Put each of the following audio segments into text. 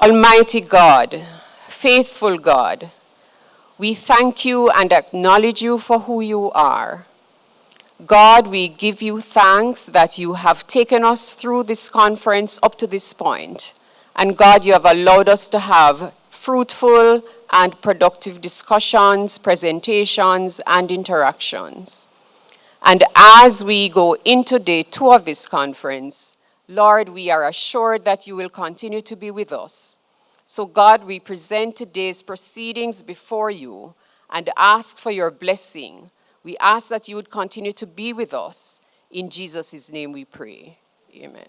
Almighty God, faithful God, we thank you and acknowledge you for who you are. God, we give you thanks that you have taken us through this conference up to this point. And God, you have allowed us to have fruitful and productive discussions, presentations, and interactions. And as we go into day 2 of this conference, Lord, we are assured that you will continue to be with us. So God, we present today's proceedings before you and ask for your blessing. We ask that you would continue to be with us. In Jesus' name we pray. Amen.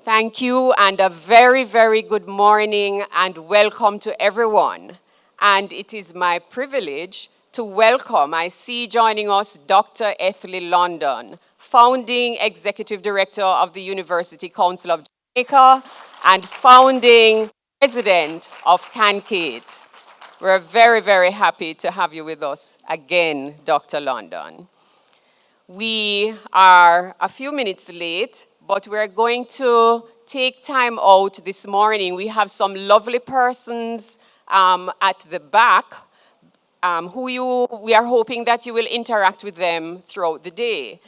Thank you, and a very, very good morning and welcome to everyone. And it is my privilege to welcome, I see joining us Dr. Ethlie London, founding executive director of the University Council of Jamaica and founding president of CANQATE. We're very, very happy to have you with us again, Dr. London. We are a few minutes late, but we're going to take time out this morning. We have some lovely persons at the back we are hoping that you will interact with them throughout the day.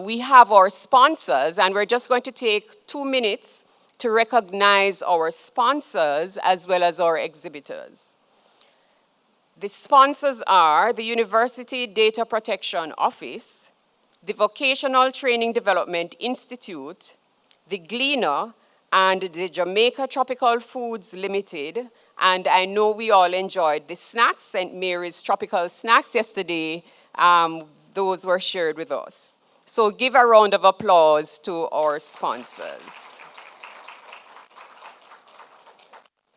We have our sponsors, and we're just going to take 2 minutes to recognize our sponsors as well as our exhibitors. The sponsors are the University Data Protection Office, the Vocational Training Development Institute, the Gleaner, and the Jamaica Tropical Foods Limited. And I know we all enjoyed the snacks, St. Mary's Tropical Snacks yesterday. Those were shared with us. So give a round of applause to our sponsors.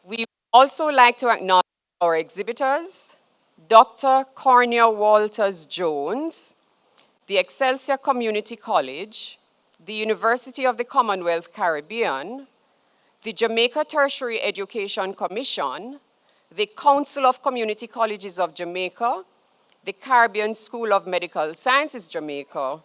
We would also like to acknowledge our exhibitors, Dr. Cornea Walters-Jones, the Excelsior Community College, the University of the Commonwealth Caribbean, the Jamaica Tertiary Education Commission, the Council of Community Colleges of Jamaica, the Caribbean School of Medical Sciences Jamaica,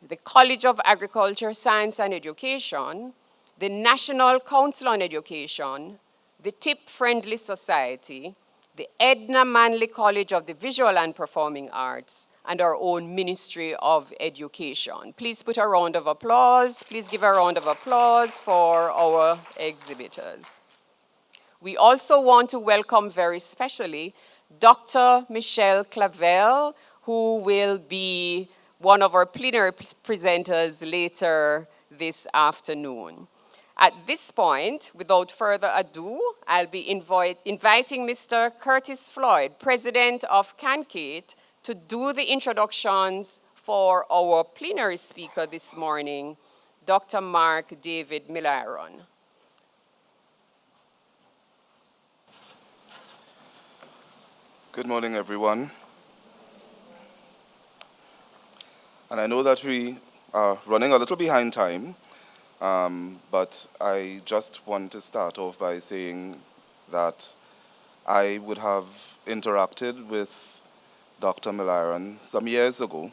the College of Agriculture, Science and Education, the National Council on Education, the Tip Friendly Society, the Edna Manley College of the Visual and Performing Arts, and our own Ministry of Education. Please put a round of applause. Please give a round of applause for our exhibitors. We also want to welcome very specially Dr. Michelle Claville, who will be one of our plenary presenters later this afternoon. At this point, without further ado, I'll be inviting Mr. Curtis Floyd, President of CANQATE, to do the introductions for our plenary speaker this morning, Dr. Mark David Milliron. Good morning, everyone. And I know that we are running a little behind time, but I just want to start off by saying that I would have interacted with Dr. Milliron some years ago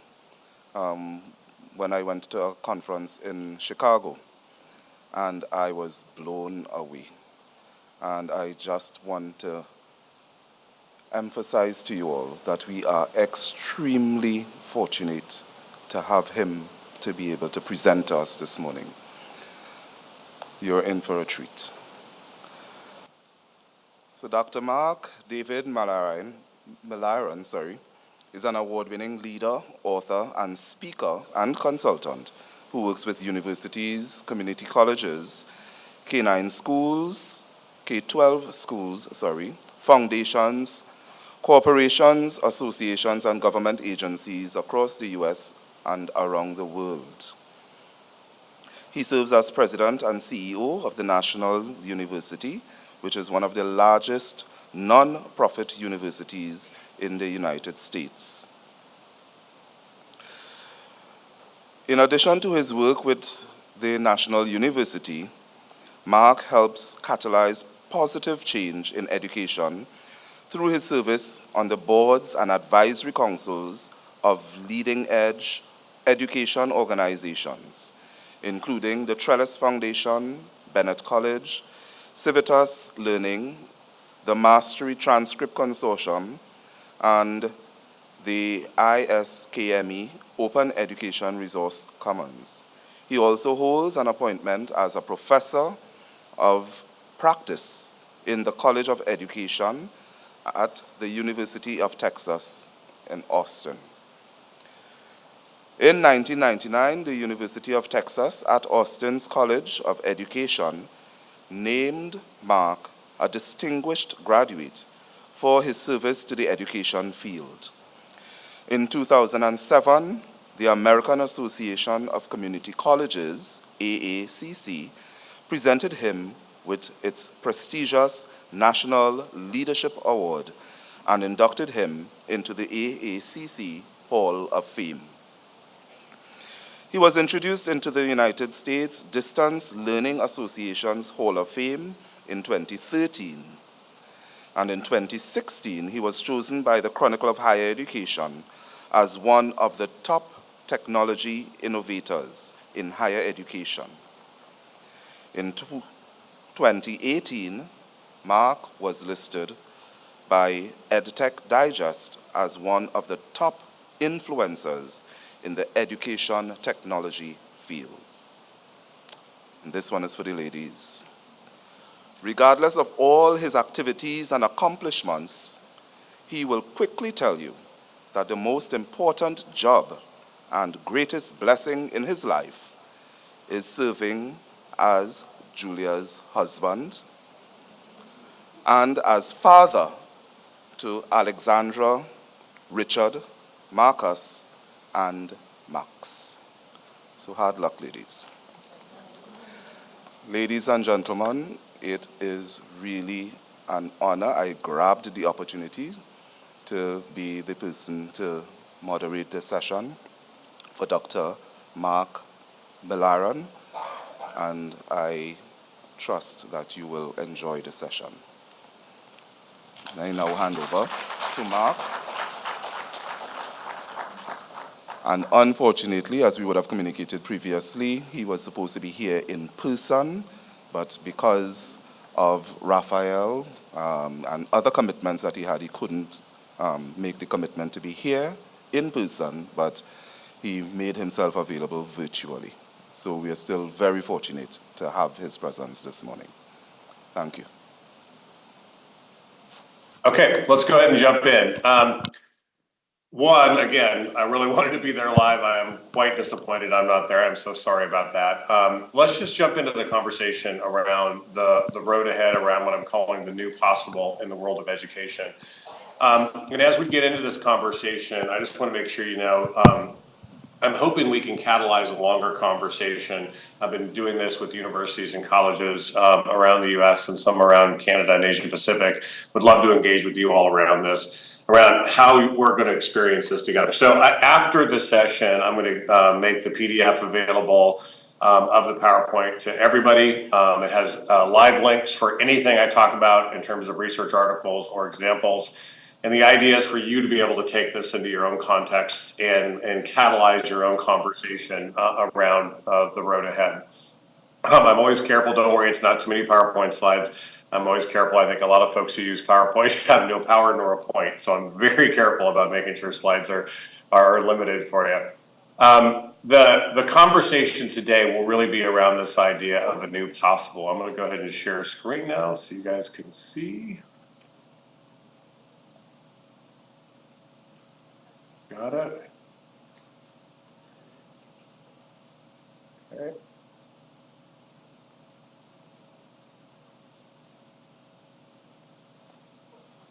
when I went to a conference in Chicago, and I was blown away. And I just want to emphasize to you all that we are extremely fortunate to have him to be able to present us this morning. You're in for a treat. So Dr. Mark David Milliron, is an award-winning leader, author, and speaker and consultant who works with universities, community colleges, K-9 schools, K-12 schools, foundations, corporations, associations, and government agencies across the U.S. and around the world. He serves as president and CEO of the National University, which is one of the largest non-profit universities in the United States. In addition to his work with the National University, Mark helps catalyze positive change in education through his service on the boards and advisory councils of leading-edge education organizations, including the Trellis Foundation, Bennett College, Civitas Learning, the Mastery Transcript Consortium, and the ISKME Open Education Resource Commons. He also holds an appointment as a professor of practice in the College of Education at the University of Texas in Austin. In 1999, the University of Texas at Austin's College of Education named Mark a distinguished graduate for his service to the education field. In 2007, the American Association of Community Colleges, AACC, presented him with its prestigious National Leadership Award and inducted him into the AACC Hall of Fame. He was introduced into the United States Distance Learning Association's Hall of Fame in 2013. And in 2016, he was chosen by the Chronicle of Higher Education as one of the top technology innovators in higher education. In 2018, Mark was listed by EdTech Digest as one of the top influencers in the education technology fields. And this one is for the ladies. Regardless of all his activities and accomplishments, he will quickly tell you that the most important job and greatest blessing in his life is serving as Julia's husband and as father to Alexandra, Richard, Marcus, and Max. So hard luck, ladies. Ladies and gentlemen, it is really an honor. I grabbed the opportunity to be the person to moderate this session for Dr. Mark Milliron, and I trust that you will enjoy the session. And I now hand over to Mark. And unfortunately, as we would have communicated previously, he was supposed to be here in person, but because of Raphael and other commitments that he had, he couldn't make the commitment to be here in person, but he made himself available virtually. So we are still very fortunate to have his presence this morning. Thank you. Okay, let's go ahead and jump in. One, again, I really wanted to be there live. I am quite disappointed I'm not there. I'm so sorry about that. Let's just jump into the conversation around the road ahead, around what I'm calling the new possible in the world of education. And as we get into this conversation, I just want to make sure you know, I'm hoping we can catalyze a longer conversation. I've been doing this with universities and colleges around the US and some around Canada and Asia Pacific. Would love to engage with you all around this, around how we're going to experience this together. So after the session, I'm going to make the PDF available of the PowerPoint to everybody. It has live links for anything I talk about in terms of research articles or examples. And the idea is for you to be able to take this into your own context and catalyze your own conversation around the road ahead. I'm always careful, don't worry, it's not too many PowerPoint slides. I'm always careful. I think a lot of folks who use PowerPoint have no power nor a point. So I'm very careful about making sure slides are limited for you. The conversation today will really be around this idea of a new possible. I'm going to go ahead and share screen now so you guys can see. Got it. Okay.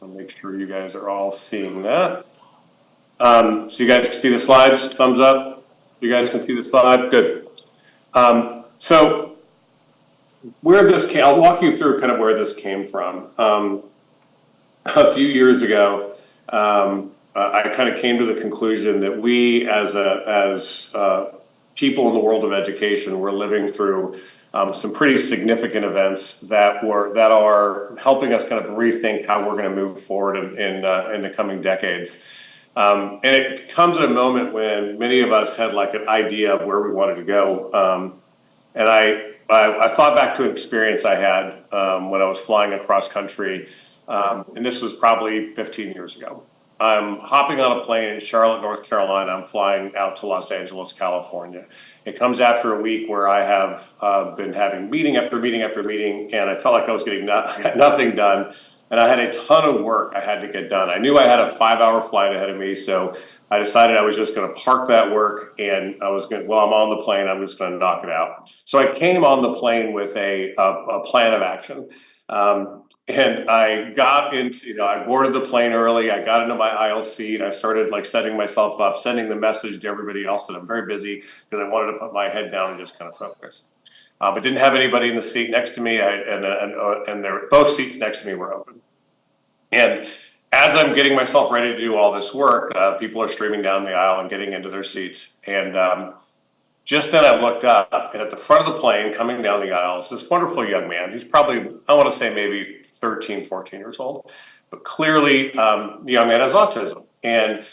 I'll make sure you guys are all seeing that. So you guys can see the slides, thumbs up. You guys can see the slide, good. So where this came, I'll walk you through kind of where this came from. A few years ago, I kind of came to the conclusion that we as people in the world of education were living through some pretty significant events that are helping us kind of rethink how we're going to move forward in the coming decades. And it comes at a moment when many of us had like an idea of where we wanted to go. And I I thought back to an experience I had when I was flying across country, and this was probably 15 years ago. I'm hopping on a plane in Charlotte, North Carolina. I'm flying out to Los Angeles, California. It comes after a week where I have been having meeting after meeting after meeting, and I felt like I was getting nothing done. And I had a ton of work I had to get done. I knew I had a 5-hour flight ahead of me, so I decided I was just going to park that work, and I was going. Well, I'm on the plane. I'm just going to knock it out. So I came on the plane with a plan of action. And I got into, I boarded the plane early. I got into my aisle seat. I started like setting myself up, sending the message to everybody else that I'm very busy because I wanted to put my head down and just kind of focus. I didn't have anybody in the seat next to me, and both seats next to me were open. And as I'm getting myself ready to do all this work, people are streaming down the aisle and getting into their seats. And just then I looked up, and at the front of the plane, coming down the aisle, is this wonderful young man. He's probably, I want to say maybe 13, 14 years old, but clearly the young man has autism. And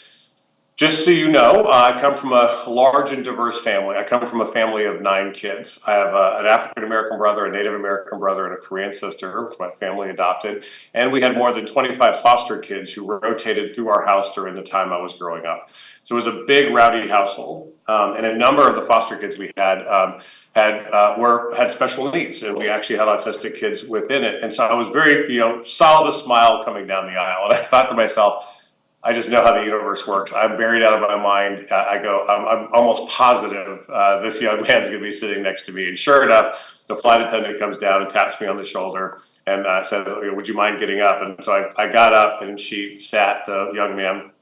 just so you know, I come from a large and diverse family. I come from a family of 9 kids. I have an African-American brother, a Native American brother, and a Korean sister, which my family adopted. And we had more than 25 foster kids who rotated through our house during the time I was growing up. So it was a big, rowdy household. And a number of the foster kids we had special needs, and we actually had autistic kids within it. And so I was very, saw the smile coming down the aisle, and I thought to myself, I just know how the universe works. I'm buried out of my mind. I'm almost positive this young man's going to be sitting next to me. And sure enough, the flight attendant comes down and taps me on the shoulder and says, "Would you mind getting up?" And so I got up, and she sat the young man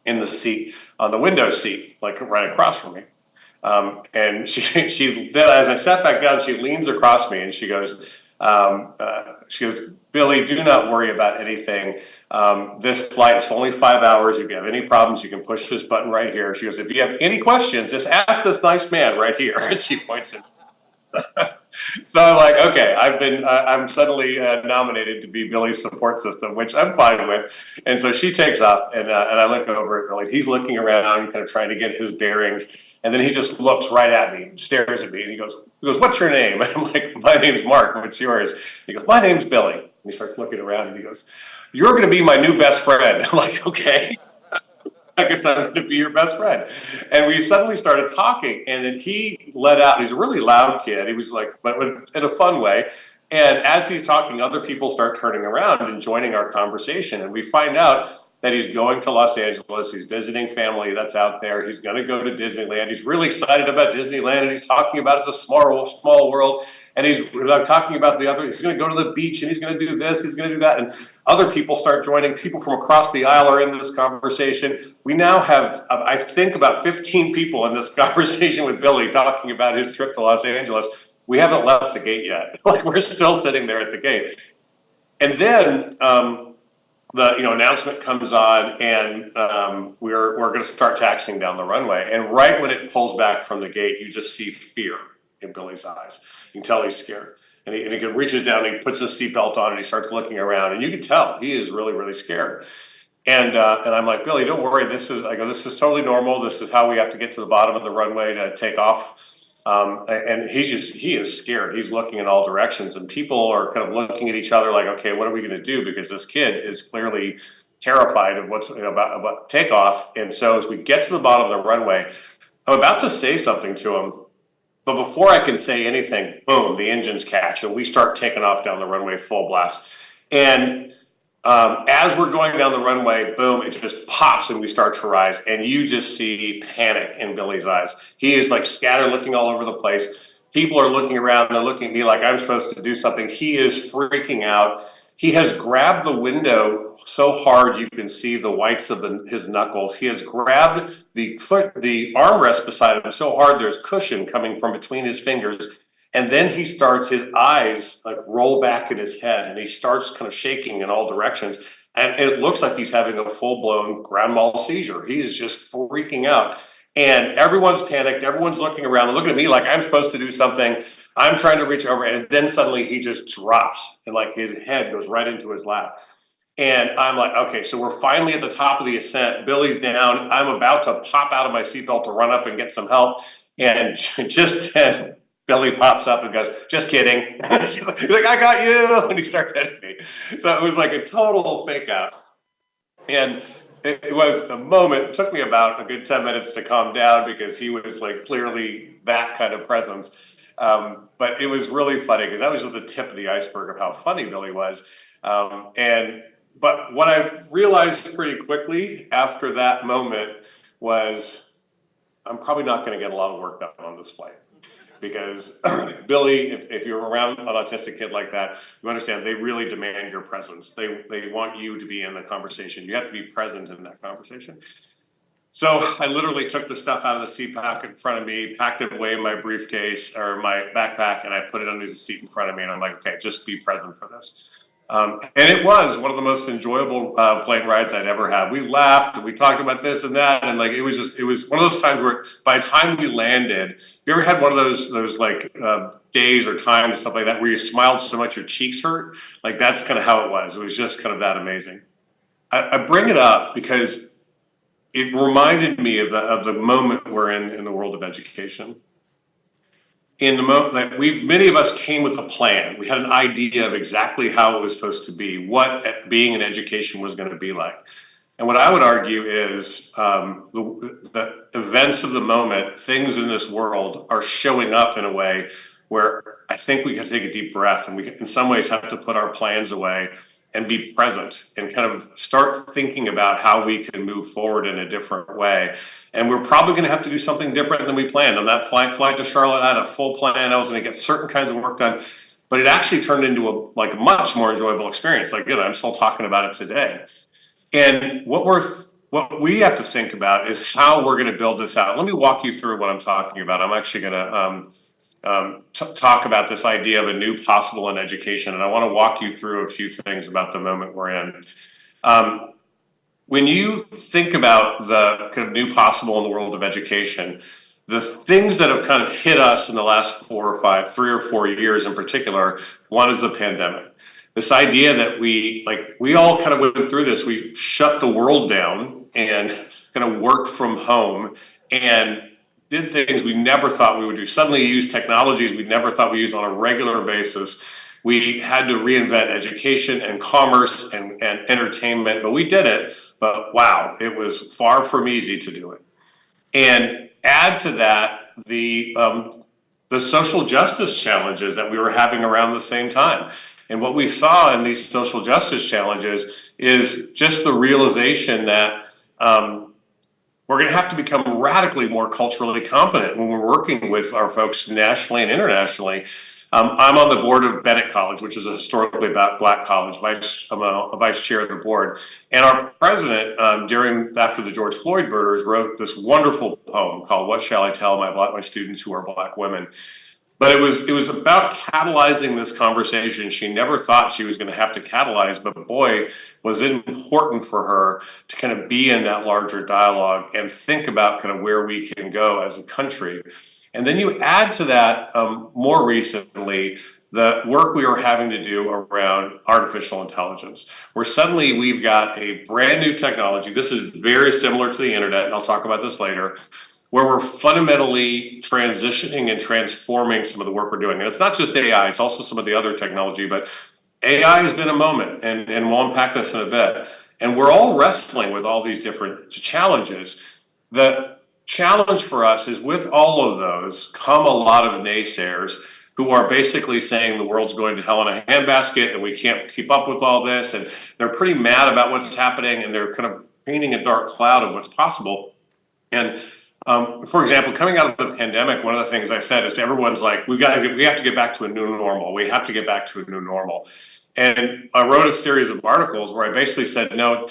in the seat, on the window seat, like right across from me. And she then, as I sat back down, she leans across me and she goes, "Billy, do not worry about anything. This flight is only 5 hours. If you have any problems, you can push this button right here." She goes, "If you have any questions, just ask this nice man right here." And she points it. So I'm like, okay, I'm suddenly nominated to be Billy's support system, which I'm fine with. And so she takes off, and I look over at Billy. He's looking around, kind of trying to get his bearings. And then he just looks right at me, stares at me, and he goes, "What's your name?" And I'm like, "My name's Mark. What's yours?" He goes, "My name's Billy." And he starts looking around, and he goes, "You're going to be my new best friend." I'm like, "Okay, I guess I'm going to be your best friend." And we suddenly started talking, and then he let out. He's a really loud kid. He was like, but in a fun way. And as he's talking, other people start turning around and joining our conversation, and we find out that he's going to Los Angeles. He's visiting family that's out there. He's going to go to Disneyland. He's really excited about Disneyland, and he's talking about it's a small world. And he's talking about he's going to go to the beach, and he's going to do this, he's going to do that. And other people start joining. People from across the aisle are in this conversation. We now have, I think, about 15 people in this conversation with Billy talking about his trip to Los Angeles. We haven't left the gate yet. Like, we're still sitting there at the gate. And then the announcement comes on, and we're going to start taxiing down the runway. And right when it pulls back from the gate, you just see fear in Billy's eyes. You can tell he's scared. And he reaches down, and he puts his seatbelt on, and he starts looking around. And you can tell he is really, really scared. And I'm like, "Billy, don't worry. This is totally normal. This is how we have to get to the bottom of the runway to take off." And he is scared. He's looking in all directions, and people are kind of looking at each other like, "Okay, what are we going to do?" Because this kid is clearly terrified of what's about takeoff. And so as we get to the bottom of the runway, I'm about to say something to him, but before I can say anything, boom, the engines catch, and we start taking off down the runway full blast. And as we're going down the runway, boom, it just pops, and we start to rise, and you just see panic in Billy's eyes. He is like scattered, looking all over the place. People are looking around and looking at me like I'm supposed to do something. He is freaking out. He has grabbed the window so hard you can see the whites of his knuckles. He has grabbed the armrest beside him so hard there's cushion coming from between his fingers. And then his eyes like roll back in his head, and he starts kind of shaking in all directions. And it looks like he's having a full-blown grand mal seizure. He is just freaking out. And everyone's panicked. Everyone's looking around and looking at me like I'm supposed to do something. I'm trying to reach over, and then suddenly he just drops, and like his head goes right into his lap. And I'm like, okay, so we're finally at the top of the ascent. Billy's down. I'm about to pop out of my seatbelt to run up and get some help. And just then, Billy pops up and goes, "Just kidding." He's like, "I got you," and he started hitting me. So it was like a total fake out. And it was a moment, it took me about a good 10 minutes to calm down because he was like clearly that kind of presence. But it was really funny because that was just the tip of the iceberg of how funny Billy was. But what I realized pretty quickly after that moment was I'm probably not going to get a lot of work done on this flight. Because Billy, if you're around an autistic kid like that, you understand they really demand your presence. They want you to be in the conversation. You have to be present in that conversation. So I literally took the stuff out of the seat pack in front of me, packed it away in my briefcase or my backpack, and I put it under the seat in front of me. And I'm like, okay, just be present for this. And it was one of the most enjoyable plane rides I'd ever had. We laughed, and we talked about this and that, and like it was one of those times where by the time we landed, you ever had one of those like days or times stuff like that where you smiled so much your cheeks hurt? Like that's kind of how it was. It was just kind of that amazing. I bring it up because it reminded me of the moment we're in the world of education. In the moment that many of us came with a plan. We had an idea of exactly how it was supposed to be, what being in education was going to be like. And what I would argue is the events of the moment, things in this world are showing up in a way where I think we can take a deep breath and we in some ways have to put our plans away and be present and kind of start thinking about how we can move forward in a different way. And we're probably going to have to do something different than we planned. On that flight to Charlotte, I had a full plan. I was going to get certain kinds of work done, but it actually turned into a much more enjoyable experience. Like, I'm still talking about it today. And what we have to think about is how we're going to build this out. Let me walk you through what I'm talking about. I'm actually going to talk about this idea of a new possible in education, and I want to walk you through a few things about the moment we're in. When you think about the kind of new possible in the world of education, the things that have kind of hit us in the last 3 or 4 years in particular, one is the pandemic. This idea that we all kind of went through this, we shut the world down and kind of worked from home and did things we never thought we would do. Suddenly use technologies we never thought we use on a regular basis. We had to reinvent education and commerce and entertainment, but we did it. But wow, it was far from easy to do it. And add to that the social justice challenges that we were having around the same time. And what we saw in these social justice challenges is just the realization that we're going to have to become radically more culturally competent when we're working with our folks nationally and internationally. I'm on the board of Bennett College, which is a historically Black college. I'm a vice chair of the board. And our president, after the George Floyd murders, wrote this wonderful poem called "What Shall I Tell My Students Who Are Black Women?" But it was about catalyzing this conversation she never thought she was going to have to catalyze, but boy, was it important for her to kind of be in that larger dialogue and think about kind of where we can go as a country. And then you add to that more recently the work we were having to do around artificial intelligence, where suddenly we've got a brand new technology. This is very similar to the internet, and I'll talk about this later, where we're fundamentally transitioning and transforming some of the work we're doing. And it's not just AI, it's also some of the other technology, but AI has been a moment, and we'll unpack this in a bit. And we're all wrestling with all these different challenges. The challenge for us is with all of those come a lot of naysayers who are basically saying the world's going to hell in a handbasket and we can't keep up with all this. And they're pretty mad about what's happening and they're kind of painting a dark cloud of what's possible. And for example, coming out of the pandemic, one of the things I said is everyone's like, we have to get back to a new normal. We have to get back to a new normal. And I wrote a series of articles where I basically said, no,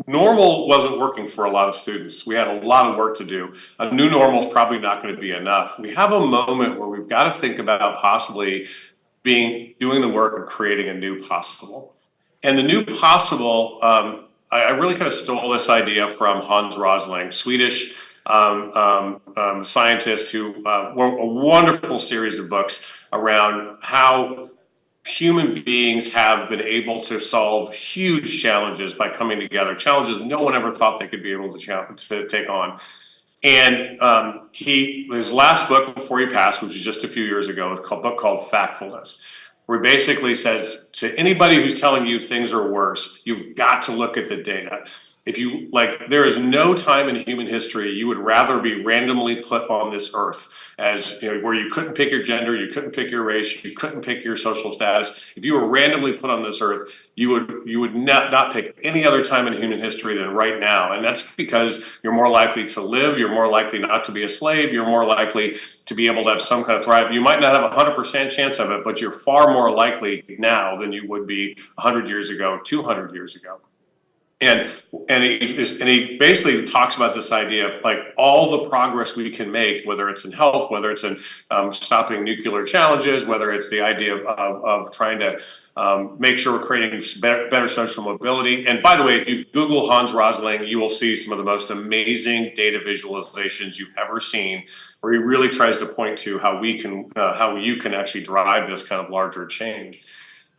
normal wasn't working for a lot of students. We had a lot of work to do. A new normal is probably not going to be enough. We have a moment where we've got to think about possibly doing the work of creating a new possible. And the new possible, I really kind of stole this idea from Hans Rosling, Swedish scientist who wrote a wonderful series of books around how human beings have been able to solve huge challenges by coming together, challenges no one ever thought they could be able to take on. And his last book before he passed, which was just a few years ago, a book called Factfulness, where he basically says to anybody who's telling you things are worse, you've got to look at the data. If you like, there is no time in human history you would rather be randomly put on this earth as, you know, where you couldn't pick your gender, you couldn't pick your race, you couldn't pick your social status. If you were randomly put on this earth, you would not pick any other time in human history than right now. And that's because you're more likely to live, you're more likely not to be a slave, you're more likely to be able to have some kind of thrive. You might not have a 100% chance of it, but you're far more likely now than you would be 100 years ago, 200 years ago. And he basically talks about this idea of like all the progress we can make, whether it's in health, whether it's in stopping nuclear challenges, whether it's the idea of trying to make sure we're creating better social mobility. And by the way, if you Google Hans Rosling, you will see some of the most amazing data visualizations you've ever seen, where he really tries to point to how you can actually drive this kind of larger change.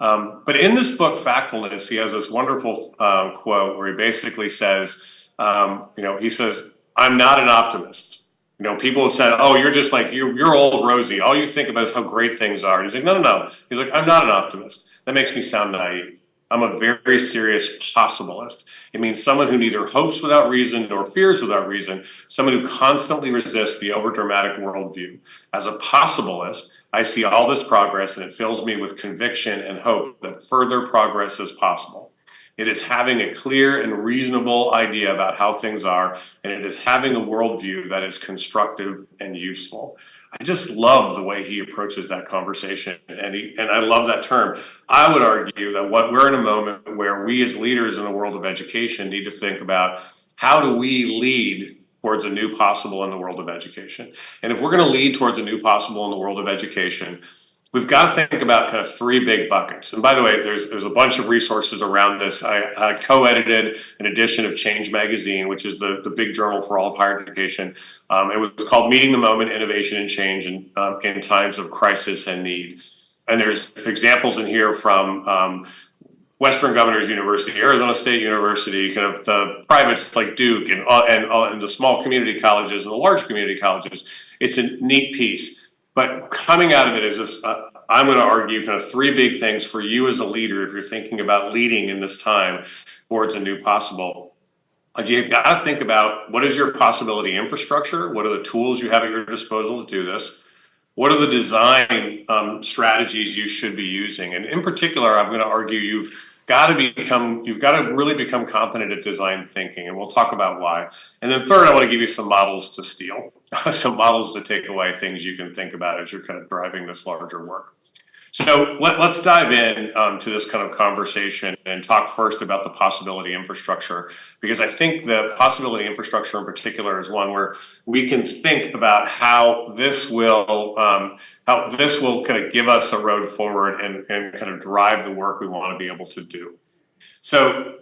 But in this book, Factfulness, he has this wonderful quote where he basically says, he says, "I'm not an optimist." You know, people have said, "Oh, you're just like you're old Rosie. All you think about is how great things are." And he's like, "No, no, no." He's like, "I'm not an optimist. That makes me sound naive. I'm a very serious possibilist. It means someone who neither hopes without reason nor fears without reason, someone who constantly resists the overdramatic worldview. As a possibilist, I see all this progress and it fills me with conviction and hope that further progress is possible. It is having a clear and reasonable idea about how things are, and it is having a worldview that is constructive and useful." I just love the way he approaches that conversation, and I love that term. I would argue that we're in a moment where we as leaders in the world of education need to think about how do we lead towards a new possible in the world of education. And if we're going to lead towards a new possible in the world of education, we've got to think about kind of three big buckets. And by the way, there's a bunch of resources around this. I co-edited an edition of Change Magazine, which is the big journal for all of higher education. It was called Meeting the Moment, Innovation and Change in Times of Crisis and Need. And there's examples in here from Western Governors University, Arizona State University, kind of the privates like Duke and the small community colleges and the large community colleges. It's a neat piece. But coming out of it is this, I'm going to argue kind of three big things for you as a leader if you're thinking about leading in this time towards a new possible. You've got to think about what is your possibility infrastructure? What are the tools you have at your disposal to do this? What are the design strategies you should be using? And in particular, I'm going to argue you've got to really become competent at design thinking, and we'll talk about why. And then third, I want to give you some models to steal, some models to take away, things you can think about as you're kind of driving this larger work. So let's dive in to this kind of conversation and talk first about the possibility infrastructure, because I think the possibility infrastructure in particular is one where we can think about how this will kind of give us a road forward and kind of drive the work we want to be able to do. So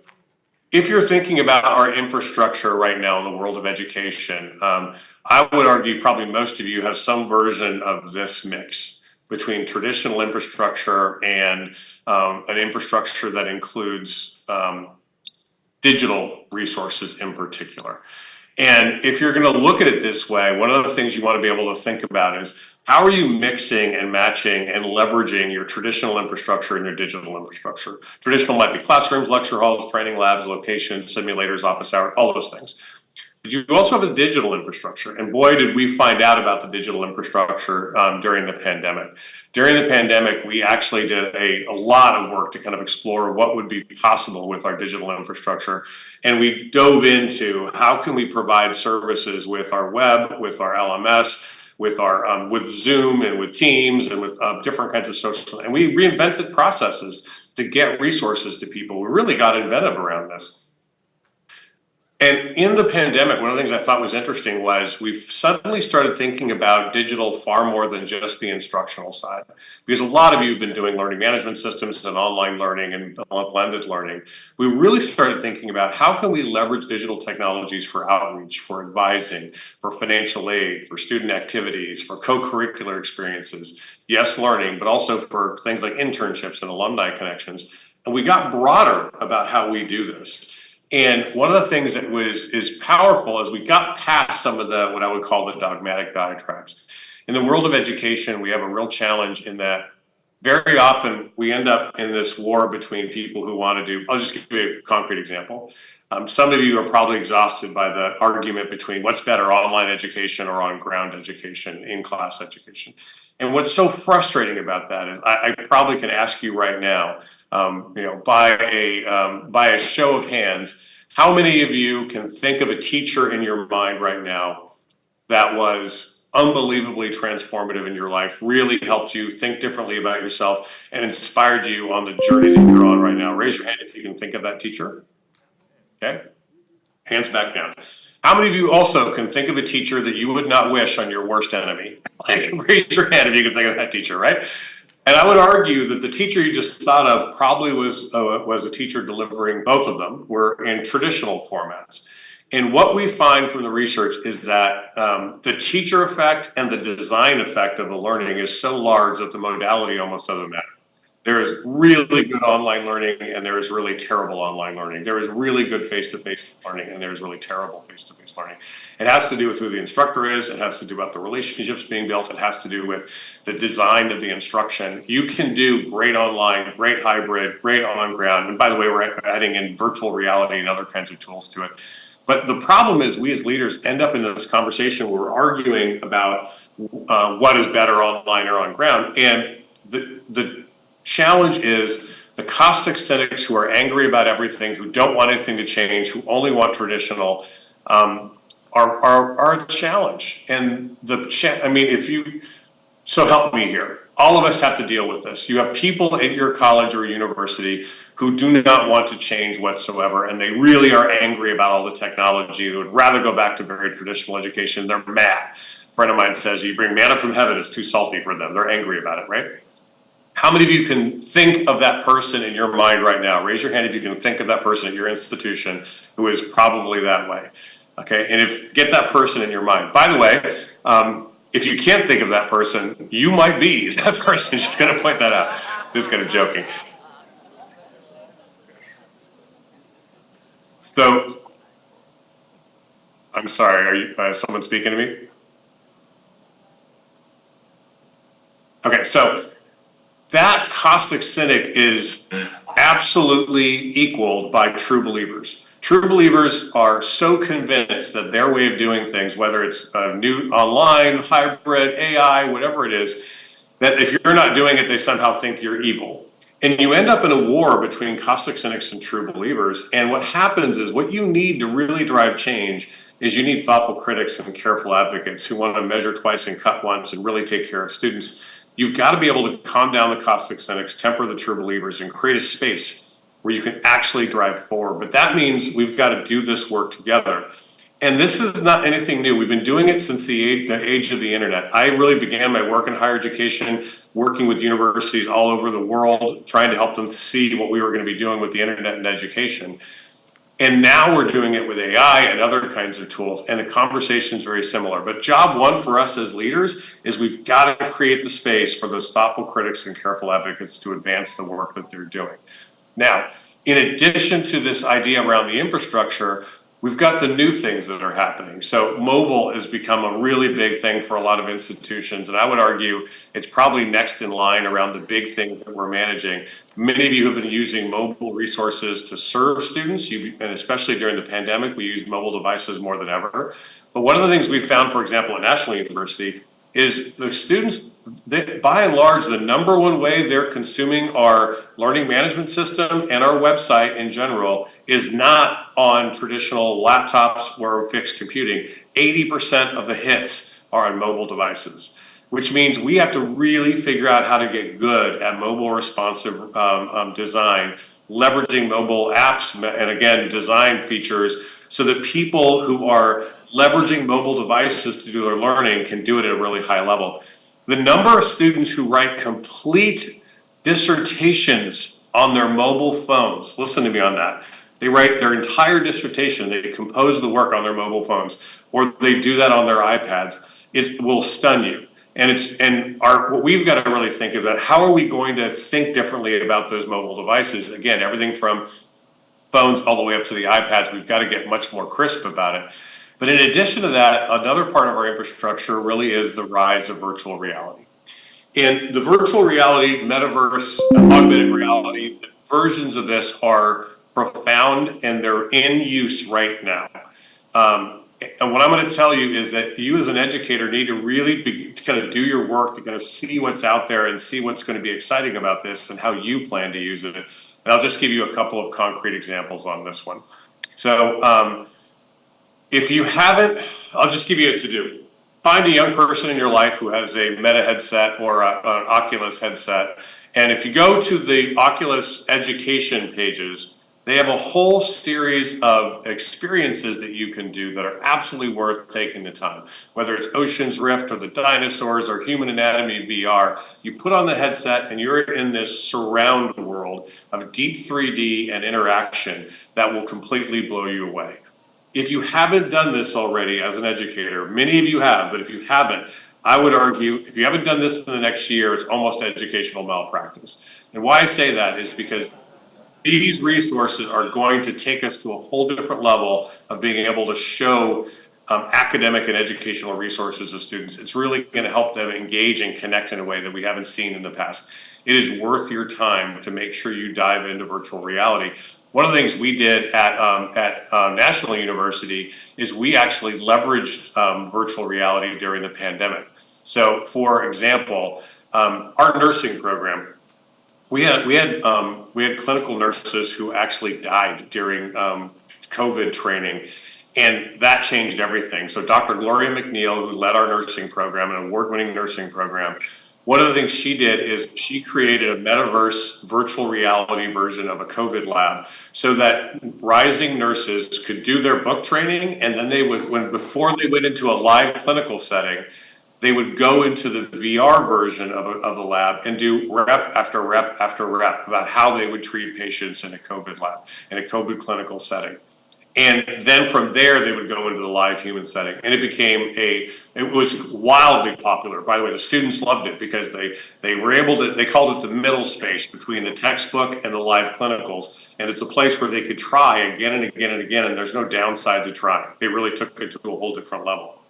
if you're thinking about our infrastructure right now in the world of education, I would argue probably most of you have some version of this mix between traditional infrastructure and an infrastructure that includes digital resources in particular. And if you're going to look at it this way, one of the things you want to be able to think about is how are you mixing and matching and leveraging your traditional infrastructure and your digital infrastructure? Traditional might be classrooms, lecture halls, training labs, locations, simulators, office hours, all those things. But you also have a digital infrastructure. And boy, did we find out about the digital infrastructure during the pandemic. During the pandemic, we actually did a lot of work to kind of explore what would be possible with our digital infrastructure. And we dove into how can we provide services with our web, with our LMS, with Zoom and with Teams and with different kinds of social. And we reinvented processes to get resources to people. We really got inventive around this. And in the pandemic, one of the things I thought was interesting was we've suddenly started thinking about digital far more than just the instructional side. Because a lot of you have been doing learning management systems and online learning and blended learning. We really started thinking about how can we leverage digital technologies for outreach, for advising, for financial aid, for student activities, for co-curricular experiences, yes, learning, but also for things like internships and alumni connections. And we got broader about how we do this. And one of the things that is powerful is we got past some of the, what I would call the dogmatic diatribes. In the world of education, we have a real challenge in that very often we end up in this war between people who want to do, I'll just give you a concrete example. Some of you are probably exhausted by the argument between what's better, online education or on ground education, in-class education. And what's so frustrating about that is I probably can ask you right now, by a show of hands, how many of you can think of a teacher in your mind right now that was unbelievably transformative in your life, really helped you think differently about yourself and inspired you on the journey that you're on right now? Raise your hand if you can think of that teacher. Okay, hands back down. How many of you also can think of a teacher that you would not wish on your worst enemy? Like, raise your hand if you can think of that teacher, right? And I would argue that the teacher you just thought of probably was a teacher delivering both of them, were in traditional formats. And what we find from the research is that the teacher effect and the design effect of the learning is so large that the modality almost doesn't matter. There is really good online learning and there is really terrible online learning. There is really good face-to-face learning and there is really terrible face-to-face learning. It has to do with who the instructor is. It has to do about the relationships being built. It has to do with the design of the instruction. You can do great online, great hybrid, great on ground. And by the way, we're adding in virtual reality and other kinds of tools to it. But the problem is we as leaders end up in this conversation where we're arguing about what is better online or on ground. And the challenge is the caustic cynics who are angry about everything, who don't want anything to change, who only want traditional, are a challenge. And so help me here. All of us have to deal with this. You have people at your college or university who do not want to change whatsoever, and they really are angry about all the technology. They would rather go back to very traditional education. They're mad. A friend of mine says, you bring manna from heaven, it's too salty for them. They're angry about it, right? How many of you can think of that person in your mind right now? Raise your hand if you can think of that person at your institution who is probably that way. Okay, and get that person in your mind. By the way, if you can't think of that person, you might be that person. Just gonna point that out. Just kind of joking. So, I'm sorry, are you someone speaking to me? Okay, so that caustic cynic is absolutely equaled by true believers. True believers are so convinced that their way of doing things, whether it's new online, hybrid, AI, whatever it is, that if you're not doing it, they somehow think you're evil. And you end up in a war between caustic cynics and true believers. And what happens is what you need to really drive change is you need thoughtful critics and careful advocates who want to measure twice and cut once and really take care of students. You've got to be able to calm down the caustic cynics, temper the true believers, and create a space where you can actually drive forward. But that means we've got to do this work together. And this is not anything new. We've been doing it since the age of the internet. I really began my work in higher education, working with universities all over the world, trying to help them see what we were going to be doing with the internet and education. And now we're doing it with AI and other kinds of tools, and the conversation is very similar. But job one for us as leaders is we've got to create the space for those thoughtful critics and careful advocates to advance the work that they're doing. Now, in addition to this idea around the infrastructure, we've got the new things that are happening. So mobile has become a really big thing for a lot of institutions. And I would argue it's probably next in line around the big things that we're managing. Many of you have been using mobile resources to serve students, and especially during the pandemic, we use mobile devices more than ever. But one of the things we found, for example, at National University, is the students, by and large, the number one way they're consuming our learning management system and our website in general is not on traditional laptops or fixed computing. 80% of the hits are on mobile devices, which means we have to really figure out how to get good at mobile responsive design, leveraging mobile apps and again, design features so that people who are leveraging mobile devices to do their learning can do it at a really high level. The number of students who write complete dissertations on their mobile phones, listen to me on that. They write their entire dissertation, they compose the work on their mobile phones, or they do that on their iPads, will stun you. And what we've got to really think about, how are we going to think differently about those mobile devices? Again, everything from phones all the way up to the iPads. We've got to get much more crisp about it. But in addition to that, another part of our infrastructure really is the rise of virtual reality. And the virtual reality, metaverse, augmented reality, versions of this are profound and they're in use right now. And what I'm going to tell you is that you as an educator need to really to kind of do your work to kind of see what's out there and see what's going to be exciting about this and how you plan to use it. And I'll just give you a couple of concrete examples on this one. So if you haven't, I'll just give you a to-do. Find a young person in your life who has a Meta headset or an Oculus headset. And if you go to the Oculus education pages, they have a whole series of experiences that you can do that are absolutely worth taking the time. Whether it's Ocean's Rift or the dinosaurs or Human Anatomy VR, you put on the headset and you're in this surround world of deep 3D and interaction that will completely blow you away. If you haven't done this already as an educator, many of you have, but if you haven't, I would argue if you haven't done this in the next year, it's almost educational malpractice. And why I say that is because these resources are going to take us to a whole different level of being able to show academic and educational resources to students. It's really going to help them engage and connect in a way that we haven't seen in the past. It is worth your time to make sure you dive into virtual reality. One of the things we did at National University is we actually leveraged virtual reality during the pandemic. So, for example, our nursing program, we had clinical nurses who actually died during COVID training, and that changed everything. So, Dr. Gloria McNeil, who led our nursing program, an award-winning nursing program, one of the things she did is she created a metaverse virtual reality version of a COVID lab so that rising nurses could do their book training, and then they would, before they went into a live clinical setting, they would go into the VR version of the lab and do rep after rep after rep about how they would treat patients in a COVID lab, in a COVID clinical setting. And then from there, they would go into the live human setting. And it was wildly popular. By the way, the students loved it because they were able to, they called it the middle space between the textbook and the live clinicals. And it's a place where they could try again and again and again, and there's no downside to trying. They really took it to a whole different level.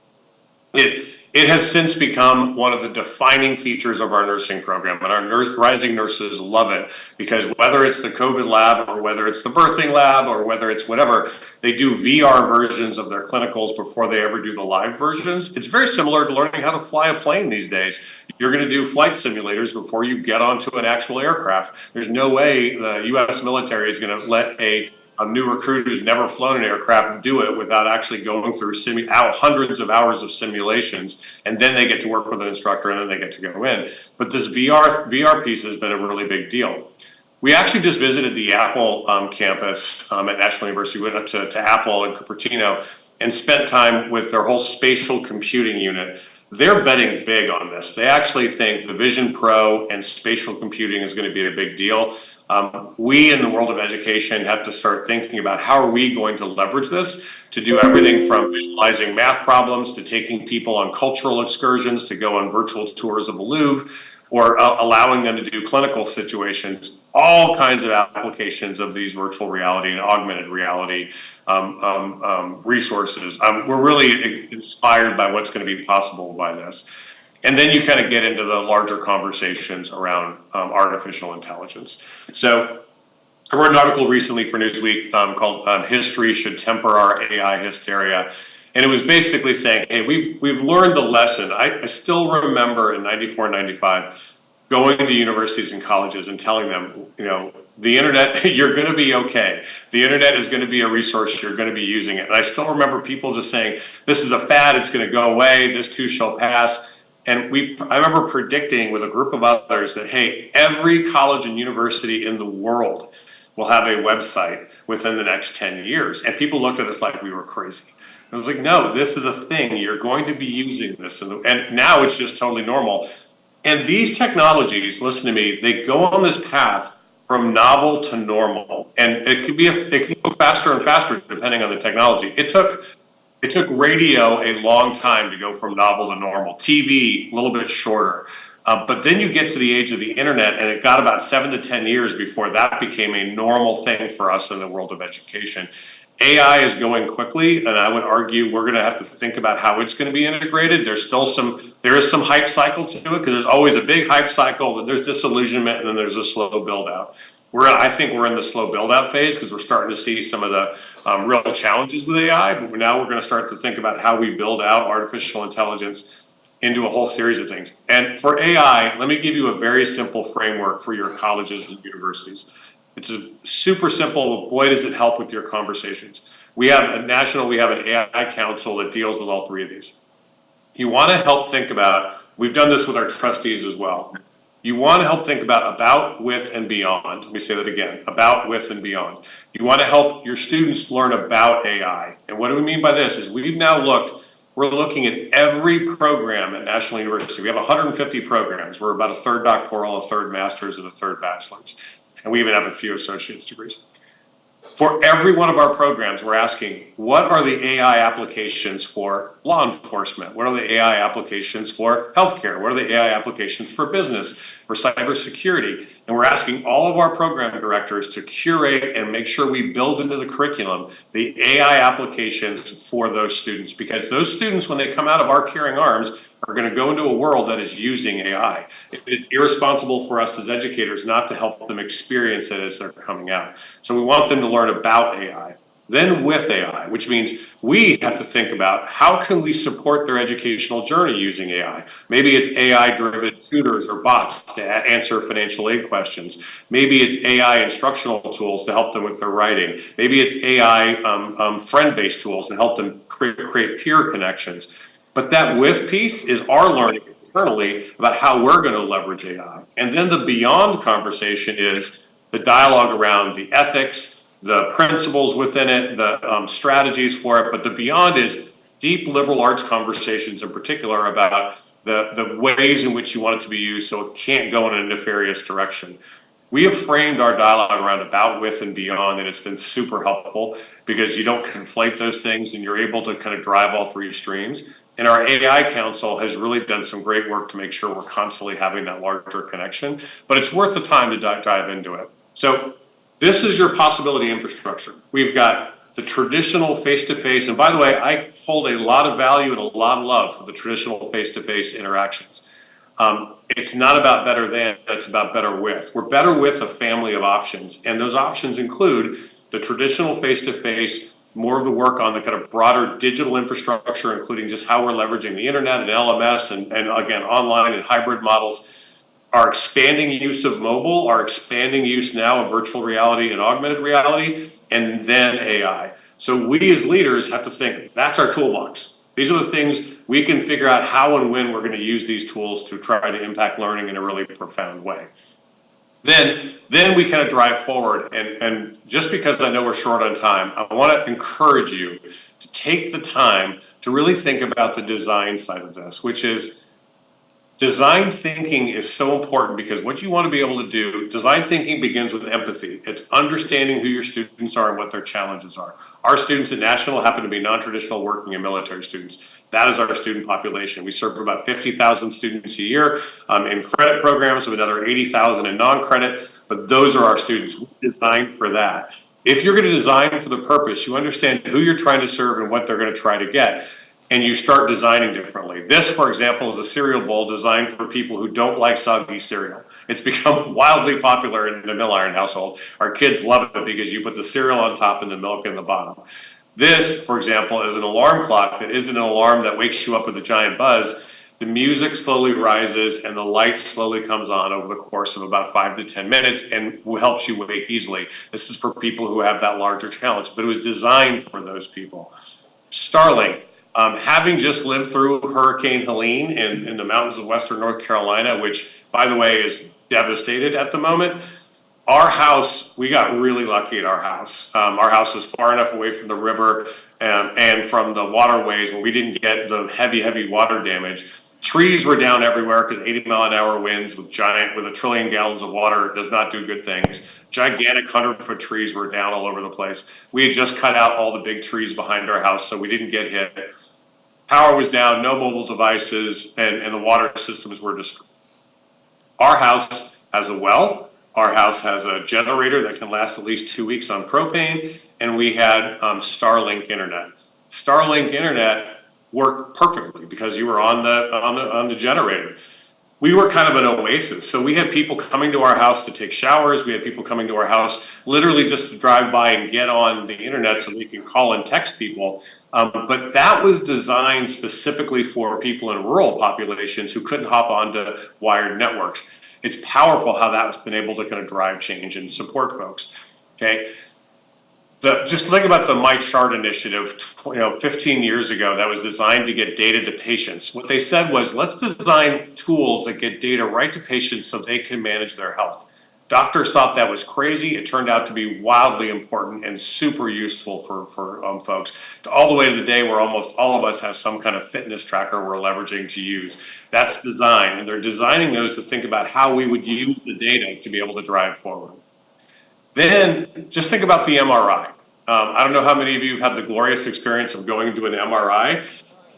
It has since become one of the defining features of our nursing program, and our rising nurses love it because whether it's the COVID lab or whether it's the birthing lab or whether it's whatever, they do VR versions of their clinicals before they ever do the live versions. It's very similar to learning how to fly a plane these days. You're going to do flight simulators before you get onto an actual aircraft. There's no way the U.S. military is going to let a new recruit who's never flown an aircraft do it without actually going through hundreds of hours of simulations, and then they get to work with an instructor and then they get to go in. But this VR piece has been a really big deal. We actually just visited the Apple campus at National University. We went up to Apple in Cupertino and spent time with their whole spatial computing unit. They're betting big on this. They actually think the Vision Pro and spatial computing is going to be a big deal. We in the world of education have to start thinking about how are we going to leverage this to do everything from visualizing math problems to taking people on cultural excursions to go on virtual tours of the Louvre or allowing them to do clinical situations, all kinds of applications of these virtual reality and augmented reality resources. We're really inspired by what's going to be possible by this. And then you kind of get into the larger conversations around artificial intelligence. So I wrote an article recently for Newsweek called History Should Temper Our AI Hysteria. And it was basically saying, hey, we've learned the lesson. I still remember in 94, 95, going to universities and colleges and telling them, you know, the internet, you're going to be okay. The internet is going to be a resource. You're going to be using it. And I still remember people just saying, this is a fad. It's going to go away. This too shall pass. And I remember predicting with a group of others that, hey, every college and university in the world will have a website within the next 10 years. And people looked at us like we were crazy. I was like, no, this is a thing. You're going to be using this. And now it's just totally normal. And these technologies, listen to me, they go on this path from novel to normal. And it can go faster and faster depending on the technology. It took radio a long time to go from novel to normal. TV, a little bit shorter. But then you get to the age of the internet, and it got about 7 to 10 years before that became a normal thing for us in the world of education. AI is going quickly, and I would argue we're going to have to think about how it's going to be integrated. There is some hype cycle to it, because there's always a big hype cycle, then there's disillusionment, and then there's a slow build out. I think we're in the slow build out phase, because we're starting to see some of the real challenges with AI, but now we're going to start to think about how we build out artificial intelligence into a whole series of things. And for AI, let me give you a very simple framework for your colleges and universities. It's a super simple. Boy, does it help with your conversations. We have an AI council that deals with all three of these. You want to help think about, we've done this with our trustees as well. You want to help think about, with, and beyond. Let me say that again, about, with, and beyond. You want to help your students learn about AI. And what do we mean by this is we're looking at every program at National University. We have 150 programs. We're about a third doctoral, a third master's, and a third bachelor's. And we even have a few associate's degrees. For every one of our programs, we're asking, what are the AI applications for law enforcement? What are the AI applications for healthcare? What are the AI applications for business, for cybersecurity? And we're asking all of our program directors to curate and make sure we build into the curriculum the AI applications for those students. Because those students, when they come out of our caring arms, are going to go into a world that is using AI. It is irresponsible for us as educators not to help them experience it as they're coming out. So we want them to learn about AI, then with AI, which means we have to think about how can we support their educational journey using AI. Maybe it's AI-driven tutors or bots to answer financial aid questions. Maybe it's AI instructional tools to help them with their writing. Maybe it's AI friend-based tools to help them create peer connections. But that with piece is our learning internally about how we're going to leverage AI. And then the beyond conversation is the dialogue around the ethics, the principles within it, the strategies for it. But the beyond is deep liberal arts conversations in particular about the ways in which you want it to be used so it can't go in a nefarious direction. We have framed our dialogue around about, with, and beyond, and it's been super helpful because you don't conflate those things and you're able to kind of drive all three streams. And our AI council has really done some great work to make sure we're constantly having that larger connection, but it's worth the time to dive into it. So this is your possibility infrastructure. We've got the traditional face-to-face, and by the way, I hold a lot of value and a lot of love for the traditional face-to-face interactions. It's not about better than, it's about better with. We're better with a family of options, and those options include the traditional face-to-face, more of the work on the kind of broader digital infrastructure, including just how we're leveraging the internet and LMS and again, online and hybrid models, our expanding use of mobile, our expanding use now of virtual reality and augmented reality, and then AI. So we as leaders have to think, that's our toolbox. These are the things we can figure out how and when we're going to use these tools to try to impact learning in a really profound way. Then we kind of drive forward, and just because I know we're short on time, I want to encourage you to take the time to really think about the design side of this, which is design thinking is so important because what you want to be able to do, design thinking begins with empathy. It's understanding who your students are and what their challenges are. Our students at National happen to be non-traditional working and military students. That is our student population. We serve about 50,000 students a year in credit programs, with another 80,000 in non-credit, but those are our students. We designed for that. If you're going to design for the purpose, you understand who you're trying to serve and what they're going to try to get, and you start designing differently. This, for example, is a cereal bowl designed for people who don't like soggy cereal. It's become wildly popular in the Milliron household. Our kids love it because you put the cereal on top and the milk in the bottom. This, for example, is an alarm clock that isn't an alarm that wakes you up with a giant buzz. The music slowly rises and the light slowly comes on over the course of about 5 to 10 minutes and helps you wake easily. This is for people who have that larger challenge, but it was designed for those people. Starlink. Having just lived through Hurricane Helene in the mountains of western North Carolina, which, by the way, is devastated at the moment, our house, we got really lucky at our house. Our house is far enough away from the river and from the waterways where we didn't get the heavy water damage. Trees were down everywhere because 80-mile-an-hour winds with a trillion gallons of water does not do good things. Gigantic 100-foot trees were down all over the place. We had just cut out all the big trees behind our house, so we didn't get hit. Power was down, no mobile devices, and the water systems were destroyed. Our house has a well. Our house has a generator that can last at least 2 weeks on propane, and we had Starlink internet. Starlink internet worked perfectly because you were on the generator. We were kind of an oasis. So we had people coming to our house to take showers. We had people coming to our house literally just to drive by and get on the internet so they could call and text people. But that was designed specifically for people in rural populations who couldn't hop onto wired networks. It's powerful how that's been able to kind of drive change and support folks. Okay. Just think about the My Chart initiative, 15 years ago, that was designed to get data to patients. What they said was, let's design tools that get data right to patients so they can manage their health. Doctors thought that was crazy. It turned out to be wildly important and super useful for folks, all the way to the day where almost all of us have some kind of fitness tracker we're leveraging to use. That's design, and they're designing those to think about how we would use the data to be able to drive forward. Then just think about the MRI. I don't know how many of you have had the glorious experience of going to an MRI,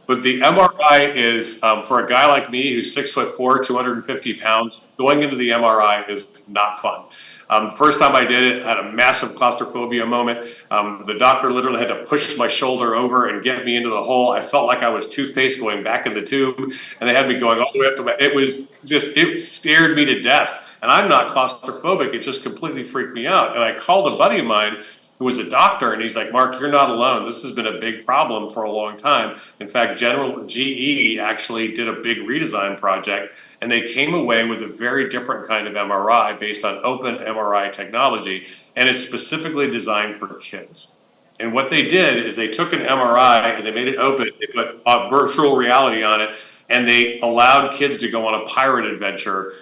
but the MRI is, for a guy like me who's 6'4", 250 pounds, going into the MRI is not fun. First time I did it, I had a massive claustrophobia moment. The doctor literally had to push my shoulder over and get me into the hole. I felt like I was toothpaste going back in the tube, and they had me going all the way up to it scared me to death. And I'm not claustrophobic, it just completely freaked me out. And I called a buddy of mine who was a doctor, and he's like, Mark, you're not alone. This has been a big problem for a long time. In fact, GE actually did a big redesign project, and they came away with a very different kind of MRI based on open MRI technology, and it's specifically designed for kids. And what they did is they took an MRI and they made it open, they put virtual reality on it, and they allowed kids to go on a pirate adventure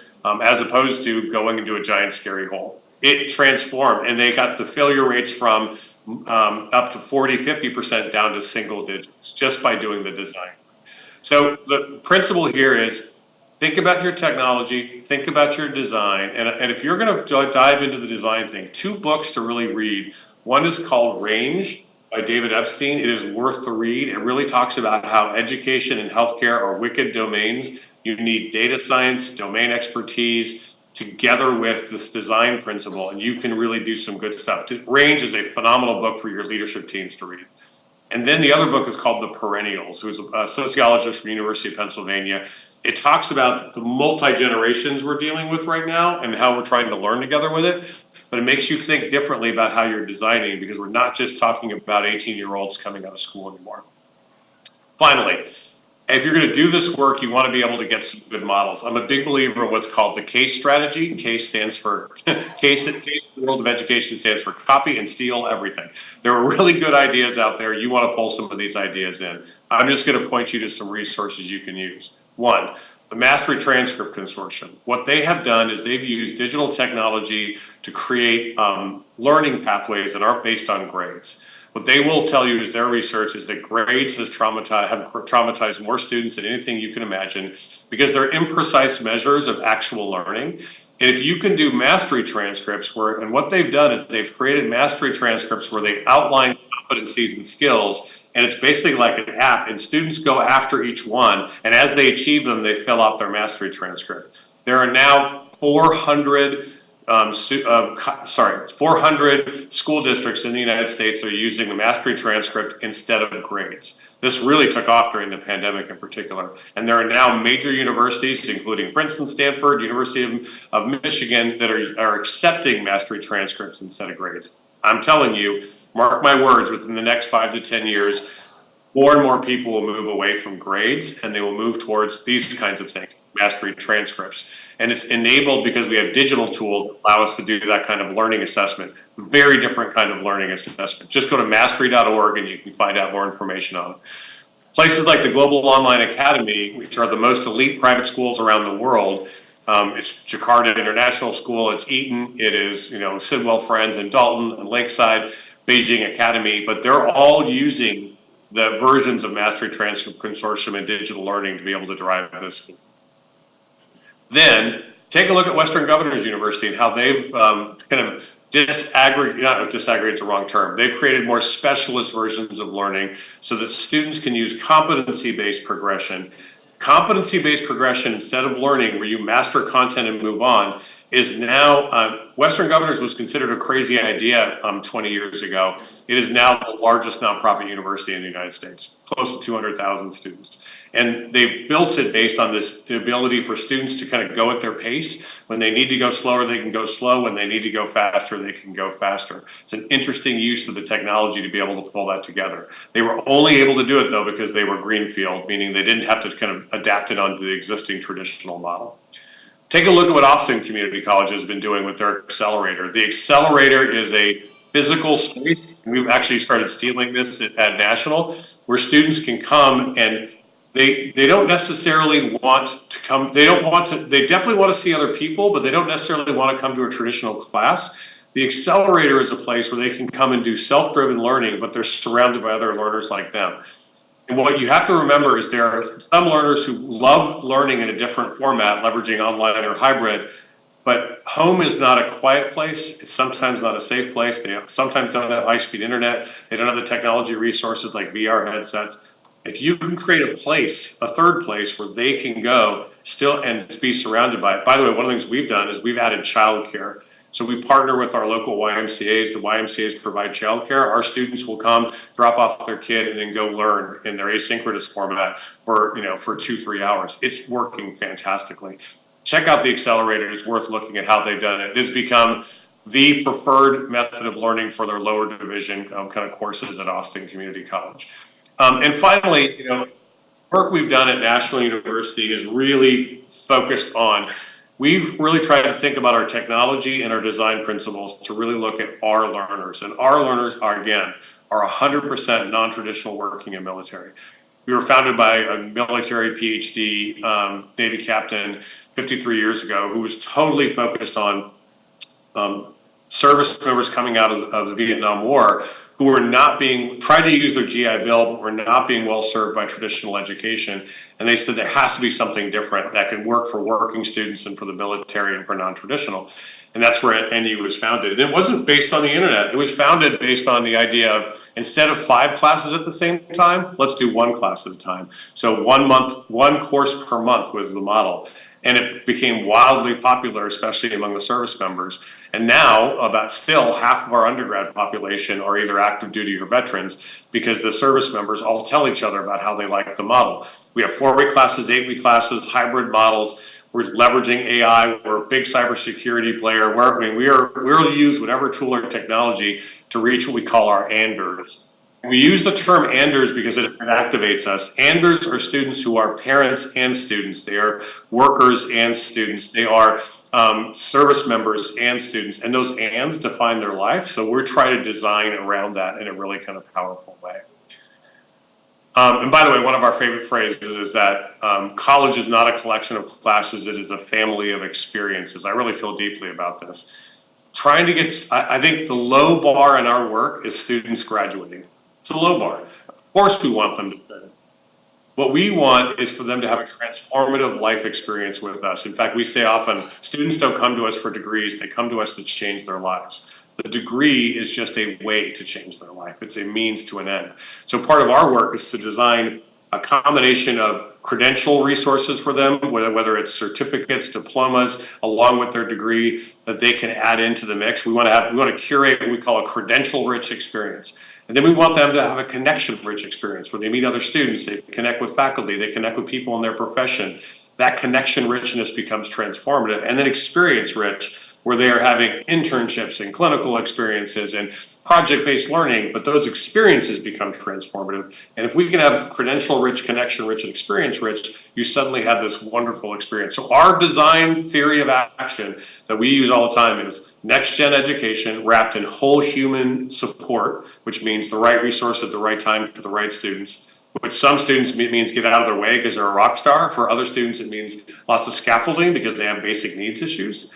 as opposed to going into a giant scary hole. It transformed, and they got the failure rates from up to 40–50% down to single digits just by doing the design. So the principle here is think about your technology, think about your design, and if you're going to dive into the design thing, 2 books to really read. One is called Range by David Epstein. It is worth the read. It really talks about how education and healthcare are wicked domains. You need data science, domain expertise, together with this design principle, and you can really do some good stuff. Range is a phenomenal book for your leadership teams to read. And then the other book is called The Perennials, who's a sociologist from the University of Pennsylvania. It talks about the multi-generations we're dealing with right now and how we're trying to learn together with it. But it makes you think differently about how you're designing, because we're not just talking about 18-year-olds coming out of school anymore. Finally, if you're going to do this work, you want to be able to get some good models. I'm a big believer in what's called the CASE strategy. CASE stands for CASE in the world of education stands for copy and steal everything. There are really good ideas out there. You want to pull some of these ideas in. I'm just going to point you to some resources you can use. One, the Mastery Transcript Consortium. What they have done is they've used digital technology to create learning pathways that aren't based on grades. What they will tell you is their research is that grades have traumatized more students than anything you can imagine, because they're imprecise measures of actual learning. And if you can do mastery transcripts and what they've done is they've created mastery transcripts where they outline competencies and skills, and it's basically like an app, and students go after each one, and as they achieve them, they fill out their mastery transcript. There are now 400 school districts in the United States that are using the mastery transcript instead of grades. This really took off during the pandemic in particular. And there are now major universities, including Princeton, Stanford, University of Michigan, that are accepting mastery transcripts instead of grades. I'm telling you, mark my words, within the next 5 to 10 years, more and more people will move away from grades, and they will move towards these kinds of things, mastery transcripts. And it's enabled because we have digital tools that allow us to do that kind of learning assessment, very different kind of learning assessment. Just go to mastery.org and you can find out more information on it. Places like the Global Online Academy, which are the most elite private schools around the world, it's Jakarta International School, it's Eton, it is Sidwell Friends in Dalton and Lakeside, Beijing Academy, but they're all using the versions of Mastery Transcript Consortium and digital learning to be able to drive this. Then take a look at Western Governors University and how they've kind of disaggregate is the wrong term. They've created more specialist versions of learning so that students can use competency-based progression. Competency-based progression, instead of learning where you master content and move on, is now, Western Governors was considered a crazy idea 20 years ago. It is now the largest nonprofit university in the United States, close to 200,000 students. And they built it based on this, the ability for students to kind of go at their pace. When they need to go slower, they can go slow. When they need to go faster, they can go faster. It's an interesting use of the technology to be able to pull that together. They were only able to do it though because they were greenfield, meaning they didn't have to kind of adapt it onto the existing traditional model. Take a look at what Austin Community College has been doing with their accelerator. The accelerator is a physical space. We've actually started stealing this at National, where students can come and they don't necessarily want to come, they definitely want to see other people, but they don't necessarily want to come to a traditional class. The accelerator is a place where they can come and do self-driven learning, but they're surrounded by other learners like them. And what you have to remember is there are some learners who love learning in a different format, leveraging online or hybrid, but home is not a quiet place. It's sometimes not a safe place. They sometimes don't have high-speed internet. They don't have the technology resources like VR headsets. If you can create a place, a third place where they can go still and be surrounded by it. By the way, one of the things we've done is we've added childcare. So we partner with our local YMCAs. The YMCAs provide childcare. Our students will come, drop off their kid, and then go learn in their asynchronous format for 2-3 hours. It's working fantastically. Check out the accelerator. It's worth looking at how they've done it. It has become the preferred method of learning for their lower division kind of courses at Austin Community College. And finally, work we've done at National University is really focused on, we've really tried to think about our technology and our design principles to really look at our learners. And our learners are 100% non-traditional working in military. We were founded by a military Ph.D. Navy captain 53 years ago who was totally focused on service members coming out of the Vietnam War who were not being, tried to use their GI Bill, but were not being well served by traditional education. And they said there has to be something different that can work for working students and for the military and for non-traditional. And that's where NU was founded. And it wasn't based on the internet. It was founded based on the idea of, instead of 5 classes at the same time, let's do 1 class at a time. So 1 month, 1 course per month was the model. And it became wildly popular, especially among the service members. And now, about still half of our undergrad population are either active duty or veterans, because the service members all tell each other about how they like the model. We have 4-week classes, 8-week classes, hybrid models. We're leveraging AI. We're a big cybersecurity player. We'll use whatever tool or technology to reach what we call our Anders. We use the term Anders because it activates us. Anders are students who are parents and students. They are workers and students. They are service members and students. And those ands define their life. So we're trying to design around that in a really kind of powerful way. And by the way, one of our favorite phrases is that college is not a collection of classes. It is a family of experiences. I really feel deeply about this. Trying to get, I think the low bar in our work is students graduating. It's a low bar. Of course we want them to finish. What we want is for them to have a transformative life experience with us. In fact, we say often, students don't come to us for degrees, they come to us to change their lives. The degree is just a way to change their life. It's a means to an end. So part of our work is to design a combination of credential resources for them, whether it's certificates, diplomas, along with their degree that they can add into the mix. We want to curate what we call a credential-rich experience. And then we want them to have a connection-rich experience where they meet other students, they connect with faculty, they connect with people in their profession. That connection richness becomes transformative. And then experience-rich, where they are having internships and clinical experiences and project-based learning, but those experiences become transformative. And if we can have credential-rich, connection-rich, and experience-rich, you suddenly have this wonderful experience. So our design theory of action that we use all the time is next-gen education wrapped in whole human support, which means the right resource at the right time for the right students, which some students means get out of their way because they're a rock star. For other students, it means lots of scaffolding because they have basic needs issues.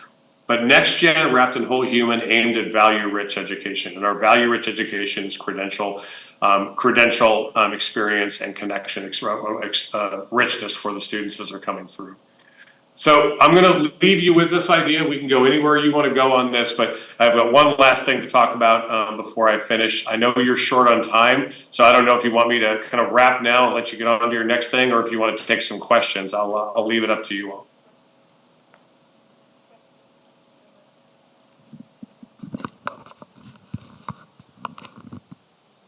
But next gen wrapped in whole human, aimed at value-rich education. And our value-rich education is credential experience and connection richness for the students as they're coming through. So I'm going to leave you with this idea. We can go anywhere you want to go on this, but I've got one last thing to talk about before I finish. I know you're short on time, so I don't know if you want me to kind of wrap now and let you get on to your next thing, or if you want to take some questions. I'll leave it up to you all.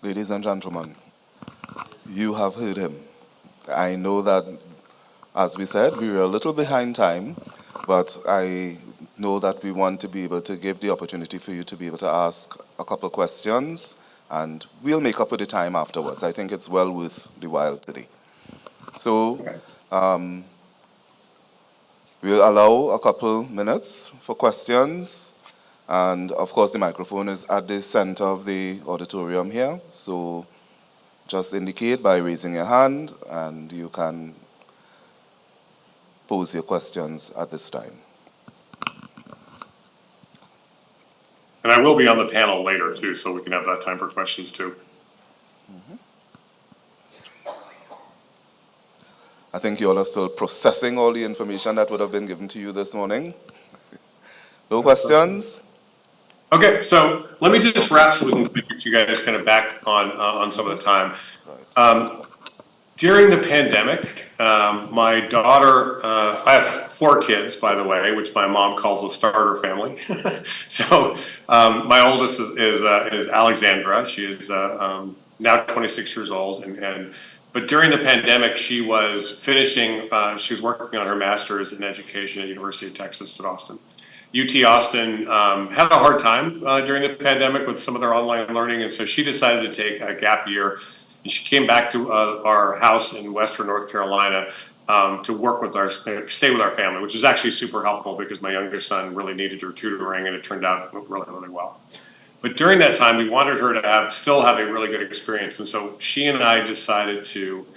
Ladies and gentlemen, you have heard him. I know that, as we said, we were a little behind time, but I know that we want to be able to give the opportunity for you to be able to ask a couple questions, and we'll make up for the time afterwards. I think it's well worth the while today. So we'll allow a couple minutes for questions, and of course the microphone is at the center of the auditorium here, so just indicate by raising your hand and you can pose your questions at this time. And I will be on the panel later too, so we can have that time for questions too. I think you all are still processing all the information that would have been given to you this morning. No questions? Okay, so let me just wrap so we can get you guys kind of back on some of the time. During the pandemic, my daughter, I have 4 kids, by the way, which my mom calls a starter family. So my oldest is Alexandra. She is now 26 years old, but during the pandemic, she was finishing. She was working on her master's in education at University of Texas at Austin. UT Austin had a hard time during the pandemic with some of their online learning, and so she decided to take a gap year. And she came back to our house in Western North Carolina to work with stay with our family, which is actually super helpful because my youngest son really needed her tutoring, and it turned out really, really well. But during that time, we wanted her to still have a really good experience, and so she and I decided to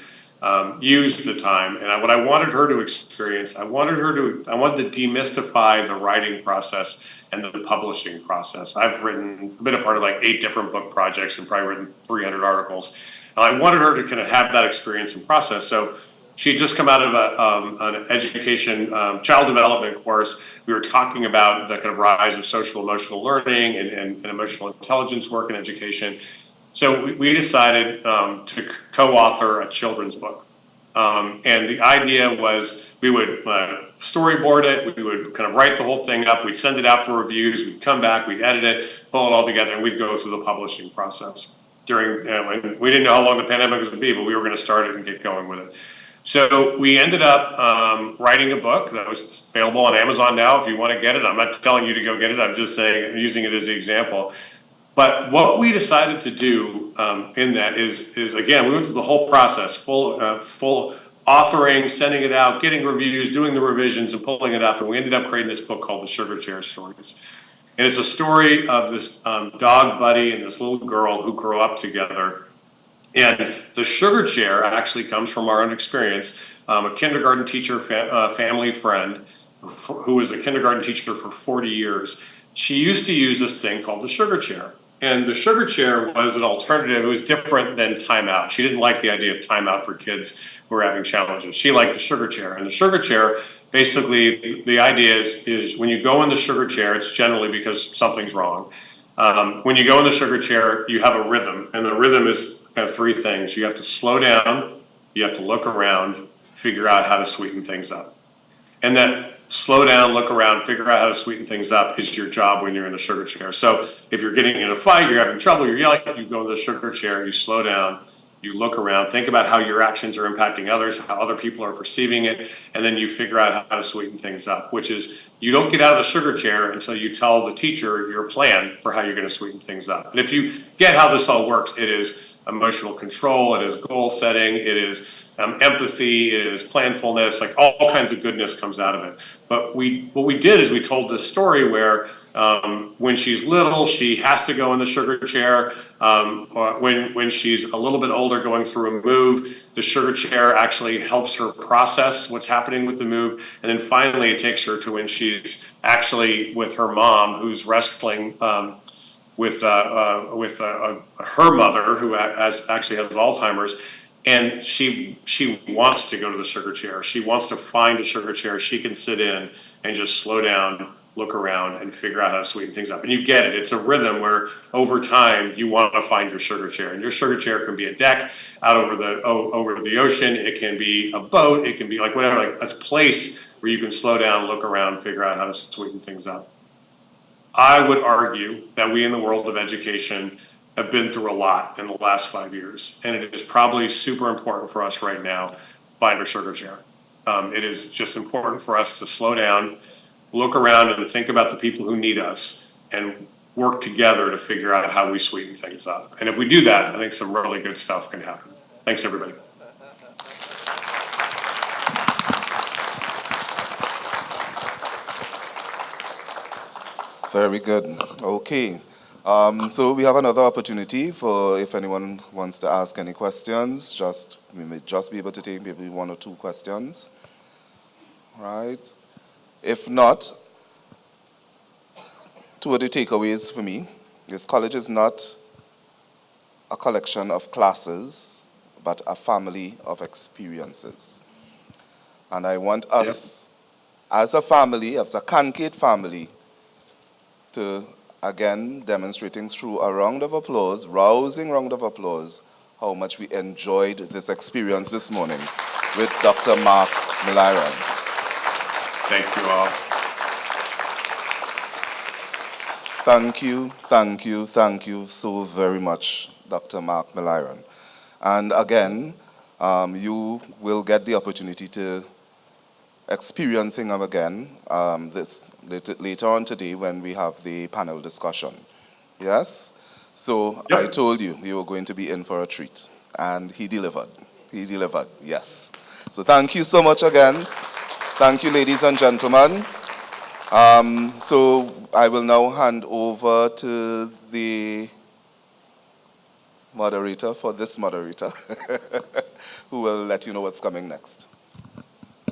use the time. And what I wanted her to experience, I wanted to demystify the writing process and the publishing process. I've been a part of like 8 different book projects and probably written 300 articles. And I wanted her to kind of have that experience and process. So she had just come out of an education, child development course. We were talking about the kind of rise of social emotional learning and emotional intelligence work in education. So we decided to co-author a children's book. And the idea was we would storyboard it, we would kind of write the whole thing up, we'd send it out for reviews, we'd come back, we'd edit it, pull it all together, and we'd go through the publishing process. And we didn't know how long the pandemic was going to be, but we were going to start it and get going with it. So we ended up writing a book that was available on Amazon now if you want to get it. I'm not telling you to go get it, I'm just saying, I'm using it as an example. But what we decided to do in that is again, we went through the whole process, full authoring, sending it out, getting reviews, doing the revisions, and pulling it up. And we ended up creating this book called The Sugar Chair Stories. And it's a story of this dog buddy and this little girl who grow up together. And the sugar chair actually comes from our own experience. A kindergarten teacher, family friend, who was a kindergarten teacher for 40 years, she used to use this thing called the sugar chair. And the sugar chair was an alternative. It was different than timeout. She didn't like the idea of timeout for kids who were having challenges. She liked the sugar chair. And the sugar chair, basically, the idea is when you go in the sugar chair, it's generally because something's wrong. When you go in the sugar chair, you have a rhythm. And the rhythm is kind of 3 things. You have to slow down, you have to look around, figure out how to sweeten things up. And that slow down, look around, figure out how to sweeten things up is your job when you're in the sugar chair. So if you're getting in a fight, you're having trouble, you're yelling, you go to the sugar chair, you slow down, you look around, think about how your actions are impacting others, how other people are perceiving it, and then you figure out how to sweeten things up, which is you don't get out of the sugar chair until you tell the teacher your plan for how you're going to sweeten things up. And if you get how this all works, it is emotional control, it is goal setting, it is empathy, it is planfulness, like all kinds of goodness comes out of it. But what we did is we told this story where when she's little, she has to go in the sugar chair. Or when she's a little bit older going through a move, the sugar chair actually helps her process what's happening with the move. And then finally it takes her to when she's actually with her mom who's wrestling with her mother who actually has Alzheimer's. And she wants to go to the sugar chair. She wants to find a sugar chair she can sit in and just slow down, look around, and figure out how to sweeten things up. And you get it. It's a rhythm where over time you want to find your sugar chair. And your sugar chair can be a deck out over the ocean. It can be a boat. It can be like whatever, like a place where you can slow down, look around, figure out how to sweeten things up. I would argue that we in the world of education have been through a lot in the last 5 years, and it is probably super important for us right now to find our sugar chair. It is just important for us to slow down, look around and think about the people who need us, and work together to figure out how we sweeten things up. And if we do that, I think some really good stuff can happen. Thanks, everybody. Very good. Okay. So we have another opportunity for if anyone wants to ask any questions. We may just be able to take maybe 1 or 2 questions. Right? If not, 2 of the takeaways for me is college is not a collection of classes, but a family of experiences. And I want us, as a family, as a CANQATE family, to again demonstrating through a round of applause, rousing round of applause, how much we enjoyed this experience this morning with Dr. Mark Milliron. Thank you all. Thank you so very much, Dr. Mark Milliron. And again, you will get the opportunity to experiencing them again this later on today when we have the panel discussion. Yes? So Yep. I told you were going to be in for a treat, and he delivered. He delivered, yes. So thank you so much again. Thank you, ladies and gentlemen. So I will now hand over to the moderator for this moderator, who will let you know what's coming next.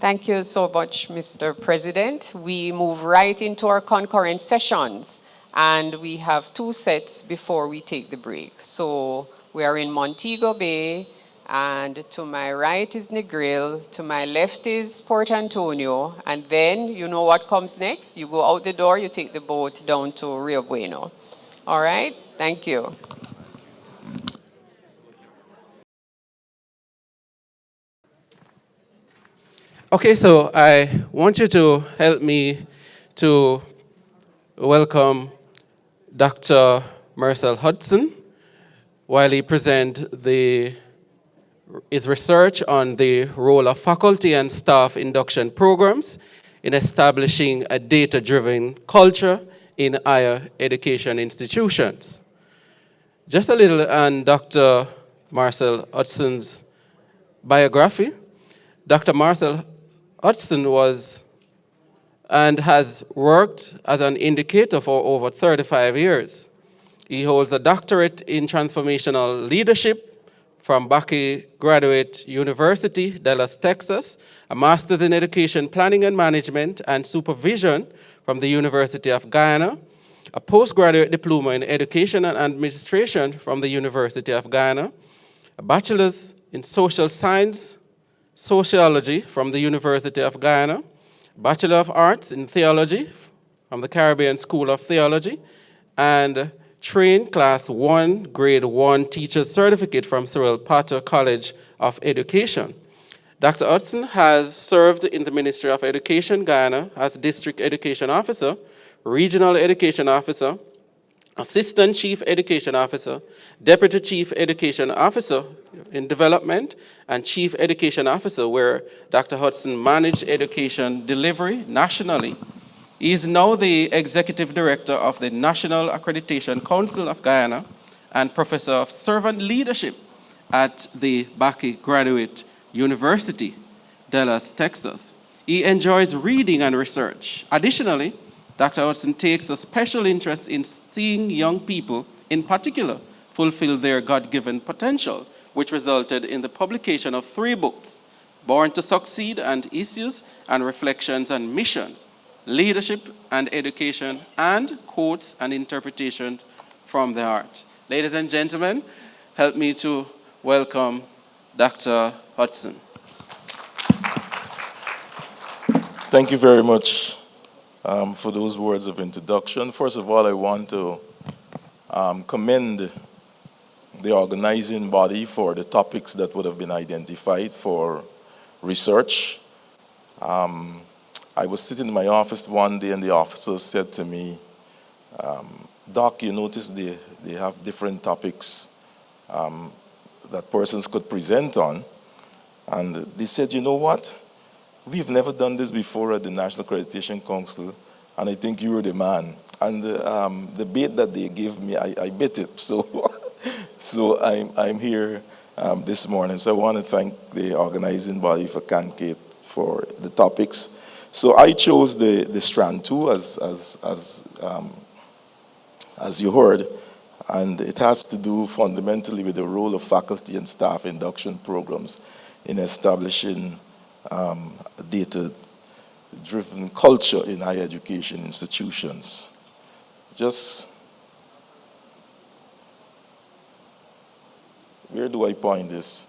Thank you so much, Mr. President. We move right into our concurrent sessions, and we have 2 sets before we take the break. So we are in Montego Bay, and to my right is Negril, to my left is Port Antonio, and then you know what comes next? You go out the door, you take the boat down to Rio Bueno. All right? Thank you. Okay, so I want you to help me to welcome Dr. Marcel Hudson while he presents his research on the role of faculty and staff induction programs in establishing a data-driven culture in higher education institutions. Just a little on Dr. Marcel Hudson's biography. Dr. Marcel Hudson was and has worked as an indicator for over 35 years. He holds a doctorate in transformational leadership from Bucky Graduate University, Dallas, Texas, a master's in education planning and management and supervision from the University of Guyana, a postgraduate diploma in education and administration from the University of Guyana, a bachelor's in social science, sociology from the University of Guyana, Bachelor of Arts in Theology from the Caribbean School of Theology, and trained Class 1, Grade 1 Teacher's Certificate from Cyril Potter College of Education. Dr. Hudson has served in the Ministry of Education, Guyana, as District Education Officer, Regional Education Officer, Assistant Chief Education Officer, Deputy Chief Education Officer in Development, and Chief Education Officer, where Dr. Hudson managed education delivery nationally. He is now the Executive Director of the National Accreditation Council of Guyana and Professor of Servant Leadership at the Bucky Graduate University, Dallas, Texas. He enjoys reading and research. Additionally, Dr. Hudson takes a special interest in seeing young people, in particular, fulfill their God-given potential, which resulted in the publication of 3 books, Born to Succeed and Issues and Reflections and Missions, Leadership and Education, and Quotes and Interpretations from the Heart. Ladies and gentlemen, help me to welcome Dr. Hudson. Thank you very much for those words of introduction. First of all, I want to commend the organizing body for the topics that would have been identified for research. I was sitting in my office one day and the officer said to me, Doc, you notice they have different topics that persons could present on. And they said, you know what? We've never done this before at the National Accreditation Council, and I think you were the man. And the bait that they gave me, I bit it. So I'm here this morning. So I want to thank the organizing body for CANQATE for the topics. So I chose the strand 2 as you heard, and it has to do fundamentally with the role of faculty and staff induction programs in establishing data-driven culture in higher education institutions. Where do I point this?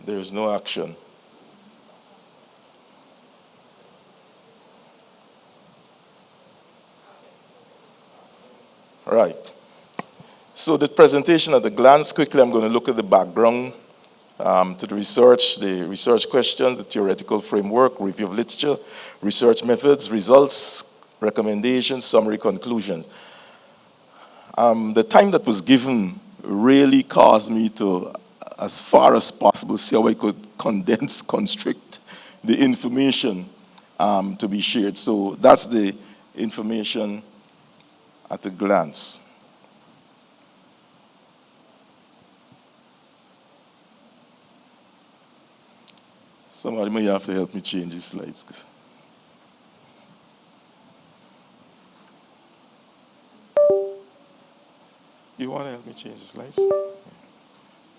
There's no action. Right. So the presentation at a glance, quickly I'm going to look at the background to the research questions, the theoretical framework, review of literature, research methods, results, recommendations, summary conclusions. The time that was given really caused me to, as far as possible, see how I could condense, constrict the information to be shared. So that's the information at a glance. Somebody may have to help me change these slides. You want to help me change the slides?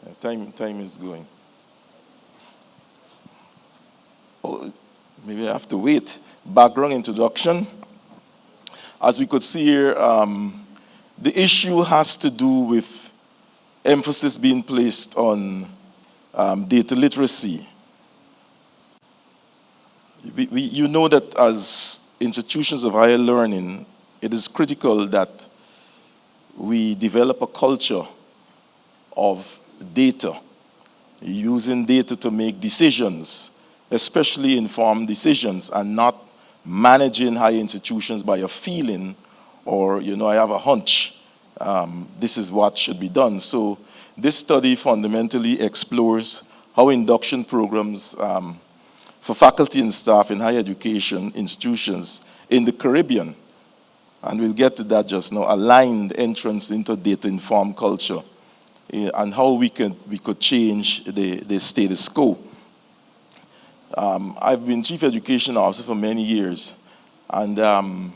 Yeah, time is going. Oh, maybe I have to wait. Background introduction. As we could see here, the issue has to do with emphasis being placed on data literacy. You know that as institutions of higher learning, it is critical that we develop a culture of data, using data to make decisions, especially informed decisions, and not managing higher institutions by a feeling or, I have a hunch, this is what should be done. So this study fundamentally explores how induction programs for faculty and staff in higher education institutions in the Caribbean, and we'll get to that just now, aligned entrance into data-informed culture, and how we could change the status quo. I've been chief education officer for many years, and an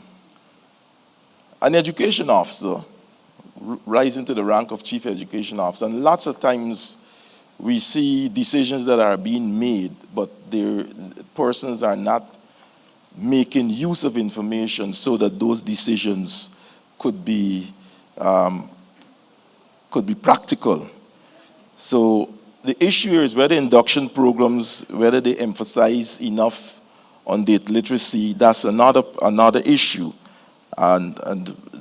education officer rising to the rank of chief education officer, and lots of times we see decisions that are being made, but their persons are not making use of information so that those decisions could be practical. So the issue here is whether induction programs, whether they emphasize enough on data literacy. That's another issue. And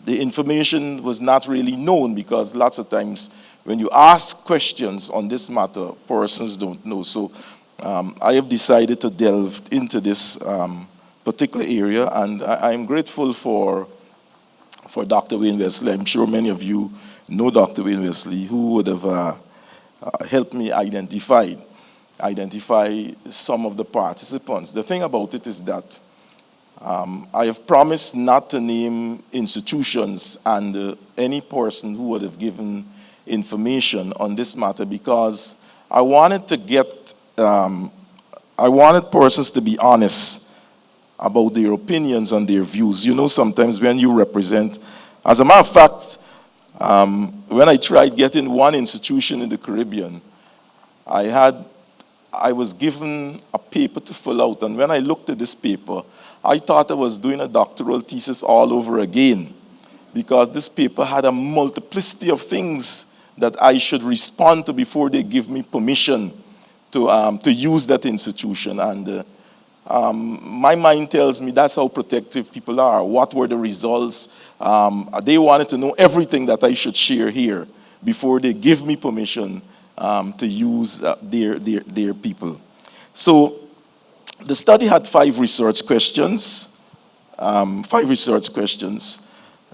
the information was not really known, because lots of times when you ask questions on this matter, persons don't know. So I have decided to delve into this particular area, and I'm grateful for Dr. Wayne Wesley. I'm sure many of you know Dr. Wayne Wesley, who would have helped me identify some of the participants. The thing about it is that I have promised not to name institutions and any person who would have given information on this matter, because I wanted persons to be honest about their opinions and their views. Sometimes when you represent, as a matter of fact, when I tried getting one institution in the Caribbean, I was given a paper to fill out, and when I looked at this paper, I thought I was doing a doctoral thesis all over again, because this paper had a multiplicity of things that I should respond to before they give me permission to use that institution. And my mind tells me that's how protective people are. What were the results? They wanted to know everything that I should share here before they give me permission to use their people. So the study had 5 research questions,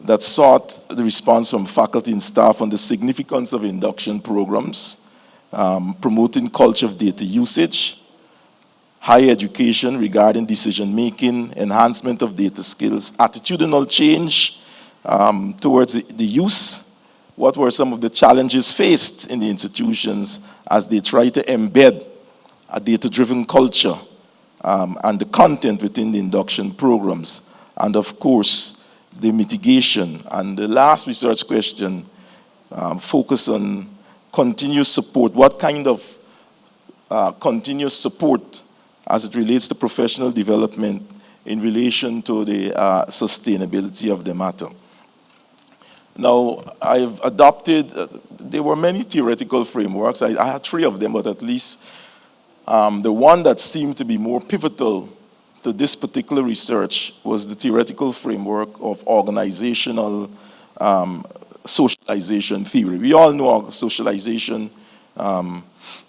that sought the response from faculty and staff on the significance of induction programs, promoting culture of data usage, higher education regarding decision-making, enhancement of data skills, attitudinal change towards the use. What were some of the challenges faced in the institutions as they try to embed a data-driven culture and the content within the induction programs, and of course, the mitigation. And the last research question focused on continuous support. What kind of continuous support as it relates to professional development in relation to the sustainability of the matter? Now, I've adopted, there were many theoretical frameworks. I had 3 of them, but at least the one that seemed to be more pivotal to this particular research was the theoretical framework of organizational socialization theory. We all know socialization,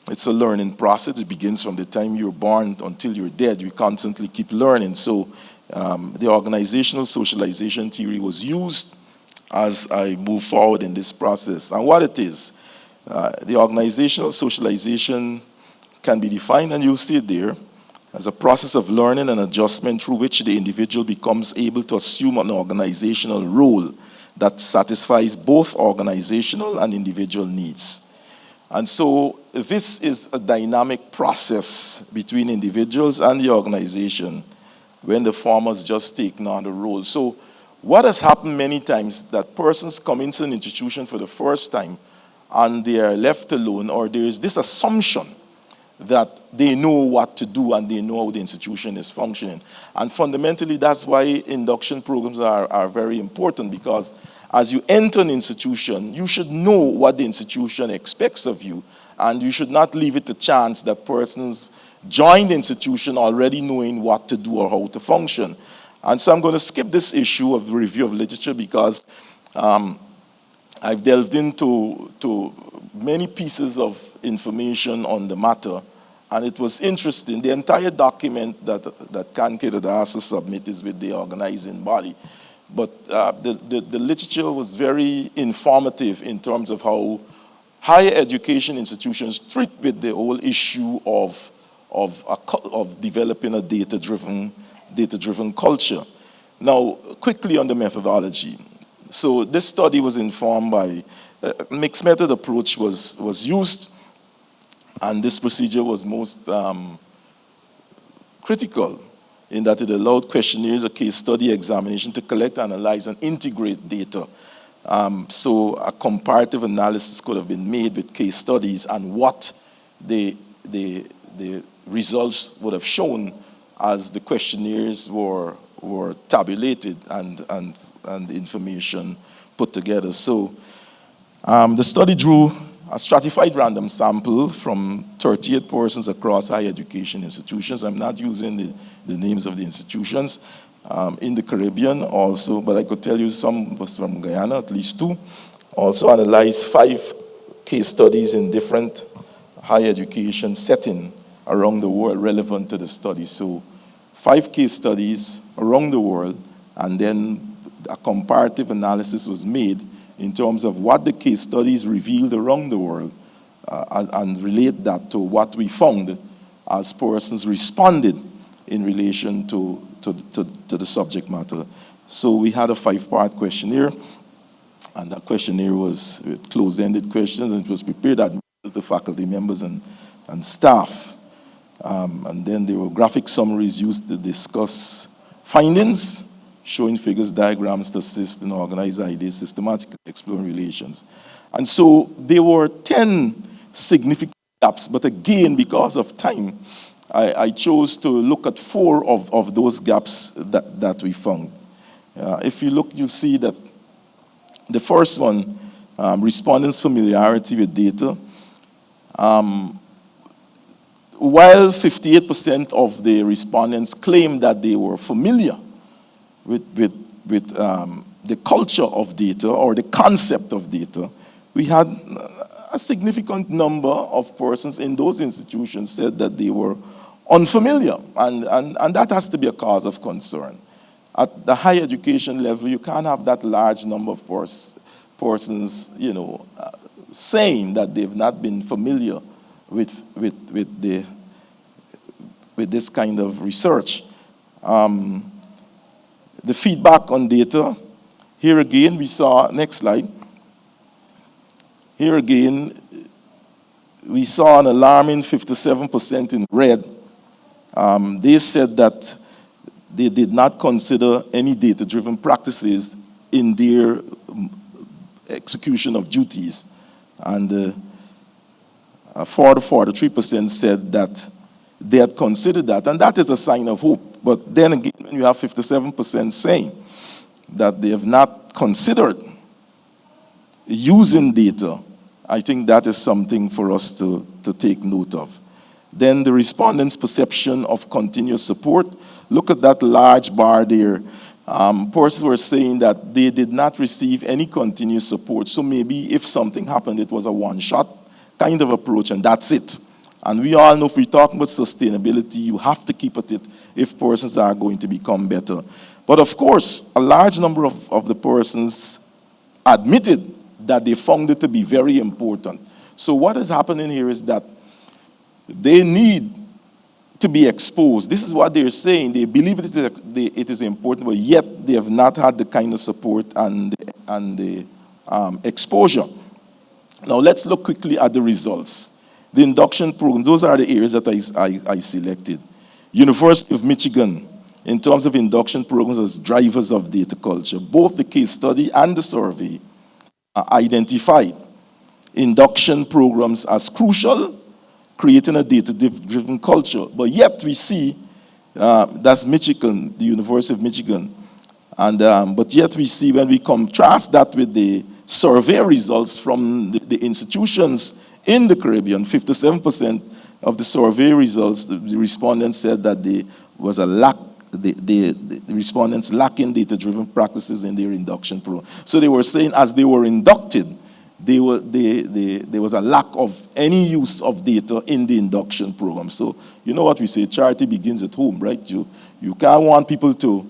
it's a learning process. It begins from the time you're born until you're dead. You constantly keep learning. So the organizational socialization theory was used as I move forward in this process. And what it is, the organizational socialization can be defined, and you'll see it there, as a process of learning and adjustment through which the individual becomes able to assume an organizational role that satisfies both organizational and individual needs. And so this is a dynamic process between individuals and the organization when the former's just taken on the role. So what has happened many times that persons come into an institution for the first time and they are left alone, or there is this assumption that they know what to do and they know how the institution is functioning. And fundamentally, that's why induction programs are very important, because as you enter an institution, you should know what the institution expects of you, and you should not leave it to chance that persons join the institution already knowing what to do or how to function. And so I'm going to skip this issue of review of literature because I've delved into many pieces of information on the matter, and it was interesting. The entire document that CANQATE had asked to submit is with the organizing body, but the literature was very informative in terms of how higher education institutions treat with the whole issue of developing a data-driven culture. Now, quickly on the methodology. So this study was informed by mixed method approach was used, and this procedure was most critical in that it allowed questionnaires or case study examination to collect, analyze, and integrate data. So a comparative analysis could have been made with case studies and what the results would have shown as the questionnaires were tabulated and the information put together. So the study drew a stratified random sample from 38 persons across higher education institutions. I'm not using the names of the institutions. In the Caribbean also, but I could tell you some was from Guyana, at least 2. Also analyzed 5 case studies in different higher education settings around the world relevant to the study. So 5 case studies around the world, and then a comparative analysis was made in terms of what the case studies revealed around the world and relate that to what we found as persons responded in relation to the subject matter. So we had a 5-part questionnaire, and that questionnaire was with closed-ended questions, and it was prepared at the faculty members and staff. And then there were graphic summaries used to discuss findings, showing figures, diagrams to assist and organize ideas, systematically exploring relations. And so there were 10 significant gaps, but again, because of time, I chose to look at 4 of those gaps that we found. If you look, you'll see that The first one, respondents' familiarity with data. While 58% of the respondents claimed that they were familiar with the culture of data or the concept of data, we had a significant number of persons in those institutions said that they were unfamiliar, and that has to be a cause of concern. At the higher education level, you can't have that large number of persons, saying that they've not been familiar with this kind of research. The feedback on data, here again we saw, next slide. Here again, we saw an alarming 57% in red. They said that they did not consider any data-driven practices in their execution of duties. And 43% said that they had considered that, and that is a sign of hope. But then again, when you have 57% saying that they have not considered using data, I think that is something for us to take note of. Then the respondents' perception of continuous support. Look at that large bar there. Persons were saying that they did not receive any continuous support. So maybe if something happened, it was a one-shot kind of approach, and that's it. And we all know if we're talking about sustainability, you have to keep at it if persons are going to become better. But of course, a large number of the persons admitted that they found it to be very important. So what is happening here is that they need to be exposed. This is what they're saying. They believe it is important, but yet they have not had the kind of support and the exposure. Now let's look quickly at the results. The induction program, those are the areas that I selected. University of Michigan, in terms of induction programs as drivers of data culture, both the case study and the survey identified induction programs as crucial, creating a data-driven culture. But yet we see, that's Michigan, the University of Michigan, and but yet we see when we contrast that with the survey results from the institutions in the Caribbean, 57% of the survey results, the respondents said that there was a lack, the respondents lacking data-driven practices in their induction program. So they were saying as they were inducted, there was a lack of any use of data in the induction program. So you know what we say, charity begins at home, right? You can't want people to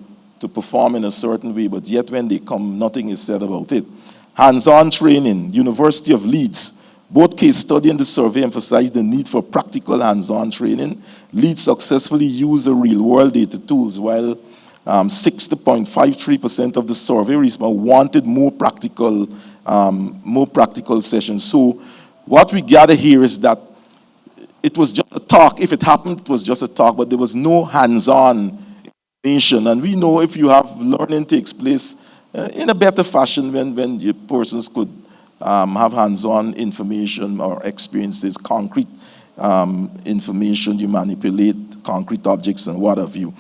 perform in a certain way, but yet when they come, nothing is said about it. Hands-on training, University of Leeds. Both case study and the survey emphasized the need for practical hands-on training. Leeds successfully used the real-world data tools, while 60.53% of the survey respondents wanted more practical sessions. So what we gather here is that it was just a talk. If it happened, it was just a talk, but there was no hands-on information. And we know if you have learning takes place in a better fashion when your persons could have hands-on information or experiences, concrete information, you manipulate concrete objects and what have you.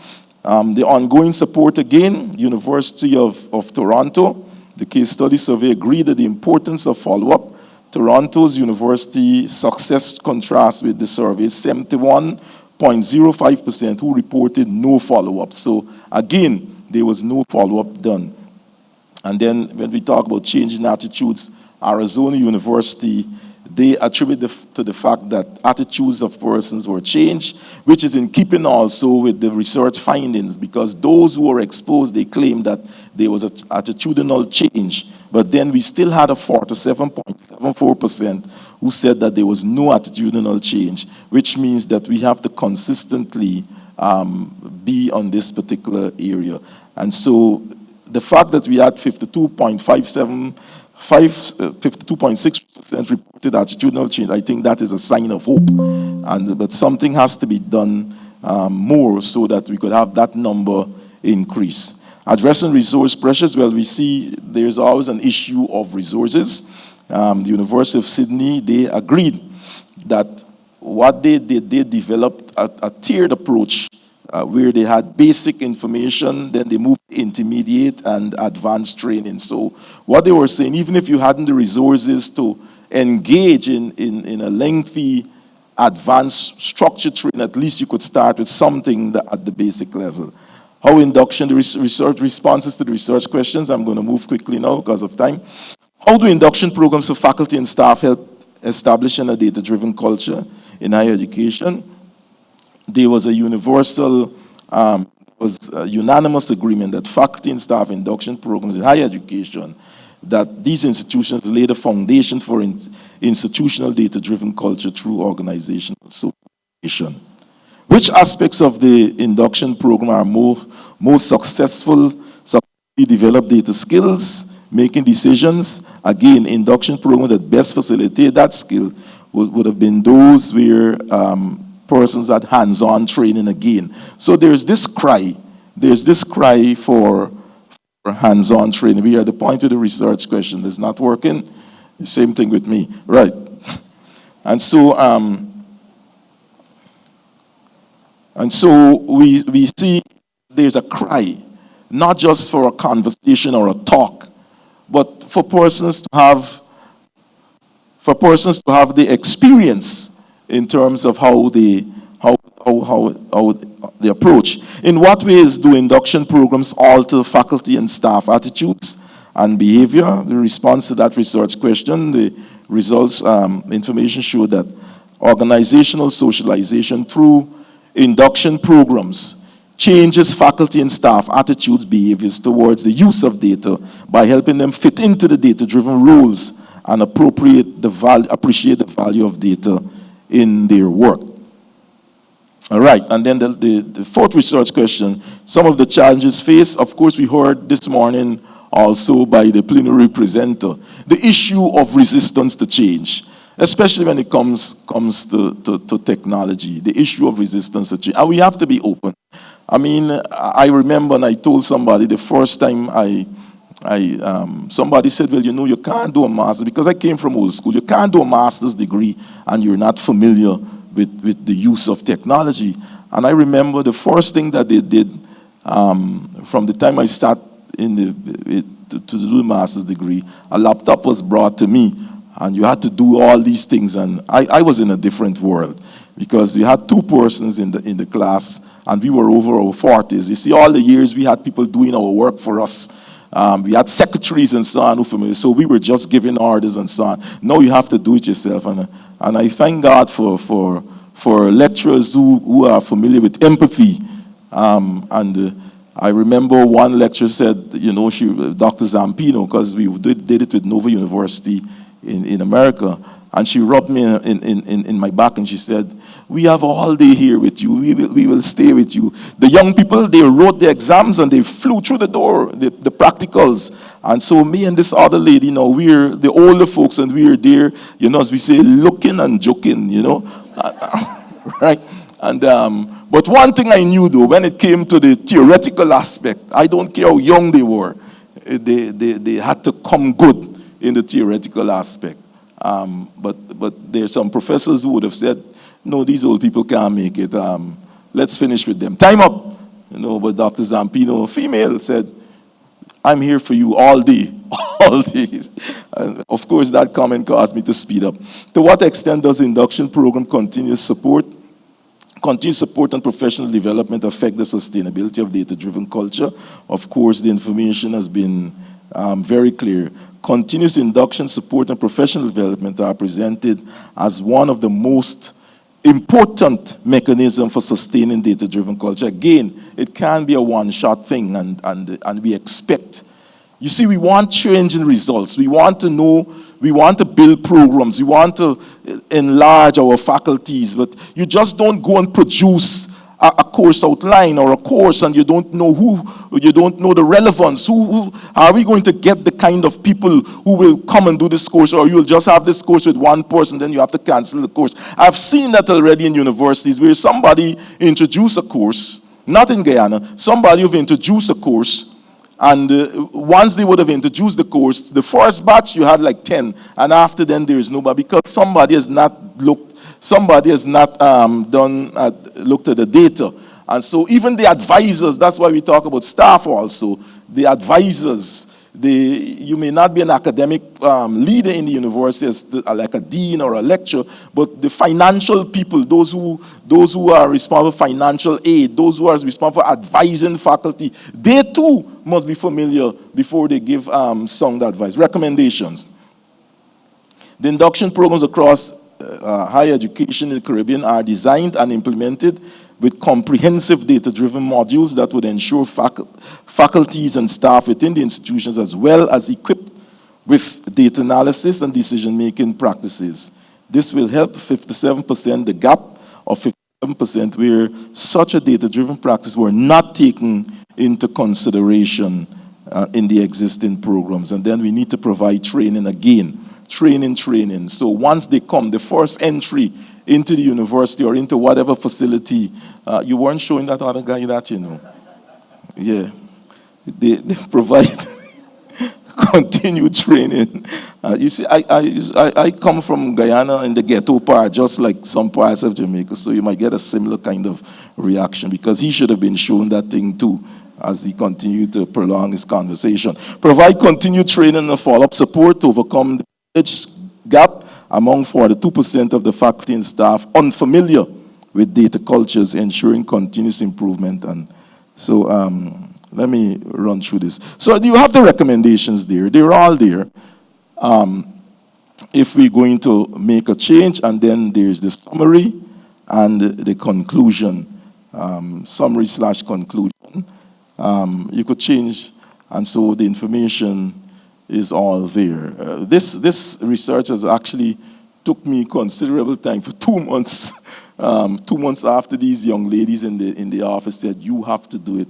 The ongoing support again, University of Toronto, the case study survey agreed that the importance of follow-up. Toronto's university success contrasts with the survey, 71.05% who reported no follow-up. So again, there was no follow-up done. And then when we talk about changing attitudes, Arizona University, they attribute to the fact that attitudes of persons were changed, which is in keeping also with the research findings, because those who were exposed, they claimed that there was an attitudinal change. But then we still had a 47.74% who said that there was no attitudinal change, which means that we have to consistently be on this particular area. And so the fact that we had 52.6% reported attitudinal change, I think that is a sign of hope. But something has to be done more so that we could have that number increase. Addressing resource pressures, well, we see there's always an issue of resources. The University of Sydney, they agreed that what they did, they developed a tiered approach where they had basic information, then they moved to intermediate and advanced training. So what they were saying, even if you hadn't the resources to engage in a lengthy advanced structured training, at least you could start with something at the basic level. How induction, the research responses to the research questions, I'm going to move quickly now because of time. How do induction programs for faculty and staff help establishing a data-driven culture in higher education? There was a unanimous agreement that faculty and staff induction programs in higher education, that these institutions lay the foundation for institutional data-driven culture through organizational association. Which aspects of the induction program are most successfully develop data skills, making decisions? Again, induction programs that best facilitate that skill would have been those where persons had hands-on training again. So there's this cry for hands-on training. We are at the point of the research question. It's not working. Same thing with me. Right. And so we see there's a cry, not just for a conversation or a talk, but for persons to have the experience in terms of how they approach. In what ways do induction programs alter faculty and staff attitudes and behavior? The response to that research question, the results, information show that organizational socialization through induction programs changes faculty and staff attitudes, behaviors towards the use of data by helping them fit into the data-driven rules and appreciate the value of data in their work. All right, and then the fourth research question, some of the challenges faced. Of course, we heard this morning also by the plenary presenter, the issue of resistance to change, especially when it comes to technology, the issue of resistance to change. And we have to be open. I mean, I remember, and I told somebody the first time somebody said, well, you can't do a master's, because I came from old school, you can't do a master's degree and you're not familiar with the use of technology. And I remember the first thing that they did from the time I started to do the master's degree, a laptop was brought to me, and you had to do all these things. And I was in a different world, because we had two persons in the class, and we were over our 40s. You see, all the years we had people doing our work for us. We had secretaries and so on, so we were just giving orders and so on. Now you have to do it yourself, and I thank God for lecturers who are familiar with empathy. I remember one lecturer said, Dr. Zampino, because we did it with Nova University in America, and she rubbed me in my back and she said, we have all day here with you. We will stay with you. The young people, they wrote the exams and they flew through the door, the practicals. And so me and this other lady, we're the older folks, and we're there, as we say, looking and joking, right? And but one thing I knew, though, when it came to the theoretical aspect, I don't care how young they were, they had to come good in the theoretical aspect. But there's some professors who would have said, no, these old people can't make it. Let's finish with them. Time up. But Dr. Zampino, female, said, I'm here for you all day. All days. And of course, that comment caused me to speed up. To what extent does the induction program continuous support and professional development affect the sustainability of data-driven culture? Of course, the information has been very clear. Continuous induction, support, and professional development are presented as one of the most important mechanisms for sustaining data-driven culture. Again, it can't be a one-shot thing, and we expect. You see, we want change in results. We want to know, we want to build programs, we want to enlarge our faculties, but you just don't go and produce a course outline or a course and you don't know you don't know the relevance. Who are we going to get the kind of people who will come and do this course, or you'll just have this course with one person, then you have to cancel the course. I've seen that already in universities where somebody introduced a course, not in Guyana, somebody who introduced a course, and once they would have introduced the course, the first batch you had like 10, and after then there is nobody, because somebody has not looked at the data And so even the advisors, that's why we talk about staff also, the advisors, you may not be an academic leader in the university as like a dean or a lecturer, but the financial people, those who are responsible for financial aid, those who are responsible for advising faculty, they too must be familiar before they give sound advice. Recommendations. The induction programs across higher education in the Caribbean are designed and implemented with comprehensive data-driven modules that would ensure faculties and staff within the institutions as well as equipped with data analysis and decision-making practices. This will help 57%, the gap of 57% where such a data-driven practice were not taken into consideration in the existing programs. And then we need to provide training again. Training. So once they come, the first entry into the university or into whatever facility, you weren't showing that other guy that, you know. Yeah. They provide continued training. You see, I come from Guyana in the ghetto part, just like some parts of Jamaica, so you might get a similar kind of reaction because he should have been shown that thing too as he continued to prolong his conversation. Provide continued training and follow-up support to overcome the knowledge gap among 42% of the faculty and staff unfamiliar with data cultures, ensuring continuous improvement. And so let me run through this. So you have the recommendations there. They're all there. If we're going to make a change, and then there's the summary and the conclusion, summary/conclusion. You could change, and so the information is all there. This research has actually took me considerable time for 2 months. 2 months after these young ladies in the office said, you have to do it.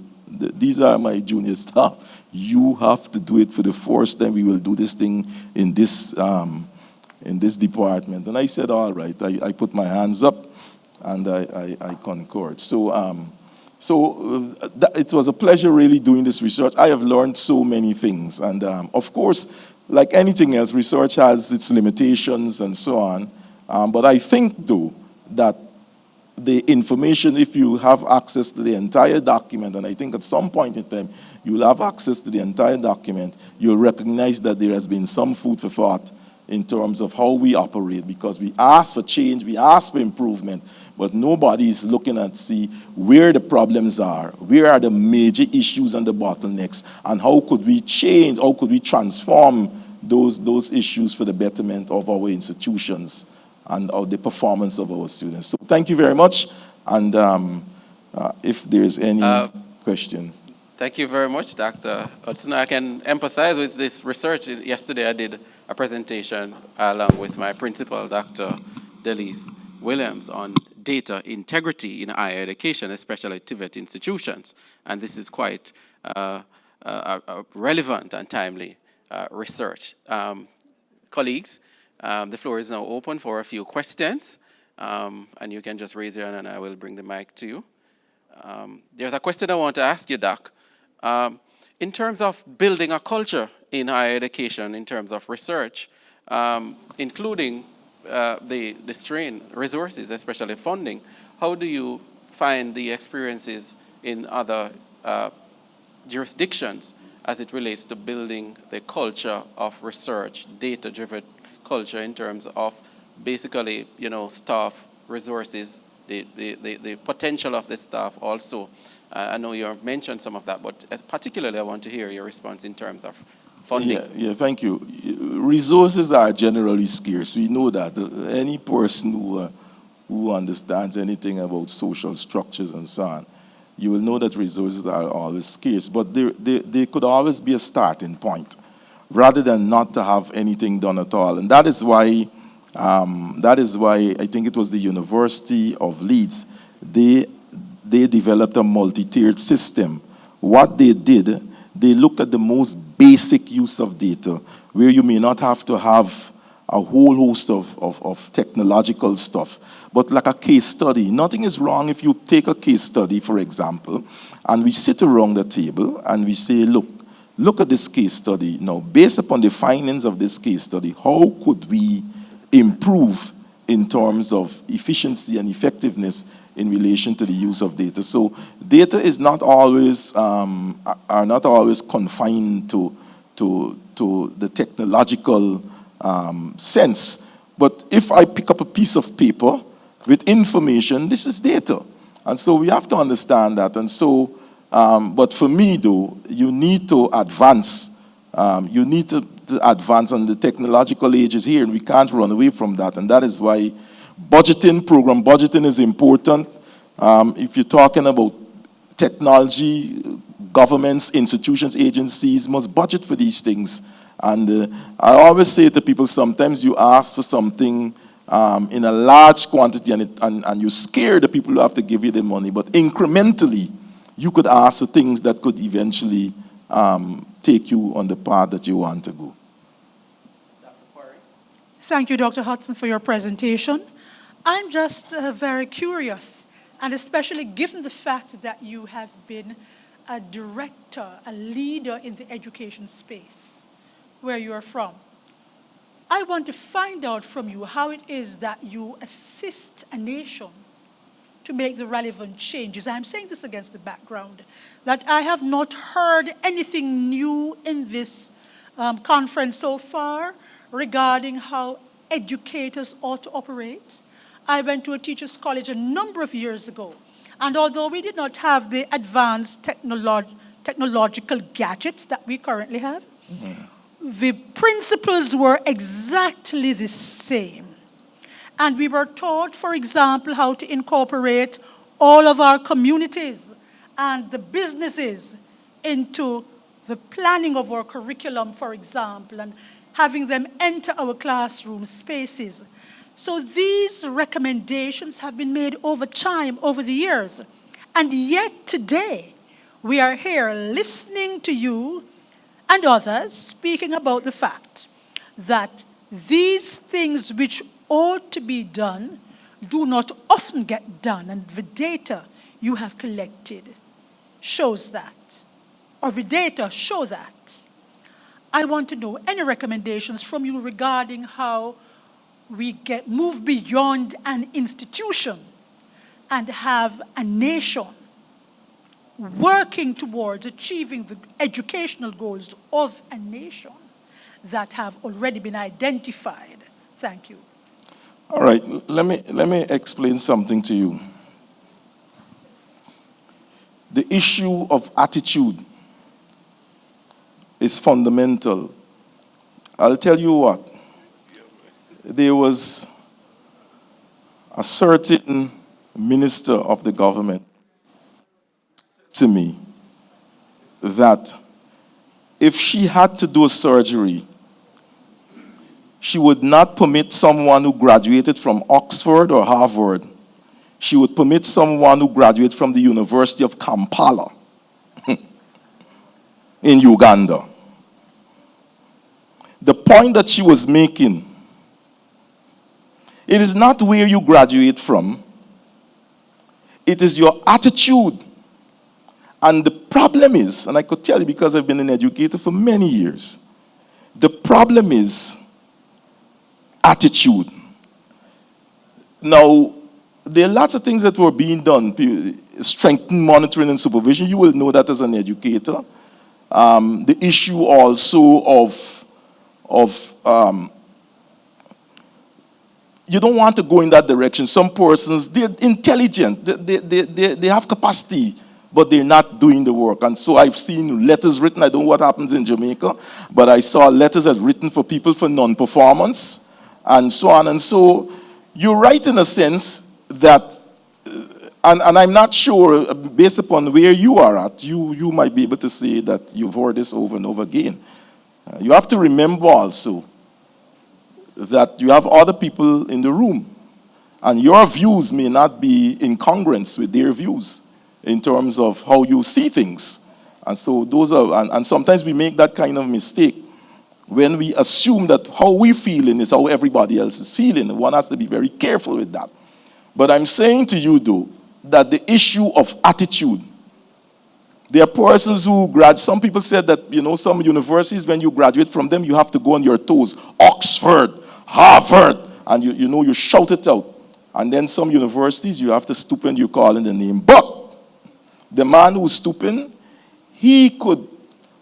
These are my junior staff. You have to do it for the first time. We will do this thing in this department. And I said, all right. I put my hands up and I concurred. So it was a pleasure really doing this research. I have learned so many things. And of course, like anything else, research has its limitations and so on. But I think, though, that the information, if you have access to the entire document, and I think at some point in time you'll have access to the entire document, you'll recognize that there has been some food for thought in terms of how we operate, because we ask for change, we ask for improvement, but nobody is looking at see where the problems are, where are the major issues and the bottlenecks, and how could we change, how could we transform those issues for the betterment of our institutions and of the performance of our students. So thank you very much, and if there's any question. Thank you very much, Dr. Hudson. I can emphasize with this research. Yesterday I did a presentation along with my principal, Dr. Delise Williams, on data integrity in higher education, especially TVET institutions. And this is quite a relevant and timely research. Colleagues, the floor is now open for a few questions. And you can just raise your hand and I will bring the mic to you. There's a question I want to ask you, Doc. In terms of building a culture in higher education, in terms of research, including the strain resources, especially funding, how do you find the experiences in other jurisdictions as it relates to building the culture of research, data-driven culture in terms of basically, staff resources, the potential of the staff also? I know you have mentioned some of that, but particularly I want to hear your response in terms of funding. Yeah, thank you. Resources are generally scarce. We know that. Any person who understands anything about social structures and so on, you will know that resources are always scarce, but they could always be a starting point, rather than not to have anything done at all. And that is why I think it was the University of Leeds, they developed a multi-tiered system. What they did, they looked at the most basic use of data, where you may not have to have a whole host of technological stuff, but like a case study. Nothing is wrong if you take a case study, for example, and we sit around the table and we say, look at this case study. Now, based upon the findings of this case study, how could we improve in terms of efficiency and effectiveness in relation to the use of data. So data is not always, are not always confined to the technological sense. But if I pick up a piece of paper with information, this is data. And so we have to understand that. And so, but for me though, you need to advance. You need to advance, and the technological age is here, and we can't run away from that. And that is why program budgeting is important. If you're talking about technology, governments, institutions, agencies must budget for these things. And I always say to people, sometimes you ask for something in a large quantity, and you scare the people who have to give you the money. But incrementally, you could ask for things that could eventually take you on the path that you want to go. Thank you, Dr. Hudson, for your presentation. I'm just very curious, and especially given the fact that you have been a director, a leader in the education space where you are from. I want to find out from you how it is that you assist a nation to make the relevant changes. I'm saying this against the background that I have not heard anything new in this conference so far regarding how educators ought to operate. I went to a teacher's college a number of years ago, and although we did not have the advanced technological gadgets that we currently have, the principles were exactly the same. And we were taught, for example, how to incorporate all of our communities and the businesses into the planning of our curriculum, for example, and having them enter our classroom spaces. So these recommendations have been made over time, over the years. And yet today, we are here listening to you and others speaking about the fact that these things which ought to be done do not often get done, and the data you have collected shows that, or the data show that. I want to know any recommendations from you regarding how we move beyond an institution and have a nation working towards achieving the educational goals of a nation that have already been identified. Thank you. All right, let me explain something to you. The issue of attitude is fundamental. I'll tell you what. There was a certain minister of the government to me that if she had to do a surgery, she would not permit someone who graduated from Oxford or Harvard. She would permit someone who graduated from the University of Kampala in Uganda. The point that she was making, it is not where you graduate from, it is your attitude. And the problem is, and I could tell you because I've been an educator for many years, the problem is attitude. Now, there are lots of things that were being done, strengthen monitoring and supervision. You will know that as an educator. The issue also of you don't want to go in that direction. Some persons, they're intelligent, they have capacity, but they're not doing the work. And so I've seen letters written, I don't know what happens in Jamaica, but I saw letters that written for people for non-performance, and so on. And so you're right in a sense that, and I'm not sure, based upon where you are at, you might be able to say that you've heard this over and over again. You have to remember also that you have other people in the room, and your views may not be in congruence with their views in terms of how you see things. And so those are, and sometimes we make that kind of mistake when we assume that how we're feeling is how everybody else is feeling. One has to be very careful with that. But I'm saying to you, though, that the issue of attitude, there are persons who graduate. Some people said that, some universities, when you graduate from them, you have to go on your toes. Oxford, Harvard, and you shout it out. And then some universities, you have to stupend, you call in the name. But the man who's stooping, he could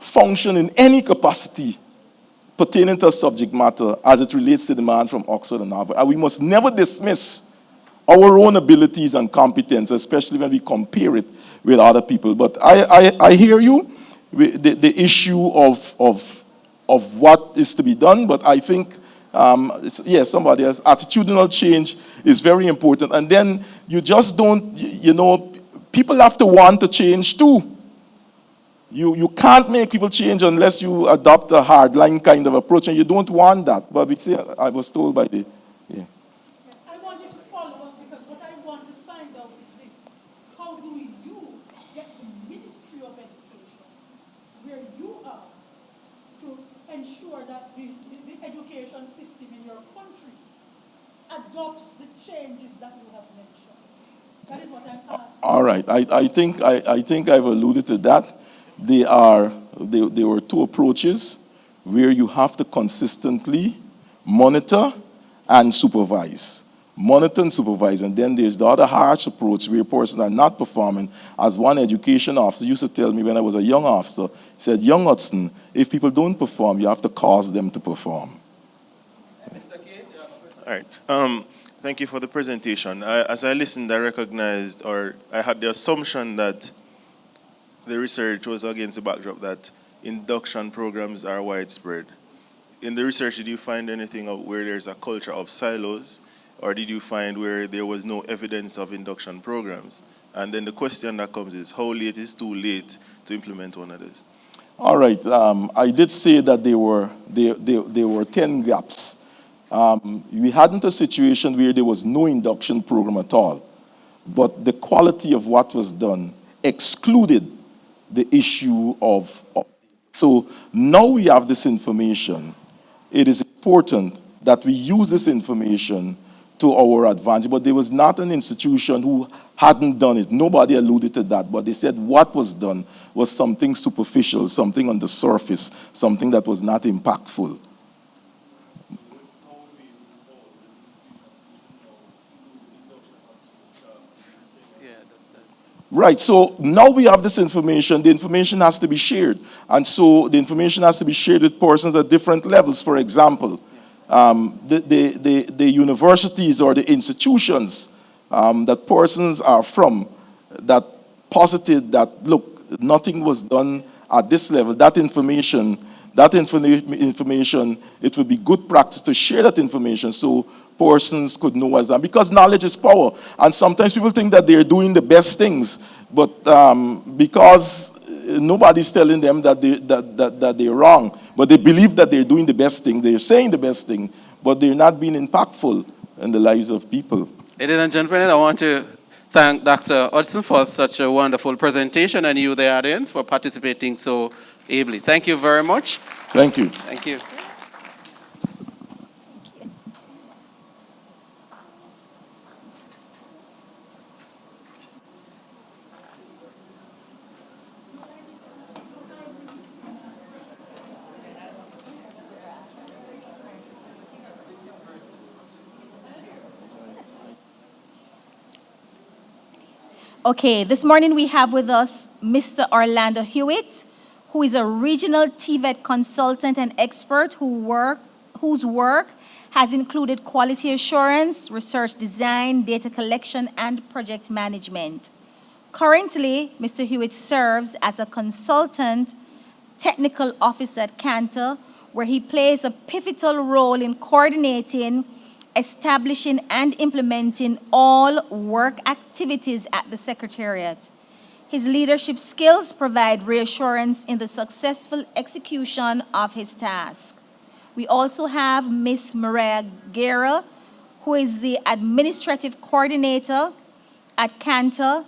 function in any capacity pertaining to subject matter as it relates to the man from Oxford and Harvard. And we must never dismiss our own abilities and competence, especially when we compare it with other people. But I hear you, the issue of what is to be done, but I think, yes, somebody else, attitudinal change is very important. And then you just don't, people have to want to change too. You can't make people change unless you adopt a hardline kind of approach, and you don't want that. But we say, I was told by the, yeah. Yes, I want you to follow up because what I want to find out is this. How do you get the Ministry of Education, where you are, to ensure that the education system in your country adopts the changes that you have mentioned? That is what I'm asking. All right, I think I've alluded to that. There were two approaches where you have to consistently monitor and supervise. Monitor and supervise. And then there's the other harsh approach where persons are not performing. As one education officer used to tell me when I was a young officer, he said, "Young Hudson, if people don't perform, you have to cause them to perform." All right. Thank you for the presentation. As I listened, I recognized, or I had the assumption that the research was against the backdrop that induction programs are widespread. In the research, did you find anything where there's a culture of silos, or did you find where there was no evidence of induction programs? And then the question that comes is, how late is too late to implement one of these? All right. I did say that there were 10 gaps. We hadn't a situation where there was no induction program at all, but the quality of what was done excluded the issue of. So now we have this information. It is important that we use this information to our advantage, but there was not an institution who hadn't done it. Nobody alluded to that, but they said what was done was something superficial, something on the surface, something that was not impactful. Right, so now we have this information. The information has to be shared. And so the information has to be shared with persons at different levels. For example, the universities or the institutions that persons are from that posited that, look, nothing was done at this level, that information, it would be good practice to share that information so persons could know as that, because knowledge is power. And sometimes people think that they're doing the best things, but because nobody's telling them that they're wrong, but they believe that they're doing the best thing, they're saying the best thing, but they're not being impactful in the lives of people. Ladies and gentlemen, I want to thank Dr. Hudson for such a wonderful presentation, and you, the audience, for participating so ably. Thank you very much. Thank you. Thank you. Okay, this morning we have with us Mr. Orlando Hewitt, who is a regional TVET consultant and expert whose work has included quality assurance, research design, data collection, and project management. Currently, Mr. Hewitt serves as a consultant technical officer at CANQATE, where he plays a pivotal role in coordinating, establishing, and implementing all work activities at the Secretariat. His leadership skills provide reassurance in the successful execution of his task. We also have Ms. Maria Guerra, who is the administrative coordinator at CANQATE,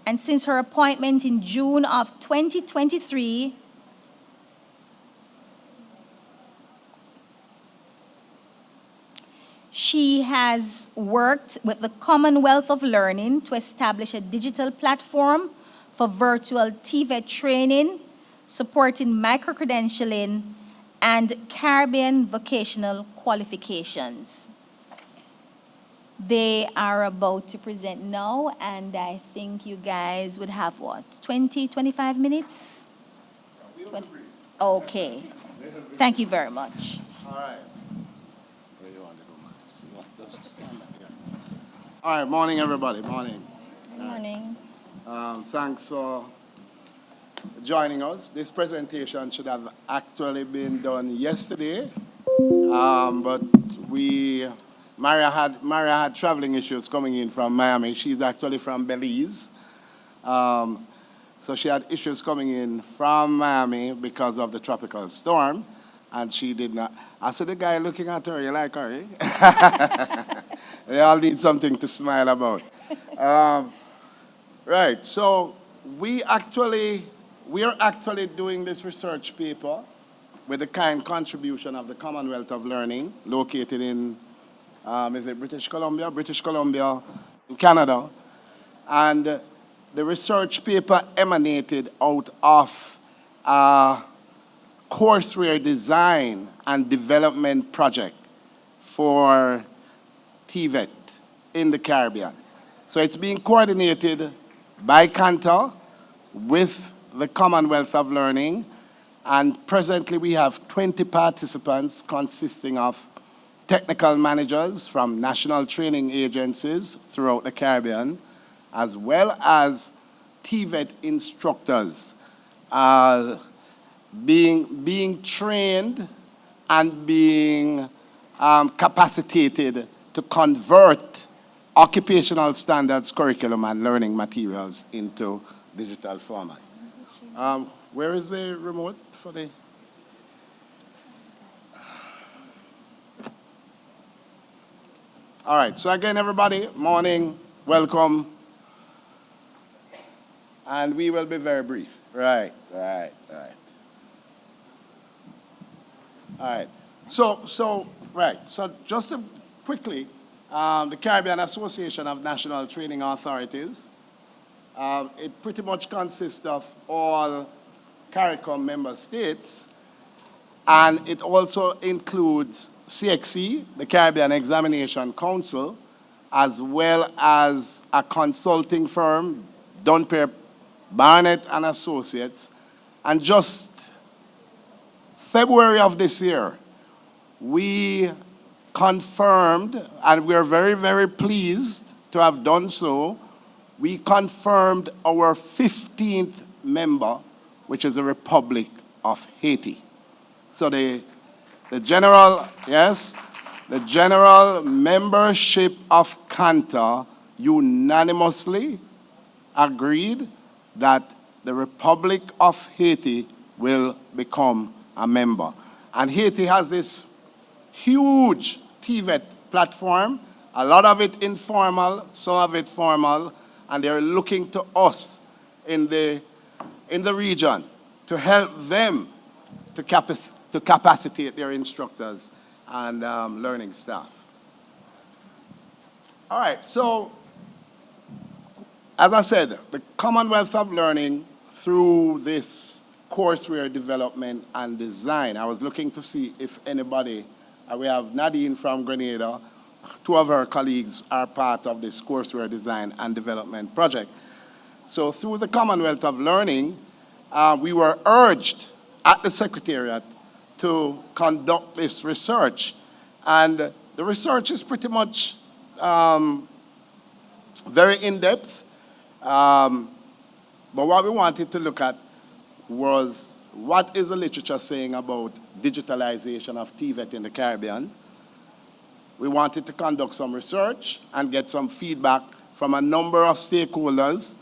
and since her appointment in June of 2023, she has worked with the Commonwealth of Learning to establish a digital platform for virtual TVET training, supporting micro-credentialing, and Caribbean vocational qualifications. They are about to present now, and I think you guys would have what, 20, 25 minutes? Okay. Thank you very much. All right. Where you want to go, man? Just stand back here. All right, morning, everybody. Morning. Good morning. Thanks for joining us. This presentation should have actually been done yesterday, but Maria had traveling issues coming in from Miami. She's actually from Belize. So she had issues coming in from Miami because of the tropical storm, and she did not. I saw the guy looking at her, you like her, eh? They all need something to smile about. Right, so we are actually doing this research paper with the kind contribution of the Commonwealth of Learning, located in, is it British Columbia? British Columbia, in Canada. And the research paper emanated out of a courseware design and development project for TVET in the Caribbean. So it's being coordinated by CANTA with the Commonwealth of Learning, and presently we have 20 participants consisting of technical managers from national training agencies throughout the Caribbean, as well as TVET instructors being trained and being capacitated to convert occupational standards, curriculum, and learning materials into digital format. Where is the remote for the... All right, so again, everybody, morning, welcome. And we will be very brief. Right. All right. So just to quickly, the Caribbean Association of National Training Authorities, it pretty much consists of all CARICOM member states, and it also includes CHEA, the Caribbean Examination Council, as well as a consulting firm, Dunper, Barnett and Associates. And just February of this year, we confirmed, and we're very, very pleased to have done so, we confirmed our 15th member, which is the Republic of Haiti. So the general membership of CANTA unanimously agreed that the Republic of Haiti will become a member. And Haiti has this huge TVET platform, a lot of it informal, some of it formal, and they're looking to us in the region to help them to capacitate their instructors and learning staff. All right, so as I said, the Commonwealth of Learning, through this courseware development and design, I was looking to see if anybody, we have Nadine from Grenada, two of her colleagues are part of this courseware design and development project. So through the Commonwealth of Learning, we were urged at the Secretariat to conduct this research. And the research is pretty much very in-depth. But what we wanted to look at was what is the literature saying about digitalization of TVET in the Caribbean. We wanted to conduct some research and get some feedback from a number of stakeholders.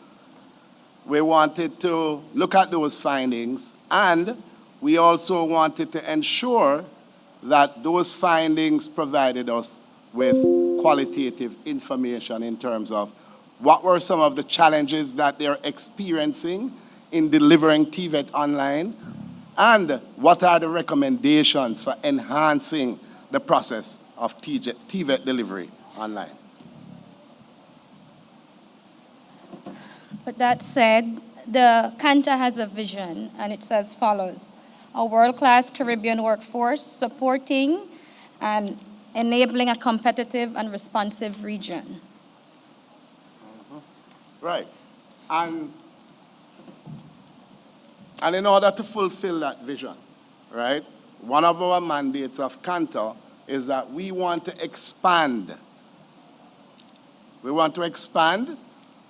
We wanted to look at those findings, and we also wanted to ensure that those findings provided us with qualitative information in terms of what were some of the challenges that they're experiencing in delivering TVET online, and what are the recommendations for enhancing the process of TVET delivery online. With that said, the CANTA has a vision, and it's as follows: a world-class Caribbean workforce supporting and enabling a competitive and responsive region. Right. And in order to fulfill that vision, right, one of our mandates of CANTA is that we want to expand. We want to expand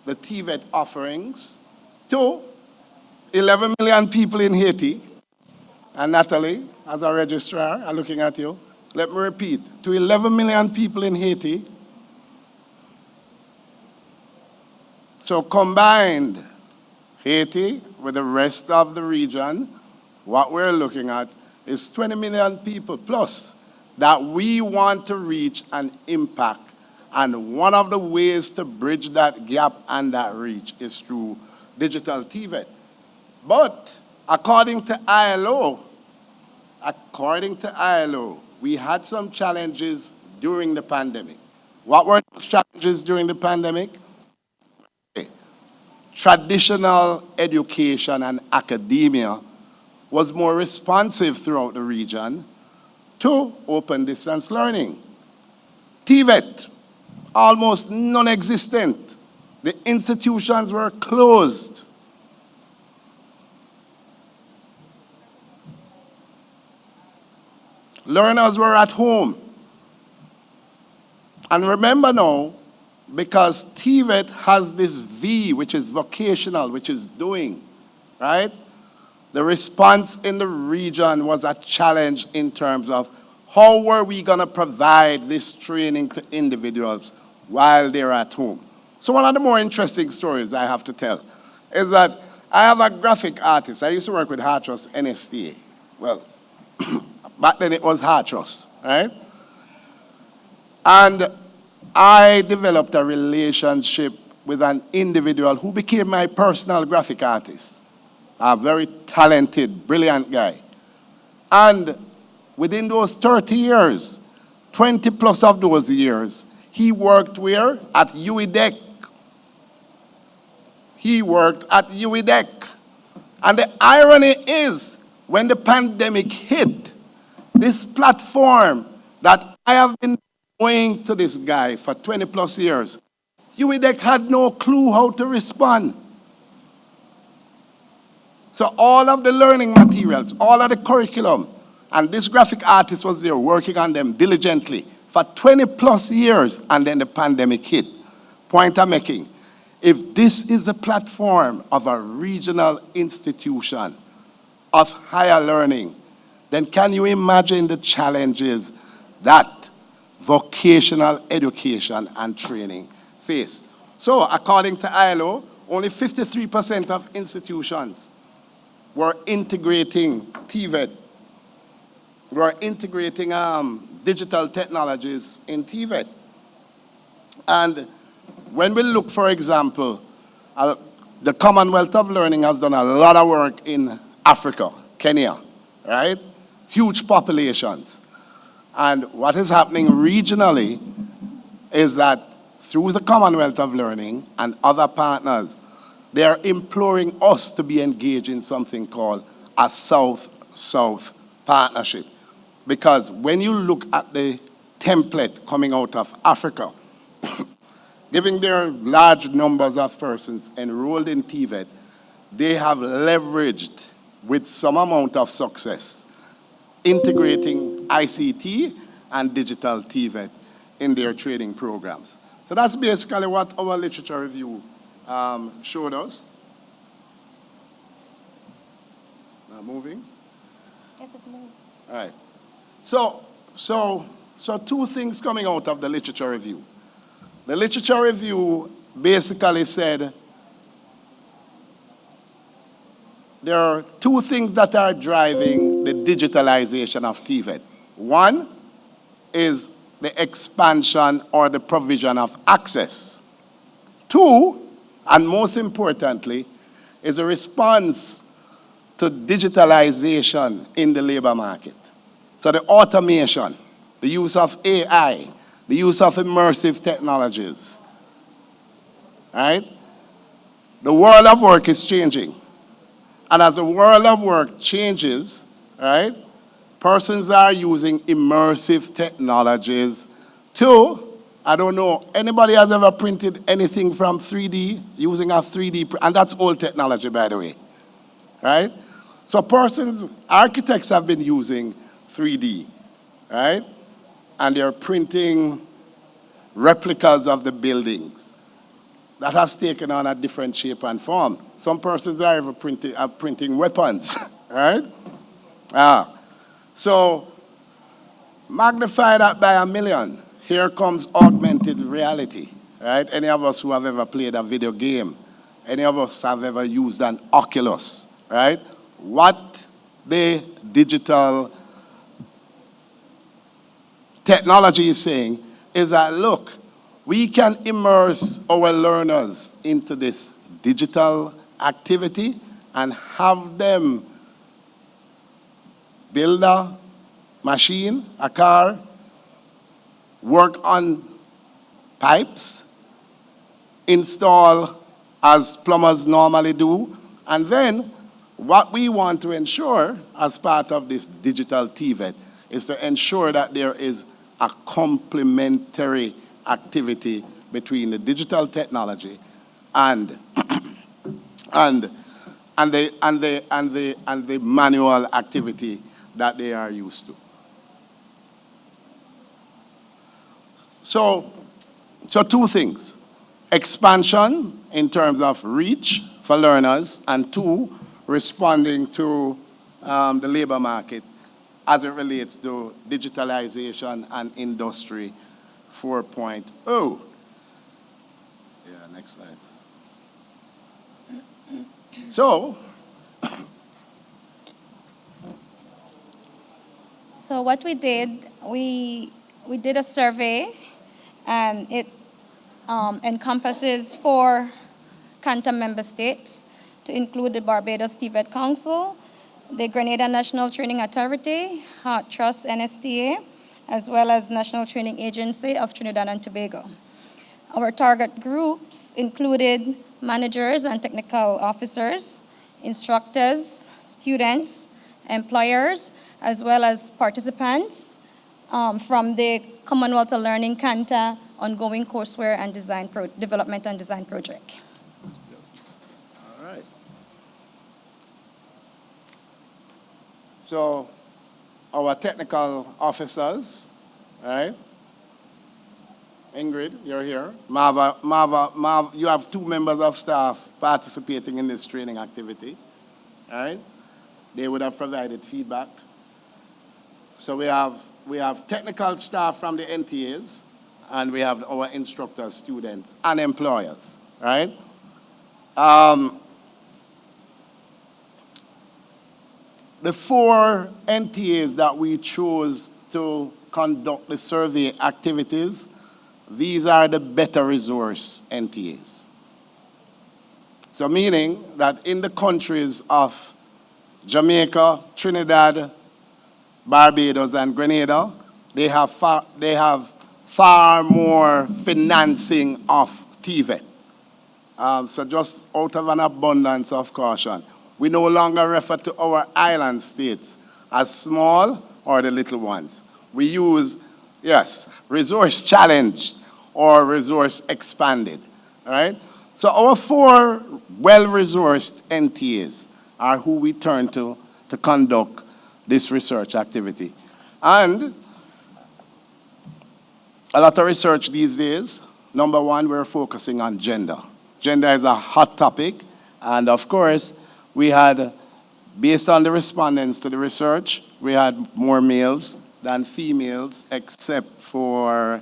the TVET offerings to 11 million people in Haiti. And Natalie, as a registrar, I'm looking at you. Let me repeat, to 11 million people in Haiti. So combined, Haiti with the rest of the region, what we're looking at is 20 million people plus that we want to reach and impact. And one of the ways to bridge that gap and that reach is through digital TVET. But according to ILO, we had some challenges during the pandemic. What were those challenges during the pandemic? Traditional education and academia was more responsive throughout the region to open distance learning. TVET, almost non-existent. The institutions were closed. Learners were at home. And remember now, because TVET has this V, which is vocational, which is doing, right? The response in the region was a challenge in terms of how were we going to provide this training to individuals while they're at home. So one of the more interesting stories I have to tell is that I have a graphic artist. I used to work with Hartrust NSTA. Well, back then it was Hartrust, right? And I developed a relationship with an individual who became my personal graphic artist. A very talented, brilliant guy. And within those 30 years, 20 plus of those years, he worked where? At UEDEC. He worked at UEDEC. And the irony is, when the pandemic hit, this platform that I have been going to this guy for 20 plus years, UEDEC had no clue how to respond. So all of the learning materials, all of the curriculum, and this graphic artist was there working on them diligently for 20 plus years, and then the pandemic hit. Point I'm making, if this is a platform of a regional institution of higher learning, then can you imagine the challenges that vocational education and training face? So according to ILO, only 53% of institutions were integrating TVET, were integrating digital technologies in TVET. And when we look, for example, the Commonwealth of Learning has done a lot of work in Africa, Kenya, right? Huge populations. And what is happening regionally is that through the Commonwealth of Learning and other partners, they are imploring us to be engaged in something called a South-South partnership. Because when you look at the template coming out of Africa, given their large numbers of persons enrolled in TVET, they have leveraged with some amount of success integrating ICT and digital TVET in their training programs. So that's basically what our literature review showed us. Now moving. Yes, it's moving. All right. So two things coming out of the literature review. The literature review basically said there are two things that are driving the digitalization of TVET. One is the expansion or the provision of access. Two, and most importantly, is a response to digitalization in the labor market. So the automation, the use of AI, the use of immersive technologies, right? The world of work is changing. And as the world of work changes, right, Persons are using immersive technologies to, I don't know, anybody has ever printed anything from 3D using a 3D, and that's old technology, by the way, right? So architects have been using 3D, right? And they're printing replicas of the buildings. That has taken on a different shape and form. Some persons are even printing weapons, right? So magnify that by 1,000,000. Here comes augmented reality, right? Any of us who have ever played a video game, any of us have ever used an Oculus, right? What the digital technology is saying is that, look, we can immerse our learners into this digital activity and have them build a machine, a car, work on pipes, install as plumbers normally do, and then what we want to ensure as part of this digital TVET is to ensure that there is a complementary activity between the digital technology and the manual activity that they are used to. So two things: expansion in terms of reach for learners, and two, responding to the labor market as it relates to digitalization and Industry 4.0. Yeah, next slide. So what we did, we did a survey, and it encompasses 4 CANTA member states, to include the Barbados TVET Council, the Grenada National Training Authority, Heart Trust NSTA, as well as National Training Agency of Trinidad and Tobago. Our target groups included managers and technical officers, instructors, students, employers, as well as participants from the Commonwealth of Learning CANTA ongoing courseware and development and design project. All right. So our technical officers, right? Ingrid, you're here. Marva, you have 2 members of staff participating in this training activity, all right? They would have provided feedback. So we have technical staff from the NTAs, and we have our instructors, students, and employers, right? The 4 NTAs that we chose to conduct the survey activities, these are the better resource NTAs. So meaning that in the countries of Jamaica, Trinidad, Barbados, and Grenada, they have far more financing of TVET. So just out of an abundance of caution, we no longer refer to our island states as small or the little ones. We use, yes, resource challenged or resource expanded, all right? So our 4 well-resourced NTAs are who we turn to conduct this research activity. And a lot of research these days, number 1, we're focusing on gender. Gender is a hot topic, and of course, we had, based on the respondents to the research, we had more males than females, except for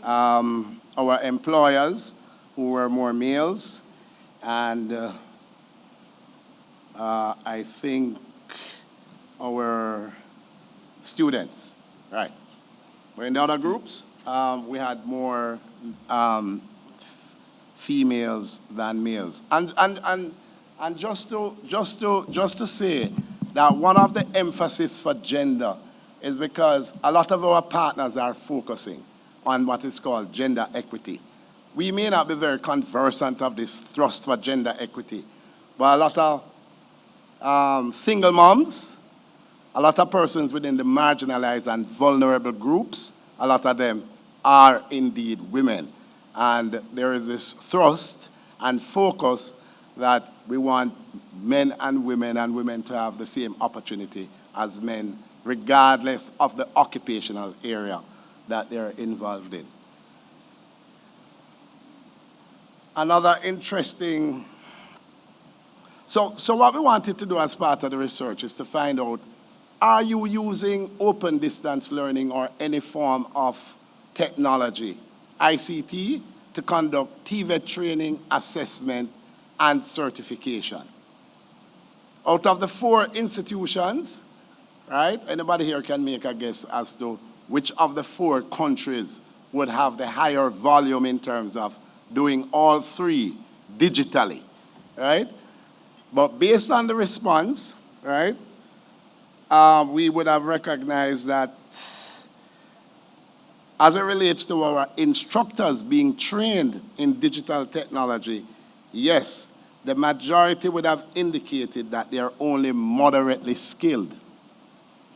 our employers, who were more males, and I think our students, right? But in the other groups, we had more females than males. And just to say that one of the emphasis for gender is because a lot of our partners are focusing on what is called gender equity. We may not be very conversant of this thrust for gender equity, but a lot of single moms a lot of persons within the marginalized and vulnerable groups, a lot of them are indeed women. And there is this thrust and focus that we want men and women to have the same opportunity as men, regardless of the occupational area that they're involved in. Another interesting, so what we wanted to do as part of the research is to find out, are you using open distance learning or any form of technology, ICT, to conduct TVET training, assessment, and certification? Out of the 4 institutions, right, anybody here can make a guess as to which of the 4 countries would have the higher volume in terms of doing all 3 digitally, right? But based on the response, right, we would have recognized that as it relates to our instructors being trained in digital technology, yes, the majority would have indicated that they are only moderately skilled.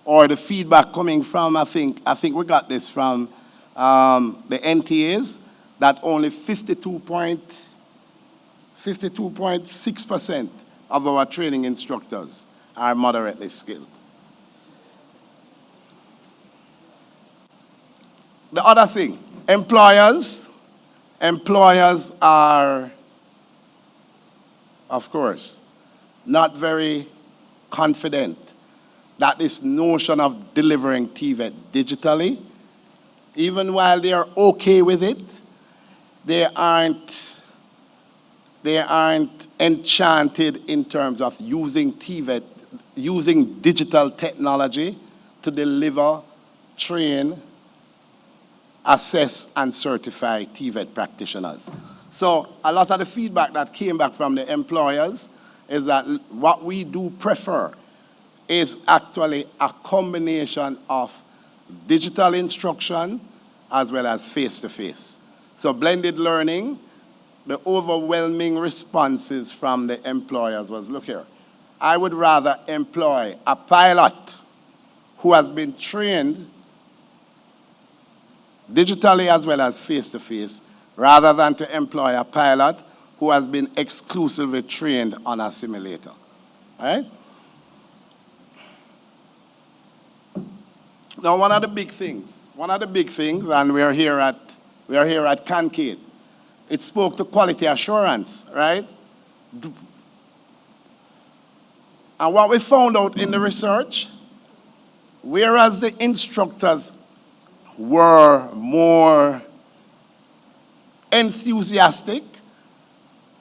Or the feedback coming from, I think we got this from the NTAs, that only 52.6% of our training instructors are moderately skilled. The other thing, employers are, of course, not very confident that this notion of delivering TVET digitally, even while they are okay with it, they aren't enchanted in terms of using TVET, using digital technology to deliver, train, assess, and certify TVET practitioners. So a lot of the feedback that came back from the employers is that what we do prefer is actually a combination of digital instruction as well as face-to-face. So blended learning, the overwhelming responses from the employers was, look here, I would rather employ a pilot who has been trained digitally as well as face-to-face, rather than to employ a pilot who has been exclusively trained on a simulator. All right? Now, one of the big things, and we are here at CANQATE, it spoke to quality assurance, right? And what we found out in the research, whereas the instructors were more enthusiastic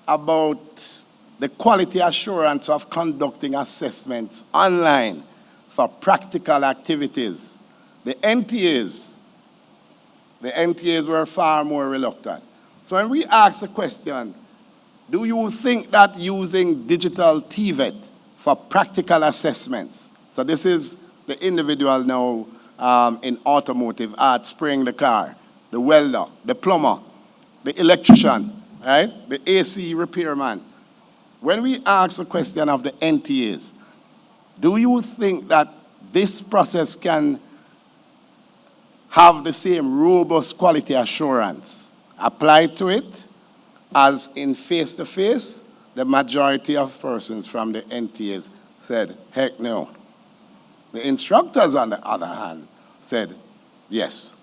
about the quality assurance of conducting assessments online for practical activities, the NTAs were far more reluctant. So when we asked the question, do you think that using digital TVET for practical assessments, so this is the individual now in automotive art, spraying the car, the welder, the plumber, the electrician, right? The AC repairman. When we ask the question of the NTAs, do you think that this process can have the same robust quality assurance applied to it as in face-to-face? The majority of persons from the NTAs said, heck no. The instructors, on the other hand, said, yes.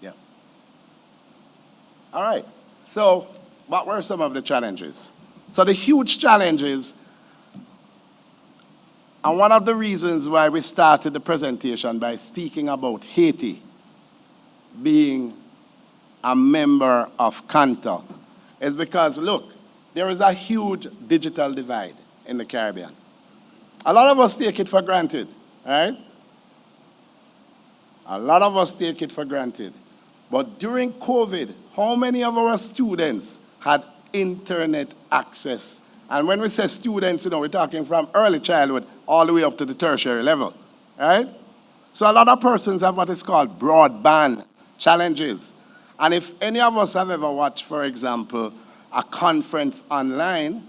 Yeah. All right. So what were some of the challenges? So the huge challenges, and one of the reasons why we started the presentation by speaking about Haiti being a member of CANTA, is because, look, there is a huge digital divide in the Caribbean. A lot of us take it for granted, right? A lot of us take it for granted. But during COVID, how many of our students had internet access? And when we say students, we're talking from early childhood all the way up to the tertiary level, right? So a lot of persons have what is called broadband challenges. And if any of us have ever watched, for example, a conference online,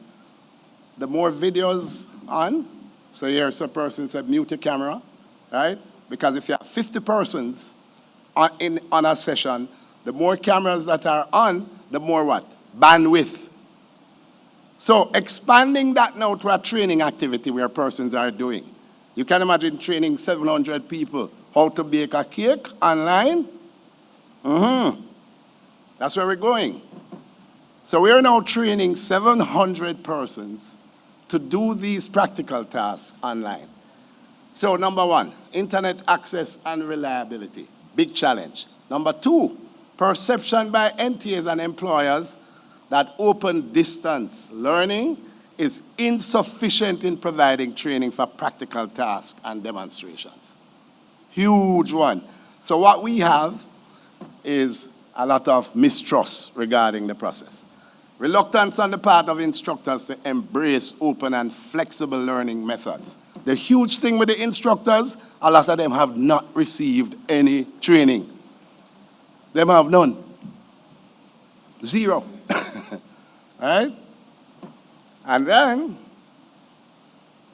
the more videos on. So here's a person said, mute your camera, right? Because if you have 50 persons on a session, the more cameras that are on, the more what? Bandwidth. So expanding that now to a training activity where persons are doing. You can imagine training 700 people how to bake a cake online. That's where we're going. So we're now training 700 persons to do these practical tasks online. So number one, internet access and reliability, big challenge. Number two, perception by NTAs and employers that open distance learning is insufficient in providing training for practical tasks and demonstrations. Huge one. So what we have is a lot of mistrust regarding the process. Reluctance on the part of instructors to embrace open and flexible learning methods. The huge thing with the instructors, a lot of them have not received any training. Them have none. Zero. Right? And then,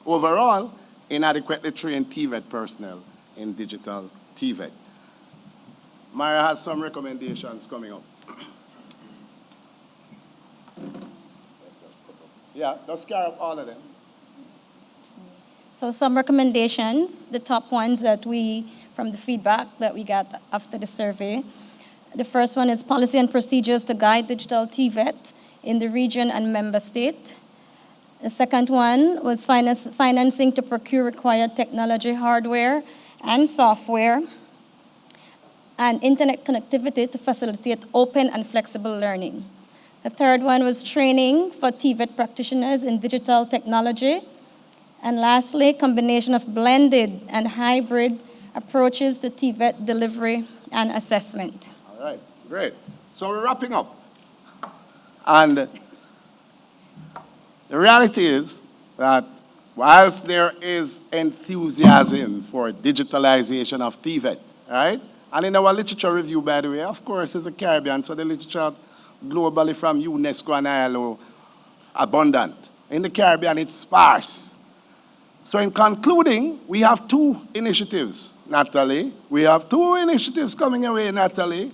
overall, inadequately trained TVET personnel in digital TVET. Mara has some recommendations coming up. Yeah, let's carry up all of them. So some recommendations, the top ones that from the feedback that we got after the survey. The first one is policy and procedures to guide digital TVET in the region and member state. The second one was financing to procure required technology, hardware, and software, and internet connectivity to facilitate open and flexible learning. The third one was training for TVET practitioners in digital technology. And lastly, combination of blended and hybrid approaches to TVET delivery and assessment. All right, great. So we're wrapping up. And the reality is that whilst there is enthusiasm for digitalization of TVET, right? And in our literature review, by the way, of course, it's a Caribbean, so the literature globally from UNESCO and ILO abundant. In the Caribbean, it's sparse. So in concluding, we have two initiatives, Natalie. We have two initiatives coming away, Natalie.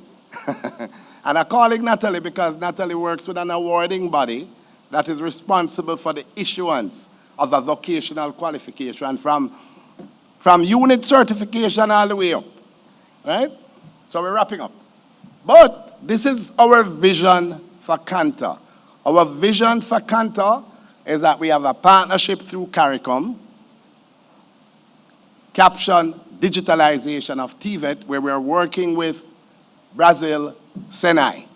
And I call it Natalie because Natalie works with an awarding body that is responsible for the issuance of a vocational qualification from unit certification all the way up, right? So we're wrapping up. But this is our vision for CANTA. Our vision for CANTA is that we have a partnership through CARICOM, caption digitalization of TVET, where we're working with Brazil, Senai.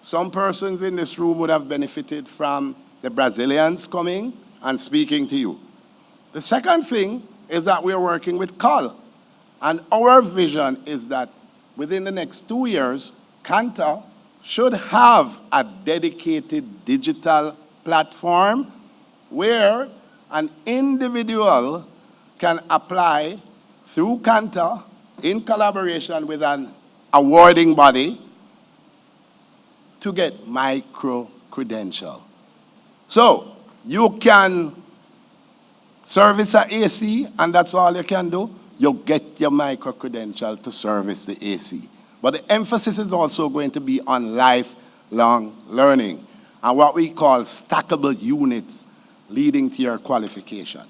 Some persons in this room would have benefited from the Brazilians coming and speaking to you. The second thing is that we're working with COL. And our vision is that within the next 2 years, CANTA should have a dedicated digital platform where an individual can apply through CANTA in collaboration with an awarding body to get micro-credential. So you can service an AC and that's all you can do. You get your micro-credential to service the AC. But the emphasis is also going to be on lifelong learning and what we call stackable units leading to your qualification.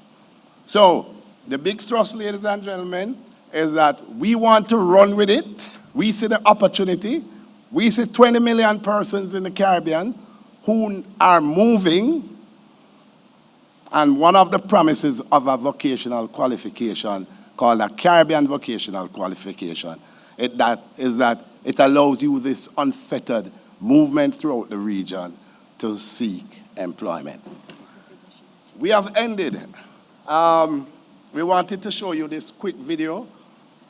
So the big thrust, ladies and gentlemen, is that we want to run with it. We see the opportunity. We see 20 million persons in the Caribbean who are moving. And one of the promises of a vocational qualification called a Caribbean vocational qualification is that it allows you this unfettered movement throughout the region to seek employment. We have ended. We wanted to show you this quick video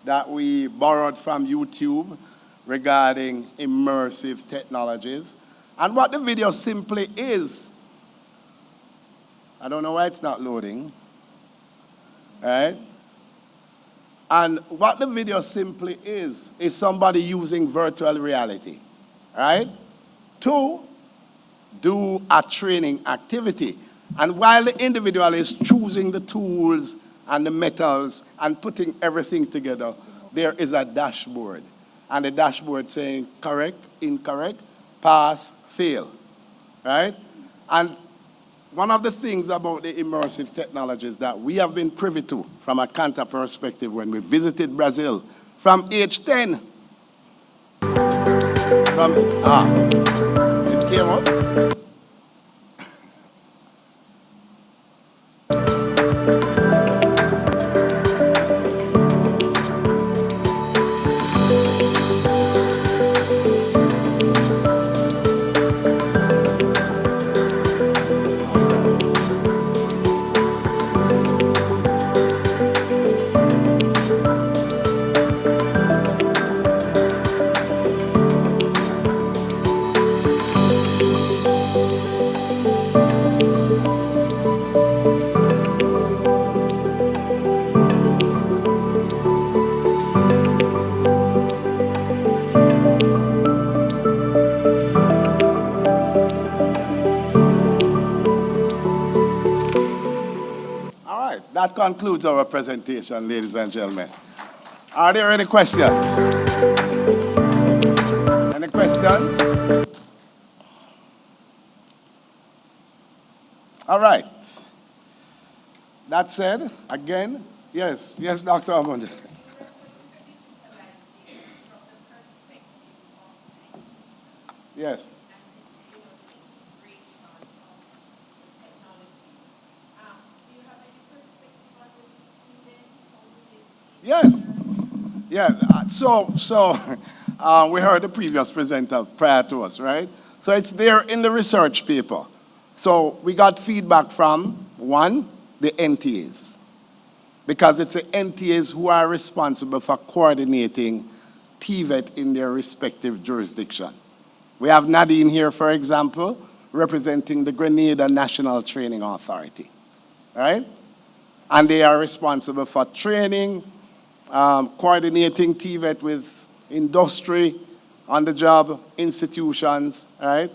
that we borrowed from YouTube regarding immersive technologies. And what the video simply is, I don't know why it's not loading, right? And what the video simply is somebody using virtual reality, right? To do a training activity. And while the individual is choosing the tools and the metals and putting everything together, there is a dashboard. And the dashboard saying correct, incorrect, pass, fail, right? And one of the things about the immersive technologies that we have been privy to from a CANTA perspective when we visited Brazil from age 10, it came up. All right, that concludes our presentation, ladies and gentlemen. Are there any questions? Any questions? All right. That said, again, yes, Dr. Amund. Yes. Yes. Yeah. We heard the previous presenter prior to us, right? So it's there in the research paper. So we got feedback from, one, the NTAs, because it's the NTAs who are responsible for coordinating TVET in their respective jurisdiction. We have Nadine here, for example, representing the Grenada National Training Authority, right? And they are responsible for training, coordinating TVET with industry, on-the-job institutions, right?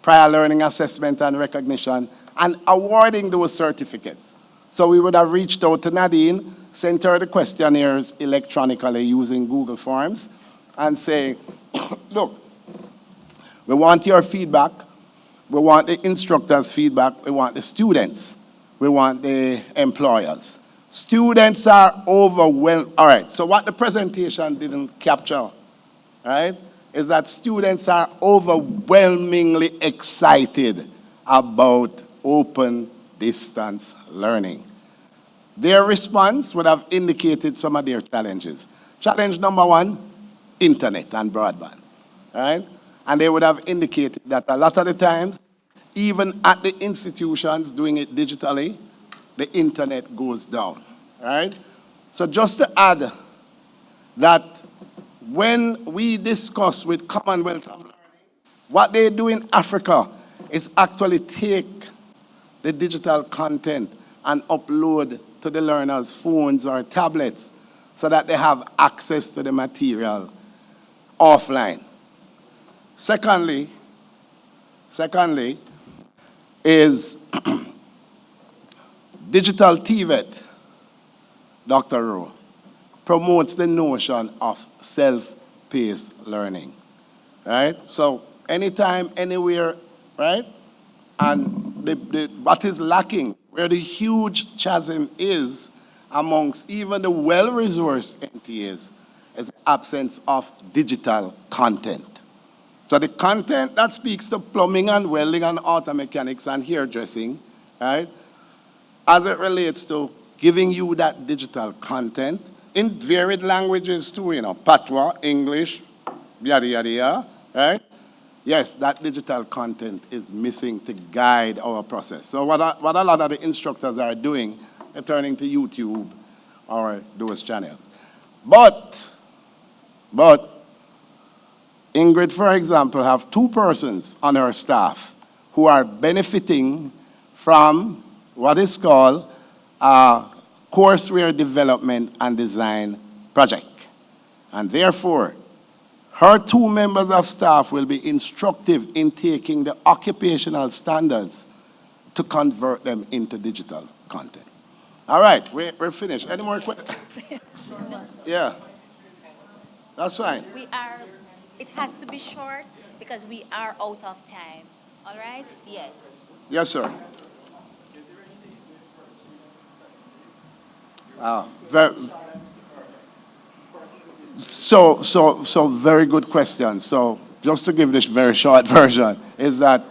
Prior learning assessment and recognition, and awarding those certificates. So we would have reached out to Nadine, sent her the questionnaires electronically using Google Forms, and say, look, we want your feedback, we want the instructors' feedback, we want the students, we want the employers. Students are overwhelmed. All right, so what the presentation didn't capture, right, is that students are overwhelmingly excited about open distance learning. Their response would have indicated some of their challenges. Challenge number one, internet and broadband, right? And they would have indicated that a lot of the times, even at the institutions doing it digitally, the internet goes down, right? So just to add that when we discuss with Commonwealth of Learning, what they do in Africa is actually take the digital content and upload to the learners' phones or tablets so that they have access to the material offline. Secondly is digital TVET, Dr. Rowe, promotes the notion of self-paced learning, right? So anytime, anywhere, right? And what is lacking, where the huge chasm is amongst even the well-resourced NTAs, is the absence of digital content. So the content that speaks to plumbing and welding and auto mechanics and hairdressing, right, as it relates to giving you that digital content in varied languages too, you know, patois, English, yada, yada, yada, right? Yes, that digital content is missing to guide our process. So what a lot of the instructors are doing, they're turning to YouTube or those channels. But Ingrid, for example, have 2 persons on her staff who are benefiting from what is called a courseware development and design project. And therefore, Her 2 members of staff will be instructive in taking the occupational standards to convert them into digital content. All right, we're finished. Any more questions? Yeah, that's fine. It has to be short because we are out of time. All right? Yes. Yes, sir. Very, so very good question. So just to give this very short version, is that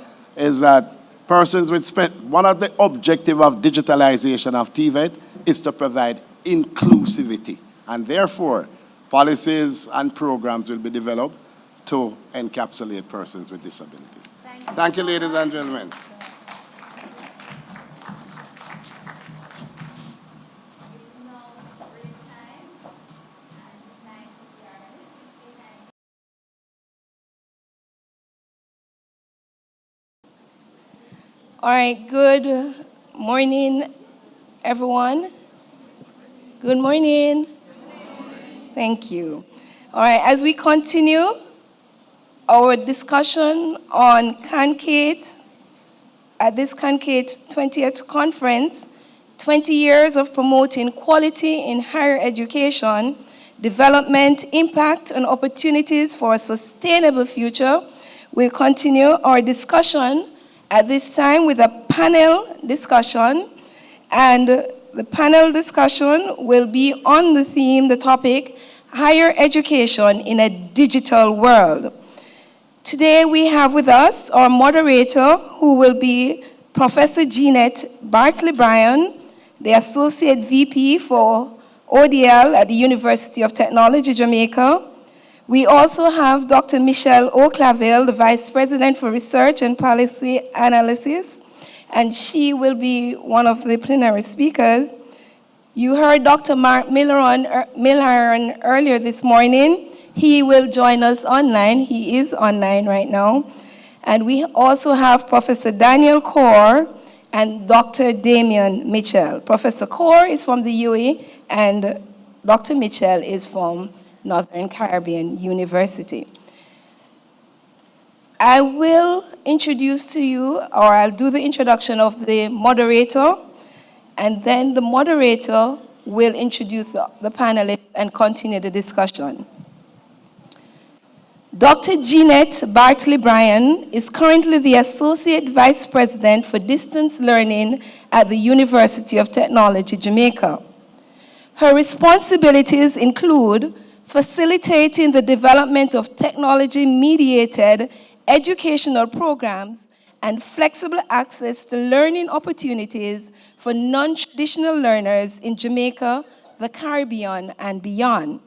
persons with one of the objectives of digitalization of TVET is to provide inclusivity, and therefore policies and programs will be developed to encapsulate persons with disabilities. Thank you, ladies and gentlemen. All right, good morning, everyone. Good morning. Thank you. All right, as we continue our discussion on CANQATE, at this CANQATE 20th conference, 20 years of promoting quality in higher education, development, impact, and opportunities for a sustainable future, we'll continue our discussion at this time with a panel discussion, and the panel discussion will be on the theme, the topic, higher education in a digital world. Today we have with us our moderator, who will be Professor Jeanette Bartley-Bryan, the Associate VP for ODL at the University of Technology, Jamaica. We also have Dr. Michelle O. Claville, the Vice President for Research and Policy Analysis, and she will be one of the plenary speakers. You heard Dr. Mark Milliron earlier this morning. He will join us online. He is online right now. And we also have Professor Daniel Kaur and Dr. Damian Mitchell. Professor Kaur is from the UAE, and Dr. Mitchell is from Northern Caribbean University. I will introduce to you, or I'll do the introduction of the moderator, and then the moderator will introduce the panelists and continue the discussion. Dr. Jeanette Bartley-Bryan is currently the Associate Vice President for Distance Learning at the University of Technology, Jamaica. Her responsibilities include facilitating the development of technology-mediated educational programs and flexible access to learning opportunities for non-traditional learners in Jamaica, the Caribbean, and beyond.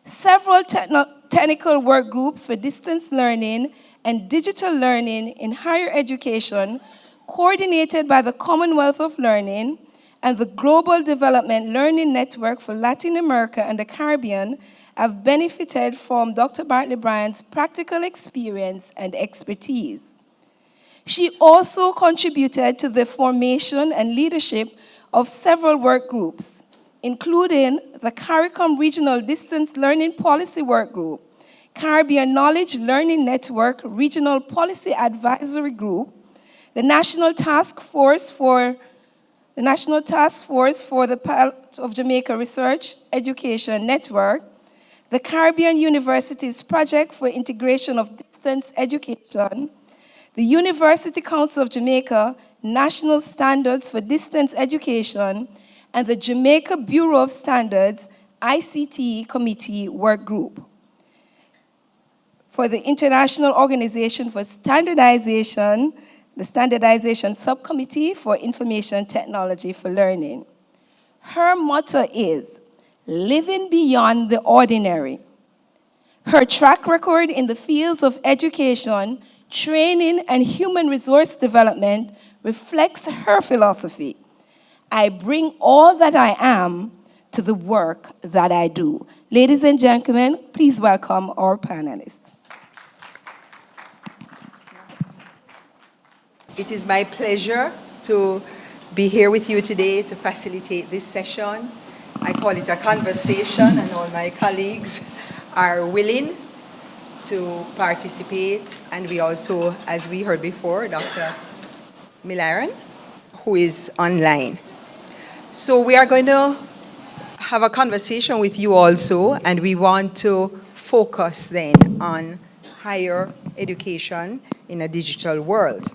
Several technical work groups for distance learning and digital learning in higher education, coordinated by the Commonwealth of Learning and the Global Development Learning Network for Latin America and the Caribbean, have benefited from Dr. Bartley-Bryan's practical experience and expertise. She also contributed to the formation and leadership of several work groups, including the CARICOM Regional Distance Learning Policy Work Group, Caribbean Knowledge Learning Network Regional Policy Advisory Group, the National Task Force for the Part of Jamaica Research Education Network, the Caribbean Universities Project for Integration of Distance Education, the University Council of Jamaica National Standards for Distance Education, and the Jamaica Bureau of Standards ICT Committee Work Group for the International Organization for Standardization, the Standardization Subcommittee for Information Technology for Learning. Her motto is, living beyond the ordinary. Her track record in the fields of education, training, and human resource development reflects her philosophy. I bring all that I am to the work that I do. Ladies and gentlemen, please welcome our panelists. It is my pleasure to be here with you today to facilitate this session. I call it a conversation, and all my colleagues are willing to participate. And we also, as we heard before, Dr. Milliron, who is online. So we are going to have a conversation with you also, and we want to focus then on higher education in a digital world.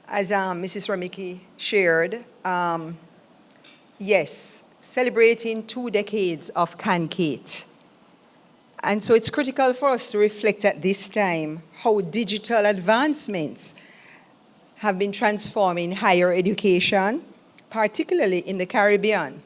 As Mrs. Ramiki shared, yes, celebrating 2 decades of CANQATE. And so it's critical for us to reflect at this time how digital advancements have been transforming higher education, particularly in the Caribbean.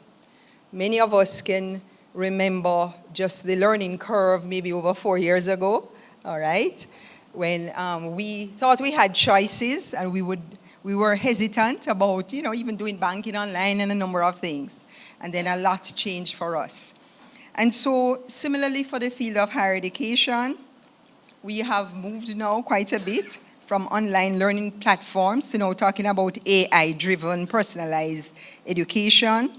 Many of us can remember just the learning curve maybe over 4 years ago, all right, when we thought we had choices and we were hesitant about, even doing banking online and a number of things. And then a lot changed for us. And so similarly for the field of higher education, we have moved now quite a bit from online learning platforms to now talking about AI-driven personalized education.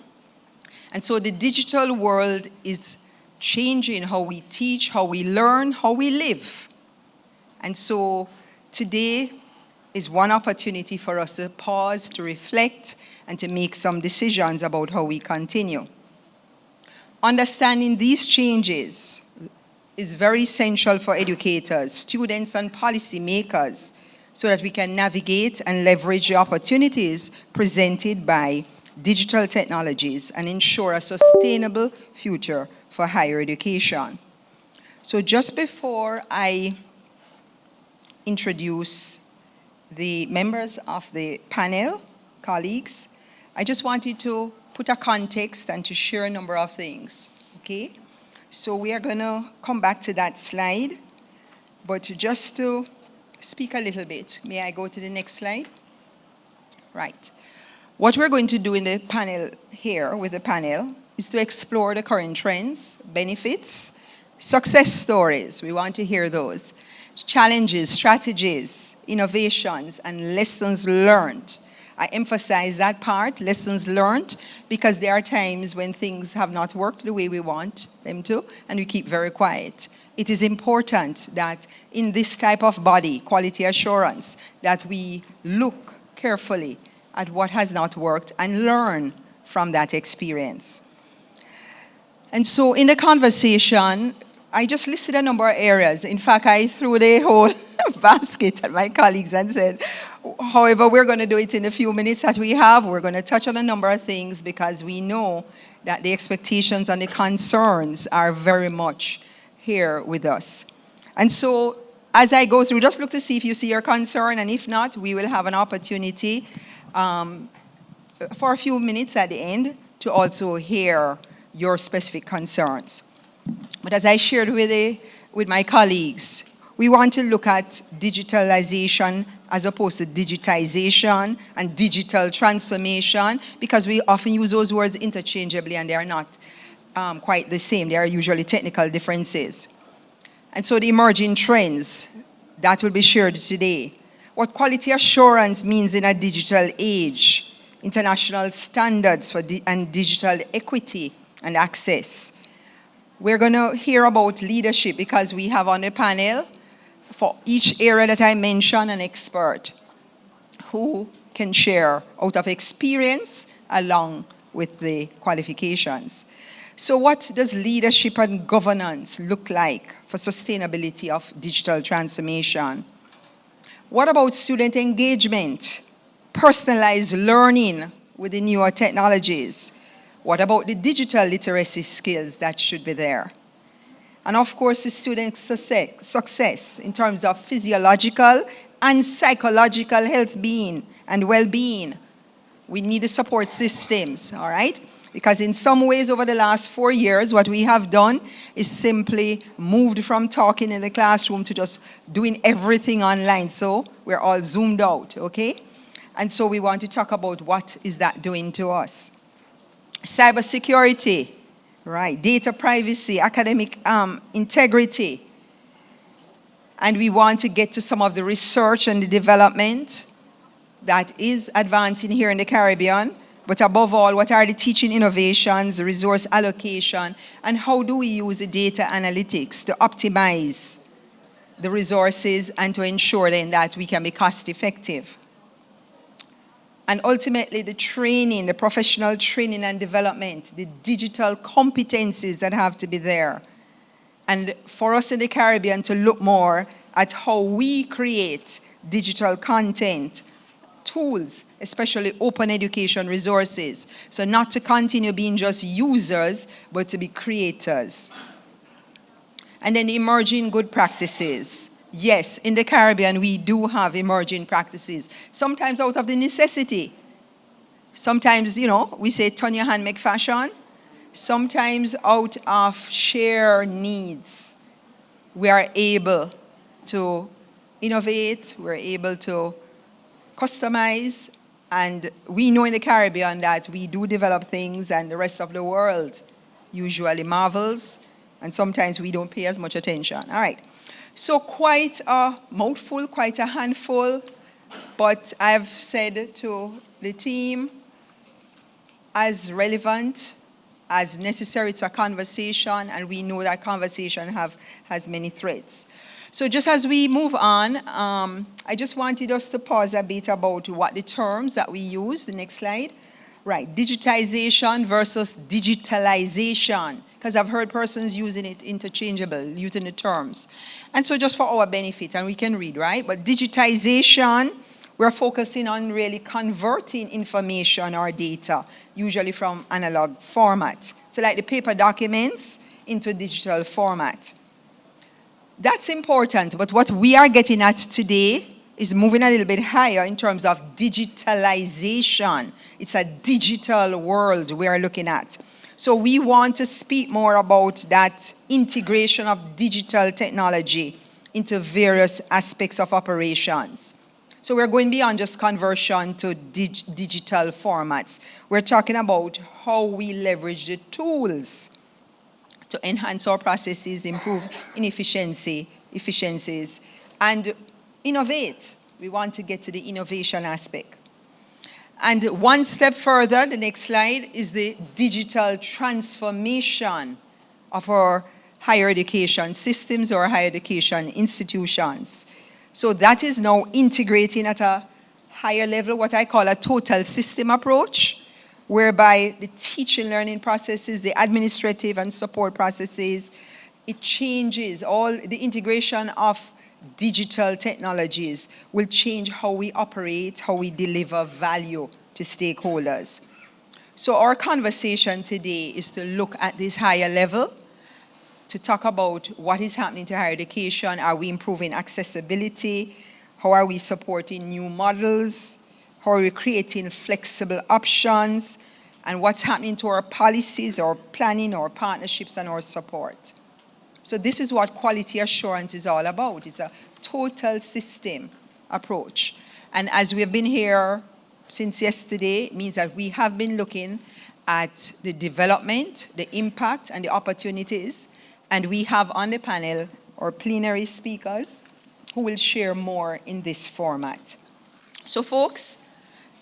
And so the digital world is changing how we teach, how we learn, how we live. And so today is one opportunity for us to pause, to reflect, and to make some decisions about how we continue. Understanding these changes is very essential for educators, students, and policymakers so that we can navigate and leverage the opportunities presented by digital technologies and ensure a sustainable future for higher education. So just before I introduce the members of the panel, colleagues, I just wanted to put a context and to share a number of things, okay? So we are gonna come back to that slide, but just to speak a little bit, may I go to the next slide? Right. What we're going to do in the panel here with the panel is to explore the current trends, benefits, success stories, we want to hear those, challenges, strategies, innovations, and lessons learned. I emphasize that part, lessons learned, because there are times when things have not worked the way we want them to, and we keep very quiet. It is important that in this type of body, quality assurance, that we look carefully at what has not worked and learn from that experience. And so in the conversation, I just listed a number of areas. In fact, I threw the whole basket at my colleagues and said, however, we're going to do it in a few minutes that we have. We're going to touch on a number of things because we know that the expectations and the concerns are very much here with us. And so as I go through, just look to see if you see your concern, and if not, we will have an opportunity for a few minutes at the end to also hear your specific concerns. But as I shared with my colleagues, we want to look at digitalization as opposed to digitization and digital transformation, because we often use those words interchangeably and they are not quite the same. There are usually technical differences. And so the emerging trends, that will be shared today. What quality assurance means in a digital age, international standards for and digital equity and access. We're going to hear about leadership because we have on the panel, for each area that I mentioned, an expert who can share out of experience along with the qualifications. So what does leadership and governance look like for sustainability of digital transformation? What about student engagement, personalized learning with the newer technologies? What about the digital literacy skills that should be there? And of course, the student success in terms of physiological and psychological health-being and well-being. We need the support systems, all right? Because in some ways over the last 4 years, what we have done is simply moved from talking in the classroom to just doing everything online. So we're all zoomed out, okay? And so we want to talk about what is that doing to us. Cybersecurity, right? Data privacy, academic integrity. And we want to get to some of the research and the development that is advancing here in the Caribbean, But above all, what are the teaching innovations, resource allocation, and how do we use the data analytics to optimize the resources and to ensure then that we can be cost effective? And ultimately, the training, the professional training and development, the digital competencies that have to be there. And for us in the Caribbean to look more at how we create digital content, tools, especially open education resources. So not to continue being just users, but to be creators. And then emerging good practices. Yes, in the Caribbean, we do have emerging practices, sometimes out of the necessity. Sometimes, you know, we say, turn your hand, make fashion. Sometimes out of sheer needs, we are able to innovate, we're able to customize, and we know in the Caribbean that we do develop things and the rest of the world usually marvels, and sometimes we don't pay as much attention. All right. So quite a mouthful, quite a handful, but I've said to the team, as relevant, as necessary, it's a conversation, and we know that conversation has many threads. So just as we move on, I just wanted us to pause a bit about what the terms that we use. The next slide. Right, digitization versus digitalization, because I've heard persons using it interchangeable, using the terms. And so just for our benefit, and we can read, right? But digitization, we're focusing on really converting information or data, usually from analog format. So like the paper documents into digital format. That's important, but what we are getting at today is moving a little bit higher in terms of digitalization. It's a digital world we are looking at. So we want to speak more about that integration of digital technology into various aspects of operations. So we're going beyond just conversion to digital formats. We're talking about how we leverage the tools to enhance our processes, improve efficiencies, and innovate. We want to get to the innovation aspect. And one step further, the next slide, is the digital transformation of our higher education systems or higher education institutions. So that is now integrating at a higher level, what I call a total system approach, whereby the teaching learning processes, the administrative and support processes, it changes. All the integration of digital technologies will change how we operate, how we deliver value to stakeholders. So our conversation today is to look at this higher level, to talk about what is happening to higher education. Are we improving accessibility? How are we supporting new models? How are we creating flexible options? And what's happening to our policies, our planning, our partnerships, and our support? So this is what quality assurance is all about. It's a total system approach. And as we have been here since yesterday, it means that we have been looking at the development, the impact, and the opportunities. And we have on the panel our plenary speakers who will share more in this format. So folks,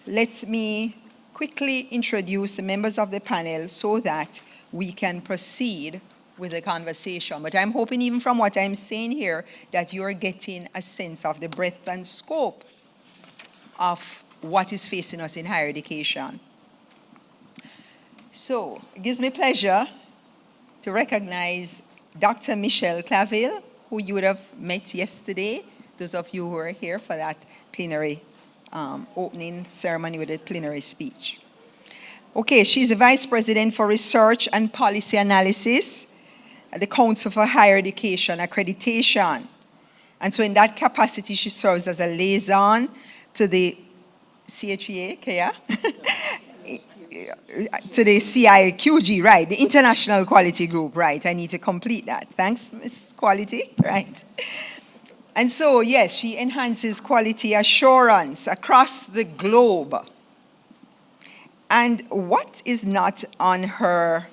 let me quickly introduce the members of the panel so that we can proceed with the conversation. But I'm hoping even from what I'm saying here that you're getting a sense of the breadth and scope of what is facing us in higher education. So it gives me pleasure to recognize Dr. Michelle Claville, who you would have met yesterday, those of you who were here for that plenary opening ceremony with a plenary speech. Okay, she's the Vice President for Research and Policy Analysis at the Council for Higher Education Accreditation. And so in that capacity, she serves as a liaison to the CHEA, to the CIQG, right, the International Quality Group, right. I need to complete that. Thanks, Ms. Quality, right. And so, yes, she enhances quality assurance across the globe. And what is not on her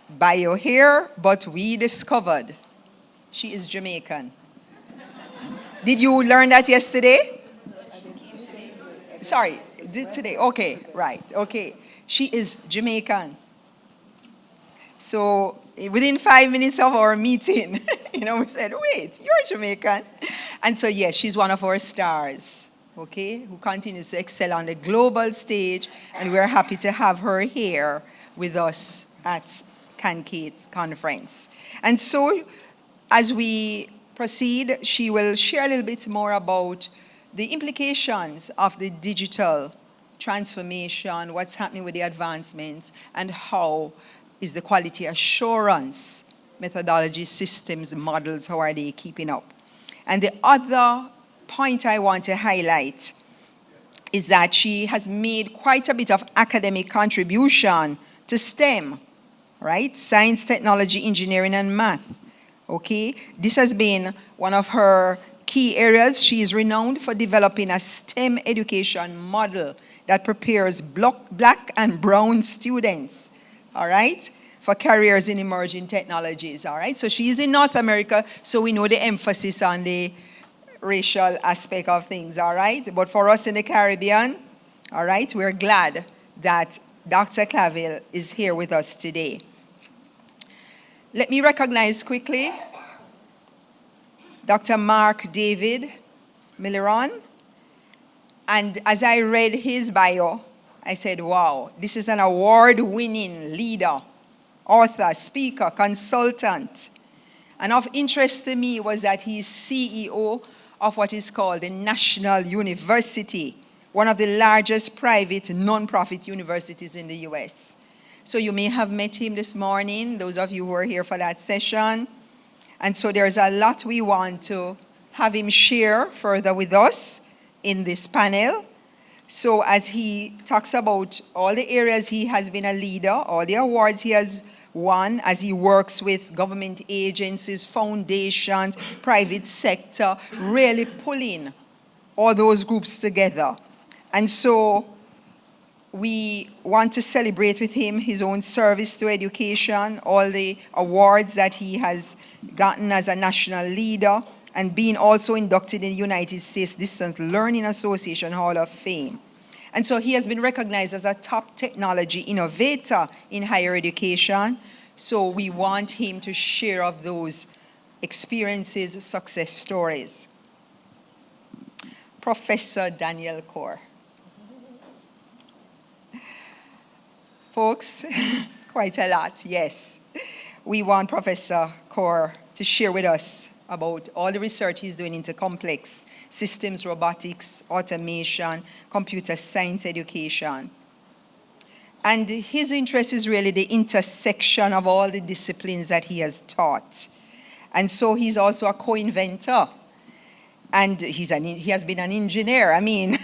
bio here, but we discovered she is Jamaican. Did you learn that yesterday? Sorry, Today, okay, right, okay. She is Jamaican. So within 5 minutes of our meeting, we said, wait, you're Jamaican. And so, yes, she's one of our stars, okay, who continues to excel on the global stage. And we're happy to have her here with us at CANQATE's conference. And so, as we proceed, she will share a little bit more about the implications of the digital transformation, what's happening with the advancements, and how is the quality assurance methodology, systems, models, how are they keeping up? And the other point I want to highlight is that she has made quite a bit of academic contribution to STEM, right? Science, technology, engineering, and math, okay? This has been one of her key areas. She is renowned for developing a STEM education model that prepares black and brown students, all right, for careers in emerging technologies, all right? So she's in North America, so we know the emphasis on the racial aspect of things, all right? But for us in the Caribbean, all right, we're glad that Dr. Claville is here with us today. Let me recognize quickly Dr. Mark David Milliron. And as I read his bio, I said, wow, this is an award-winning leader, author, speaker, consultant. And of interest to me was that he is CEO of what is called the National University, one of the largest private non-profit universities in the US. So you may have met him this morning, those of you who are here for that session. And so there's a lot we want to have him share further with us in this panel. So as he talks about all the areas he has been a leader, all the awards he has won, as he works with government agencies, foundations, private sector, really pulling all those groups together. And so we want to celebrate with him his own service to education, all the awards that he has gotten as a national leader, and being also inducted in the United States Distance Learning Association Hall of Fame. And so he has been recognized as a top technology innovator in higher education. So we want him to share of those experiences, success stories. Professor Daniel Kaur. Folks, quite a lot, yes. We want Professor Kaur to share with us about all the research he's doing into complex systems, robotics, automation, computer science education. And his interest is really the intersection of all the disciplines that he has taught. And so he's also a co-inventor. And he has been an engineer. I mean,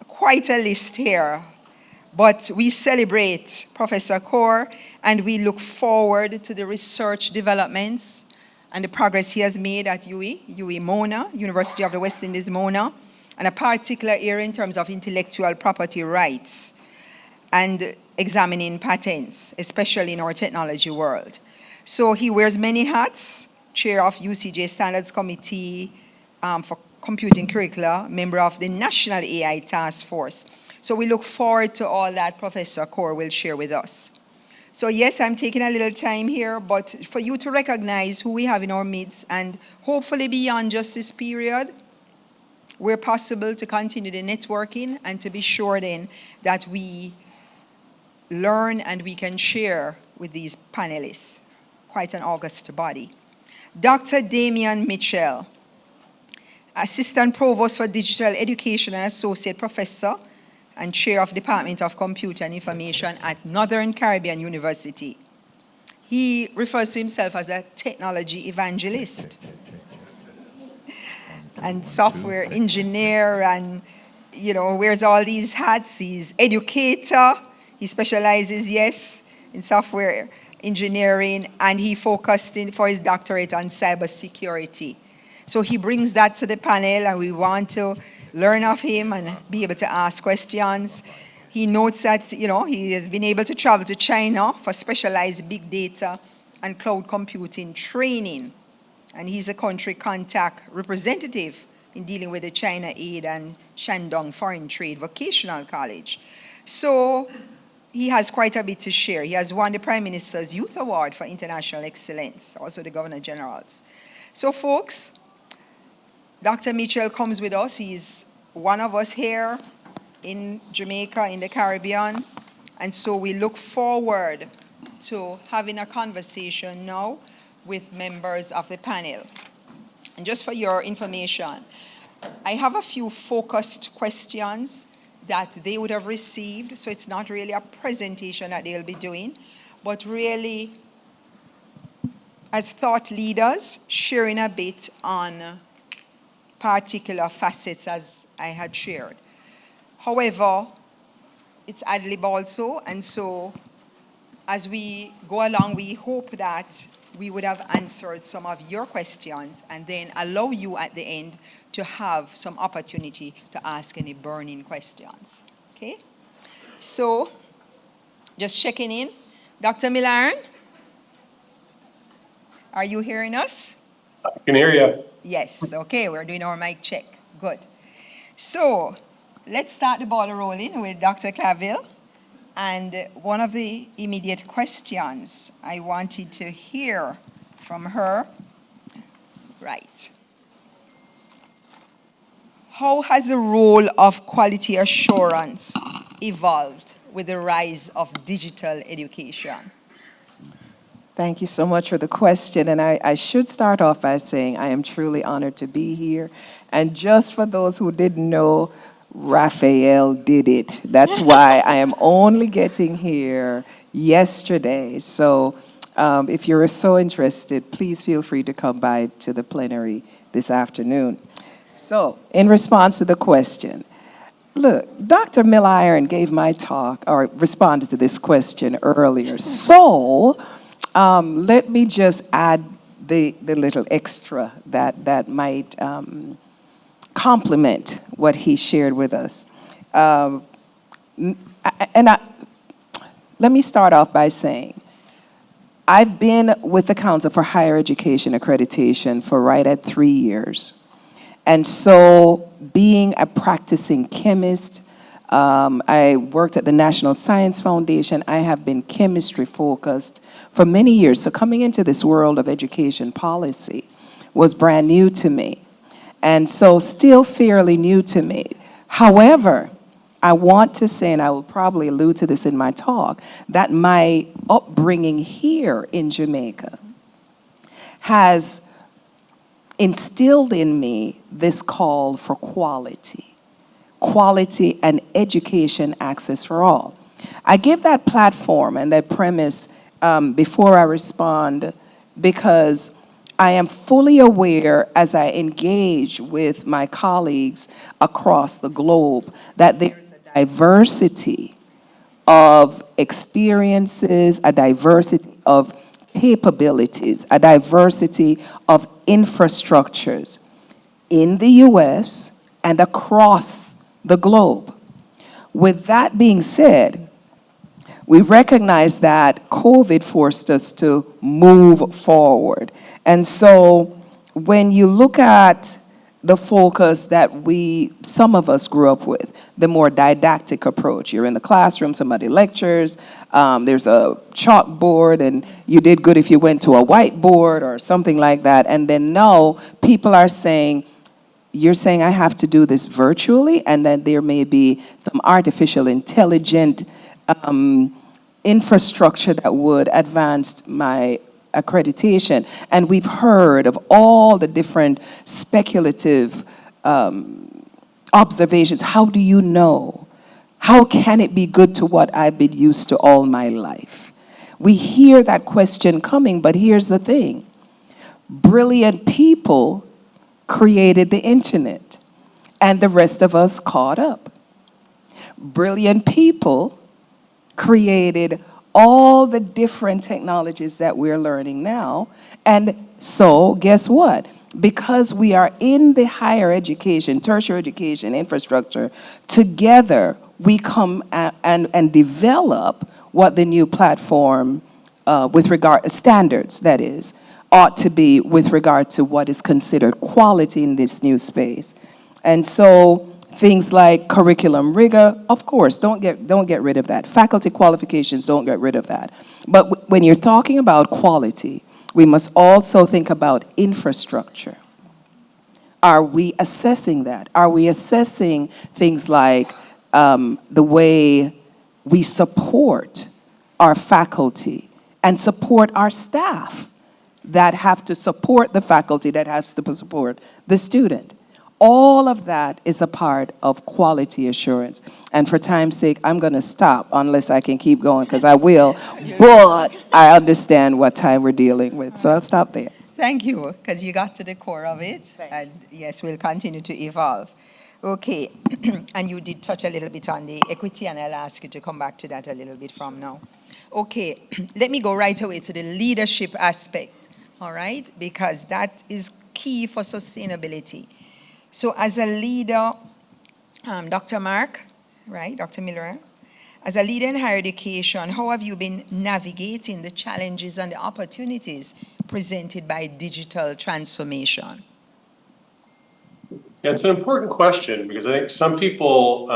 quite a list here. But we celebrate Professor Kaur, and we look forward to the research developments and the progress he has made at UWI Mona, University of the West Indies Mona, and a particular area in terms of intellectual property rights and examining patents, especially in our technology world. So he wears many hats, chair of UCJ Standards Committee for Computing Curricula, member of the National AI Task Force. So we look forward to all that Professor Kaur will share with us. So yes, I'm taking a little time here, but for you to recognize who we have in our midst, and hopefully beyond just this period, where possible, to continue the networking and to be sure then that we learn and we can share with these panelists. Quite an august body. Dr. Damian Mitchell, Assistant Provost for Digital Education and Associate Professor and Chair of Department of Computer and Information at Northern Caribbean University. He refers to himself as a technology evangelist and software engineer, and wears all these hats. He's educator. He specializes, yes, in software engineering, and he focused for his doctorate on cybersecurity. So he brings that to the panel, and we want to learn of him and be able to ask questions. He notes that, he has been able to travel to China for specialized big data and cloud computing training. And he's a country contact representative in dealing with the China Aid and Shandong Foreign Trade Vocational College. So he has quite a bit to share. He has won the Prime Minister's Youth Award for International Excellence, also the Governor General's. So folks, Dr. Mitchell comes with us. He's one of us here in Jamaica, in the Caribbean. And so we look forward to having a conversation now with members of the panel. And just for your information, I have a few focused questions that they would have received. So it's not really a presentation that they'll be doing, but really as thought leaders, sharing a bit on particular facets as I had shared. However, it's ad lib also, and so as we go along, we hope that we would have answered some of your questions and then allow you at the end to have some opportunity to ask any burning questions. Okay? So, just checking in. Dr. Milliron, are you hearing us? I can hear you. Yes, okay, we're doing our mic check. Good. So, let's start the ball rolling with Dr. Claville. And one of the immediate questions I wanted to hear from her, right. How has the role of quality assurance evolved with the rise of digital education? Thank you so much for the question. And I should start off by saying I am truly honored to be here. And just for those who didn't know, Raphael did it. That's why I am only getting here yesterday. So if you're so interested, please feel free to come by to the plenary this afternoon. So in response to the question, look, Dr. Milliron gave my talk, or responded to this question earlier. So let me just add the little extra that might complement what he shared with us. Let me start off by saying, I've been with the Council for Higher Education Accreditation for right at 3 years. And so being a practicing chemist, I worked at the National Science Foundation. I have been chemistry focused for many years. So coming into this world of education policy was brand new to me. And so still fairly new to me. However, I want to say, and I will probably allude to this in my talk, that my upbringing here in Jamaica has instilled in me this call for quality and education access for all. I give that platform and that premise before I respond because I am fully aware as I engage with my colleagues across the globe that there's a diversity of experiences, a diversity of capabilities, a diversity of infrastructures in the US and across the globe. With that being said, we recognize that COVID forced us to move forward. And so when you look at the focus that some of us grew up with, the more didactic approach. You're in the classroom, somebody lectures, there's a chalkboard, and you did good if you went to a whiteboard or something like that. And then now people are saying, you're saying I have to do this virtually, and then there may be some artificial intelligent infrastructure that would advance my accreditation. And we've heard of all the different speculative observations. How do you know? How can it be good to what I've been used to all my life? We hear that question coming, but here's the thing. Brilliant people created the internet, and the rest of us caught up. Brilliant people created all the different technologies that we're learning now. And so, guess what? Because we are in the higher education, tertiary education infrastructure, together we come and develop what the new platform, with regard to standards, that is, ought to be with regard to what is considered quality in this new space. And so things like curriculum rigor, of course, don't get rid of that. Faculty qualifications, don't get rid of that. But when you're talking about quality, we must also think about infrastructure. Are we assessing that? Are we assessing things like the way we support our faculty and support our staff that have to support the faculty, that has to support the student? All of that is a part of quality assurance. And for time's sake, I'm going to stop unless I can keep going, because I will, but I understand what time we're dealing with, so I'll stop there. Thank you, because you got to the core of it. And yes, we'll continue to evolve. Okay, and you did touch a little bit on the equity, and I'll ask you to come back to that a little bit from now. Okay, let me go right away to the leadership aspect, all right? Because that is key for sustainability. So as a leader, Dr. Mark, right, Dr. Milliron, as a leader in higher education, how have you been navigating the challenges and the opportunities presented by digital transformation? Yeah, it's an important question, because I think some people,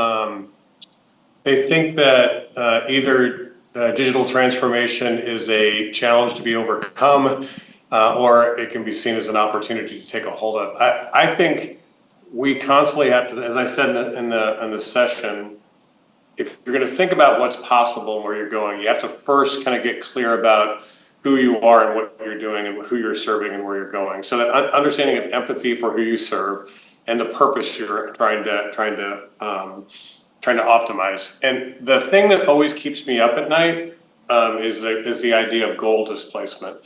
they think that either digital transformation is a challenge to be overcome, or it can be seen as an opportunity to take a hold of. I think we constantly have to, as I said in the session, if you're going to think about what's possible and where you're going, you have to first kind of get clear about who you are and what you're doing and who you're serving and where you're going. So that understanding of empathy for who you serve and the purpose you're trying to optimize. And the thing that always keeps me up at night is the idea of goal displacement.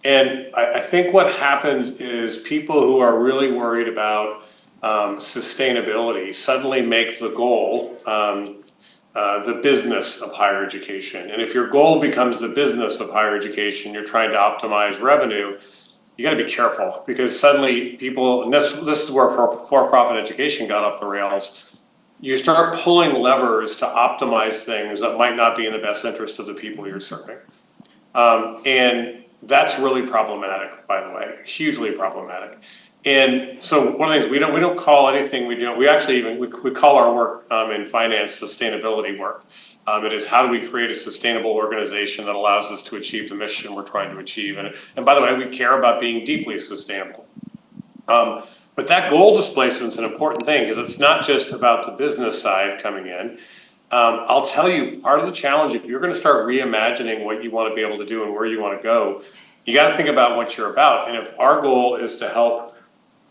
And I think what happens is people who are really worried about sustainability suddenly make the goal the business of higher education. And if your goal becomes the business of higher education, you're trying to optimize revenue, you got to be careful, because suddenly people, and this is where for-profit education got off the rails, you start pulling levers to optimize things that might not be in the best interest of the people you're serving. And that's really problematic, by the way, hugely problematic. And so one of the things, we don't call anything we do, we actually we call our work in finance sustainability work. It is, how do we create a sustainable organization that allows us to achieve the mission we're trying to achieve? And by the way, we care about being deeply sustainable. But that goal displacement is an important thing, because it's not just about the business side coming in. I'll tell you, part of the challenge, if you're going to start reimagining what you want to be able to do and where you want to go, you got to think about what you're about. And if our goal is to help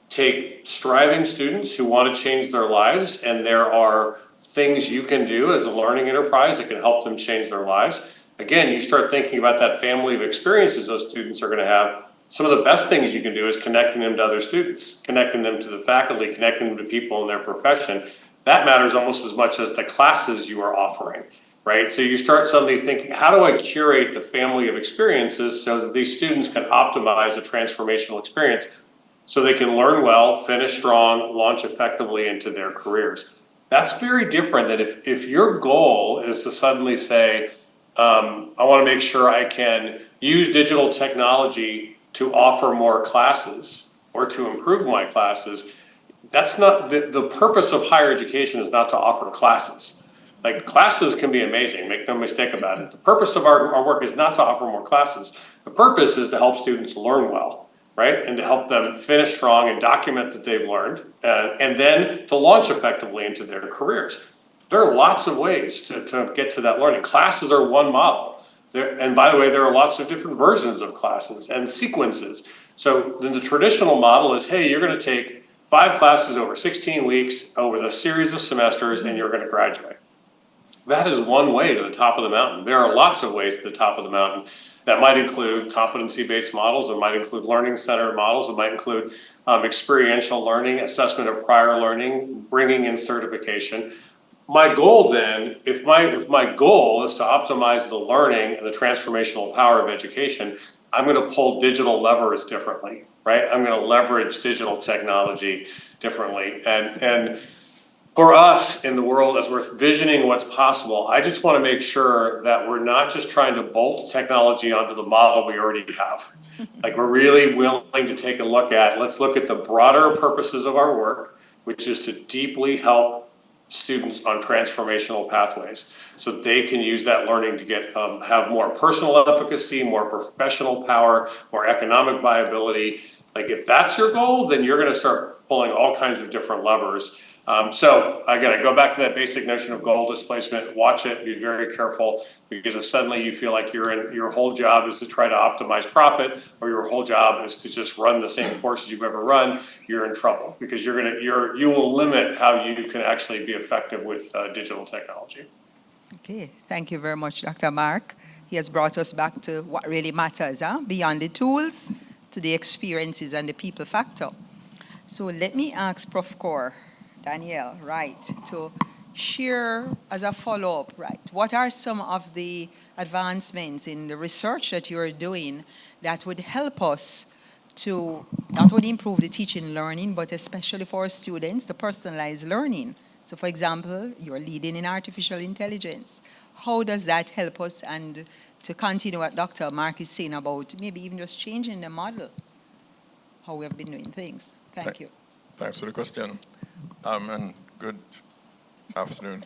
take striving students who want to change their lives, and there are things you can do as a learning enterprise that can help them change their lives, again, you start thinking about that family of experiences those students are going to have. Some of the best things you can do is connecting them to other students, connecting them to the faculty, connecting them to people in their profession. That matters almost as much as the classes you are offering, right? So you start suddenly thinking, how do I curate the family of experiences so that these students can optimize a transformational experience so they can learn well, finish strong, launch effectively into their careers? That's very different than if your goal is to suddenly say, I want to make sure I can use digital technology to offer more classes or to improve my classes. That's not, the purpose of higher education is not to offer classes. Like, classes can be amazing, make no mistake about it. The purpose of our work is not to offer more classes. The purpose is to help students learn well, right? And to help them finish strong and document that they've learned, and then to launch effectively into their careers. There are lots of ways to get to that learning. Classes are one model. And by the way, there are lots of different versions of classes and sequences. So then the traditional model is, hey, you're going to take 5 classes over 16 weeks over the series of semesters, and you're going to graduate. That is one way to the top of the mountain. There are lots of ways to the top of the mountain. That might include competency-based models. It might include learning-centered models. It might include experiential learning, assessment of prior learning, bringing in certification. My goal then, if my goal is to optimize the learning and the transformational power of education, I'm going to pull digital levers differently, right? I'm going to leverage digital technology differently. And for us in the world, as we're visioning what's possible, I just want to make sure that we're not just trying to bolt technology onto the model we already have. Like, we're really willing to take a look at, let's look at the broader purposes of our work, which is to deeply help students on transformational pathways, so they can use that learning to get have more personal efficacy, more professional power, more economic viability. Like, if that's your goal, then you're going to start pulling all kinds of different levers. So again, I go back to that basic notion of goal displacement. Watch it, be very careful, because if suddenly you feel like your whole job is to try to optimize profit, or your whole job is to just run the same courses you've ever run, you're in trouble, because you will limit how you can actually be effective with digital technology. Okay, thank you very much, Dr. Mark. He has brought us back to what really matters, beyond the tools, to the experiences and the people factor. So let me ask Prof. Kaur, Danielle, right, to share as a follow-up, right, what are some of the advancements in the research that you're doing that would help us to not only improve the teaching and learning, but especially for our students, the personalized learning? So for example, you're leading in artificial intelligence. How does that help us? And to continue what Dr. Mark is saying about maybe even just changing the model, how we have been doing things. Thank you. Thanks for the question, and good afternoon.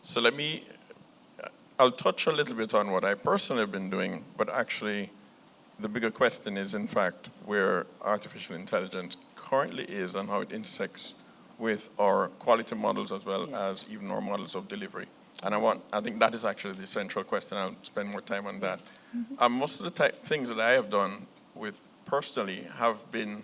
So I'll touch a little bit on what I personally have been doing, but actually the bigger question is, in fact, where artificial intelligence currently is and how it intersects with our quality models as well as even our models of delivery. And I think that is actually the central question. I'll spend more time on that. Most of the things that I have done with personally have been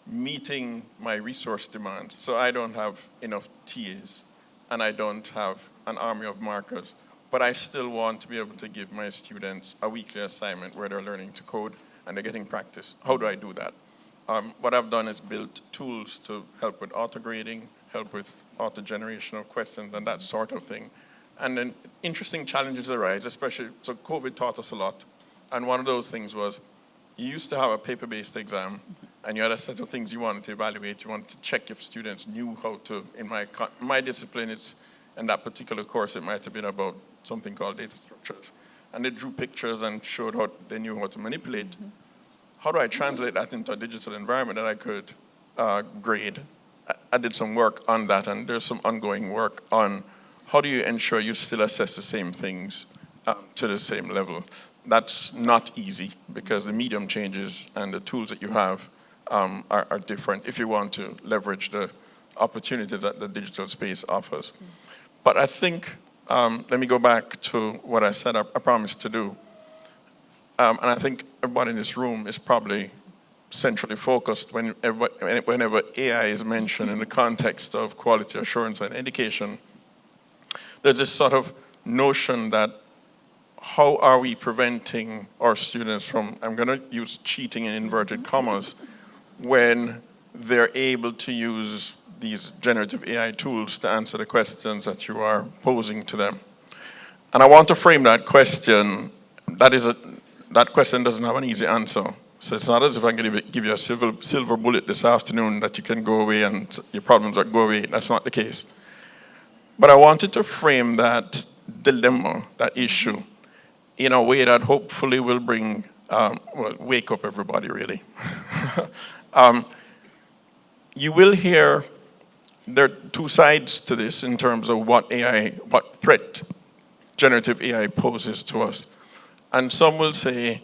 meeting my resource demands. So I don't have enough TAs, and I don't have an army of markers, but I still want to be able to give my students a weekly assignment where they're learning to code and they're getting practice. How do I do that? What I've done is built tools to help with auto-grading, help with auto-generation of questions and that sort of thing. And then interesting challenges arise, especially, so COVID taught us a lot. And one of those things was, you used to have a paper-based exam, and you had a set of things you wanted to evaluate. You wanted to check if students knew how to, in my discipline, in that particular course, it might have been about something called data structures. And they drew pictures and showed how they knew how to manipulate. Mm-hmm. How do I translate that into a digital environment that I could grade? I did some work on that, and there's some ongoing work on how do you ensure you still assess the same things to the same level. That's not easy, because the medium changes and the tools that you have are different if you want to leverage the opportunities that the digital space offers. But I think, let me go back to what I said I promised to do. And I think everybody in this room is probably centrally focused whenever AI is mentioned in the context of quality assurance and education. There's this sort of notion that how are we preventing our students from, I'm going to use cheating in inverted commas, when they're able to use these generative AI tools to answer the questions that you are posing to them. And I want to frame that question. That question doesn't have an easy answer. So it's not as if I can give you a silver bullet this afternoon that you can go away and your problems will go away. That's not the case. But I wanted to frame that dilemma, that issue, in a way that hopefully will bring, wake up everybody, really. You will hear there are two sides to this in terms of what threat generative AI poses to us. And some will say,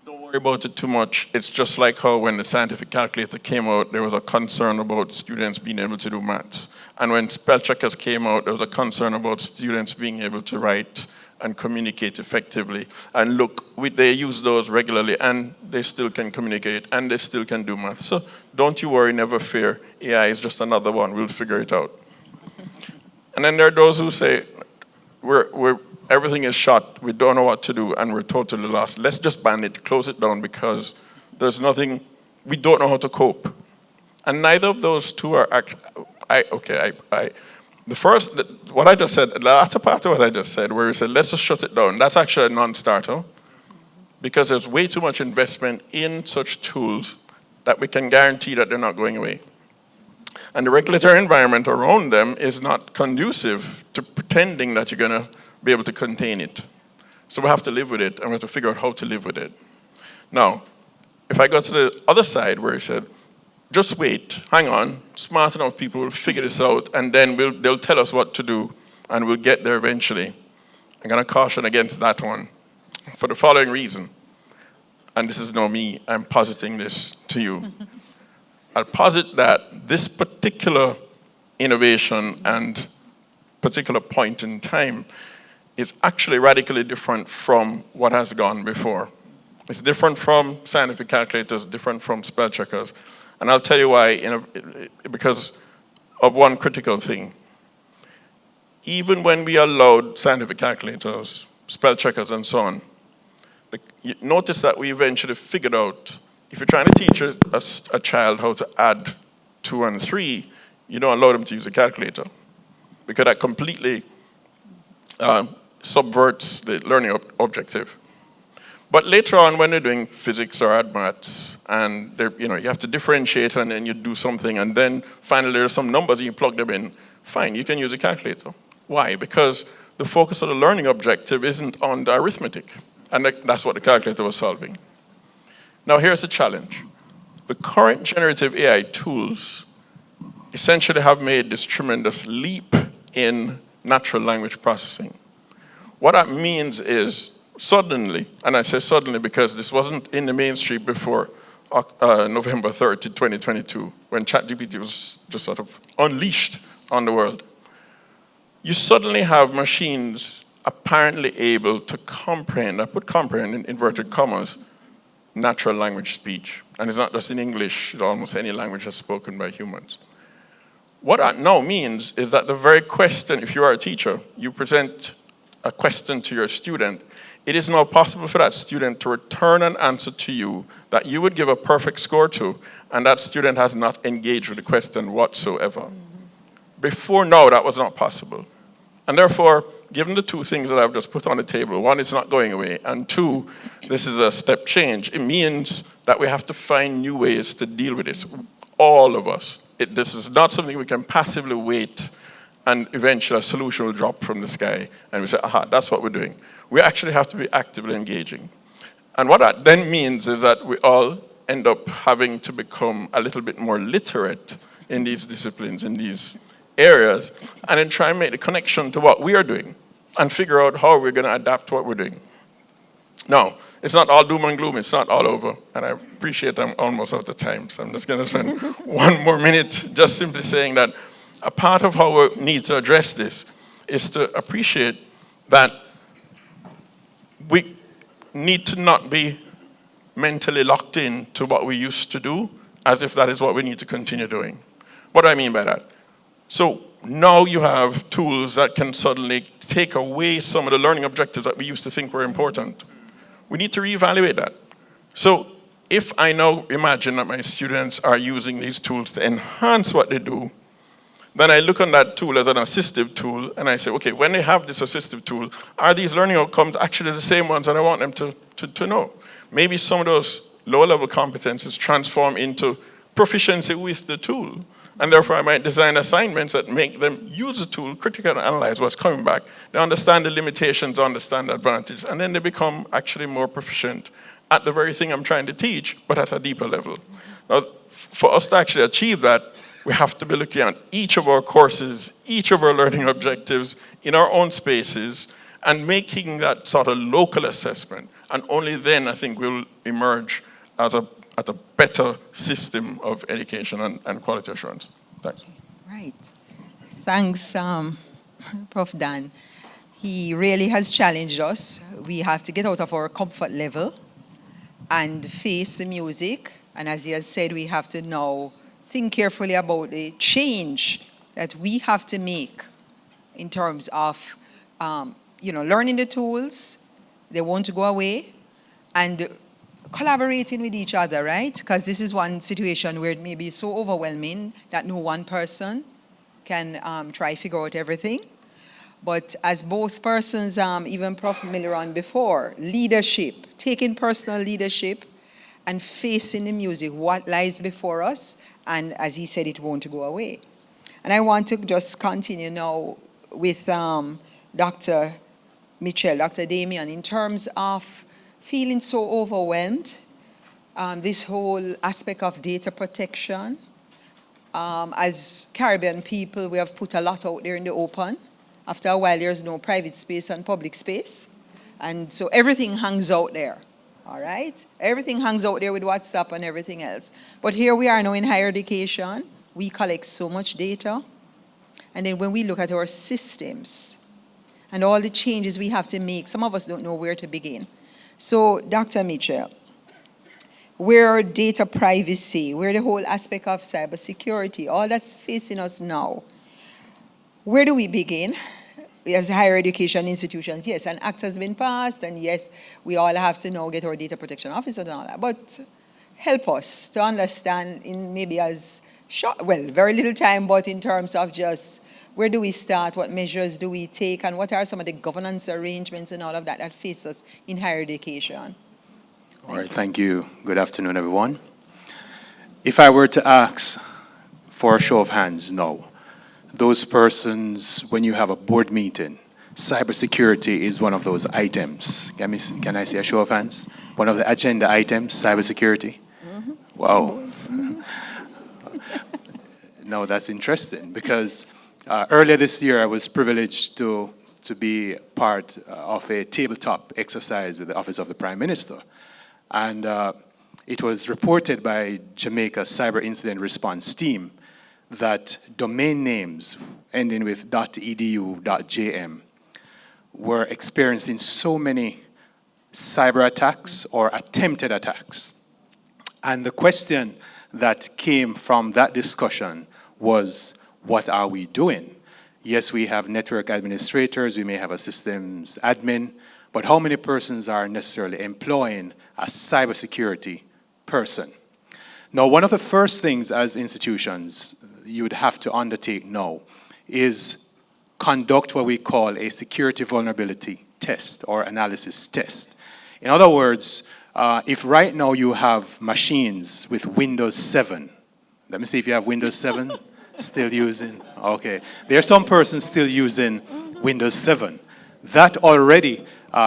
don't worry about it too much. It's just like how when the scientific calculator came out, there was a concern about students being able to do maths. And when spell checkers came out, there was a concern about students being able to write and communicate effectively. And look, they use those regularly, and they still can communicate, and they still can do math. So don't you worry, never fear. AI is just another one. We'll figure it out. And then there are those who say, everything is shot, we don't know what to do, and we're totally lost. Let's just ban it, close it down, because there's nothing, we don't know how to cope. And neither of those two are what I just said, the latter part of what I just said, where you said, let's just shut it down, that's actually a non-starter, because there's way too much investment in such tools that we can guarantee that they're not going away. And the regulatory environment around them is not conducive to pretending that you're going to be able to contain it. So we have to live with it, and we have to figure out how to live with it. Now, if I go to the other side where he said, just wait, hang on, smart enough people will figure this out, and then they'll tell us what to do, and we'll get there eventually. I'm going to caution against that one for the following reason. And this is not me, I'm positing this to you. I'll posit that this particular innovation and particular point in time is actually radically different from what has gone before. It's different from scientific calculators, different from spell checkers. And I'll tell you why, because of one critical thing. Even when we allowed scientific calculators, spell checkers, and so on, you notice that we eventually figured out, if you're trying to teach a child how to add 2 and 3, you don't allow them to use a calculator, because that completely subverts the learning objective. But later on, when they're doing physics or add maths, and you have to differentiate, and then you do something, and then finally there are some numbers and you plug them in, fine, you can use a calculator. Why? Because the focus of the learning objective isn't on the arithmetic, and that's what the calculator was solving. Now here's the challenge. The current generative AI tools essentially have made this tremendous leap in natural language processing. What that means is, suddenly, and I say suddenly because this wasn't in the mainstream before November 30, 2022, when ChatGPT was just sort of unleashed on the world. You suddenly have machines apparently able to comprehend, I put comprehend in inverted commas, natural language speech. And it's not just in English, it's almost any language that's spoken by humans. What that now means is that the very question, if you are a teacher, you present a question to your student, it is now possible for that student to return an answer to you that you would give a perfect score to, and that student has not engaged with the question whatsoever. Before now, that was not possible. And therefore, given the two things that I've just put on the table, one, it's not going away, and two, this is a step change. It means that we have to find new ways to deal with this, all of us. This is not something we can passively wait and eventually a solution will drop from the sky and we say, aha, that's what we're doing. We actually have to be actively engaging. And what that then means is that we all end up having to become a little bit more literate in these disciplines, in these areas, and then try and make the connection to what we are doing and figure out how we're going to adapt what we're doing. Now, it's not all doom and gloom, it's not all over, and I appreciate I'm almost out of time, so I'm just going to spend one more minute just simply saying that a part of how we need to address this is to appreciate that we need to not be mentally locked in to what we used to do as if that is what we need to continue doing. What do I mean by that? So now you have tools that can suddenly take away some of the learning objectives that we used to think were important. We need to reevaluate that. So if I now imagine that my students are using these tools to enhance what they do, then I look on that tool as an assistive tool, and I say, okay, when they have this assistive tool, are these learning outcomes actually the same ones that I want them to know? Maybe some of those lower-level competencies transform into proficiency with the tool, and therefore I might design assignments that make them use the tool, critically analyze what's coming back. They understand the limitations, understand the advantages, and then they become actually more proficient at the very thing I'm trying to teach, but at a deeper level. Now, for us to actually achieve that, we have to be looking at each of our courses, each of our learning objectives in our own spaces, and making that sort of local assessment. And only then, I think, we'll emerge as a better system of education and quality assurance. Thanks. Right. Thanks, Prof. Dan. He really has challenged us. We have to get out of our comfort level and face the music. And as he has said, we have to now think carefully about the change that we have to make in terms of, learning the tools. They won't go away, and collaborating with each other, right? Because this is one situation where it may be so overwhelming that no one person can try to figure out everything. But as both persons, even Prof. Milliron before, leadership, taking personal leadership and facing the music, what lies before us, and as he said, it won't go away. And I want to just continue now with Dr. Michelle, Dr. Damien, in terms of feeling so overwhelmed, this whole aspect of data protection. As Caribbean people, we have put a lot out there in the open. After a while, there's no private space and public space. And so everything hangs out there, all right? Everything hangs out there with WhatsApp and everything else. But here we are now in higher education. We collect so much data. And then when we look at our systems and all the changes we have to make, some of us don't know where to begin. So, Dr. Mitchell, where data privacy, where the whole aspect of cybersecurity, all that's facing us now, where do we begin? As higher education institutions, yes, an act has been passed, and yes, we all have to now get our data protection officers and all that, but help us to understand in maybe as short, well, very little time, but in terms of just where do we start, what measures do we take, and what are some of the governance arrangements and all of that that face us in higher education? All right, thank you. Good afternoon, everyone. If I were to ask for a show of hands, no. Those persons, when you have a board meeting, cybersecurity is one of those items. Can I see a show of hands? One of the agenda items, cybersecurity? Mm-hmm. Wow. No, that's interesting because earlier this year I was privileged to be part of a tabletop exercise with the Office of the Prime Minister. And it was reported by Jamaica's Cyber Incident Response Team that domain names ending with .edu, .jm were experiencing so many cyber attacks or attempted attacks. And the question that came from that discussion was, what are we doing? Yes, we have network administrators, we may have a systems admin, but how many persons are necessarily employing a cybersecurity person? Now, one of the first things as institutions you would have to undertake now is conduct what we call a security vulnerability test or analysis test. In other words, if right now you have machines with Windows 7, let me see if you have Windows 7 still using, okay. There are some persons still using Windows 7. That already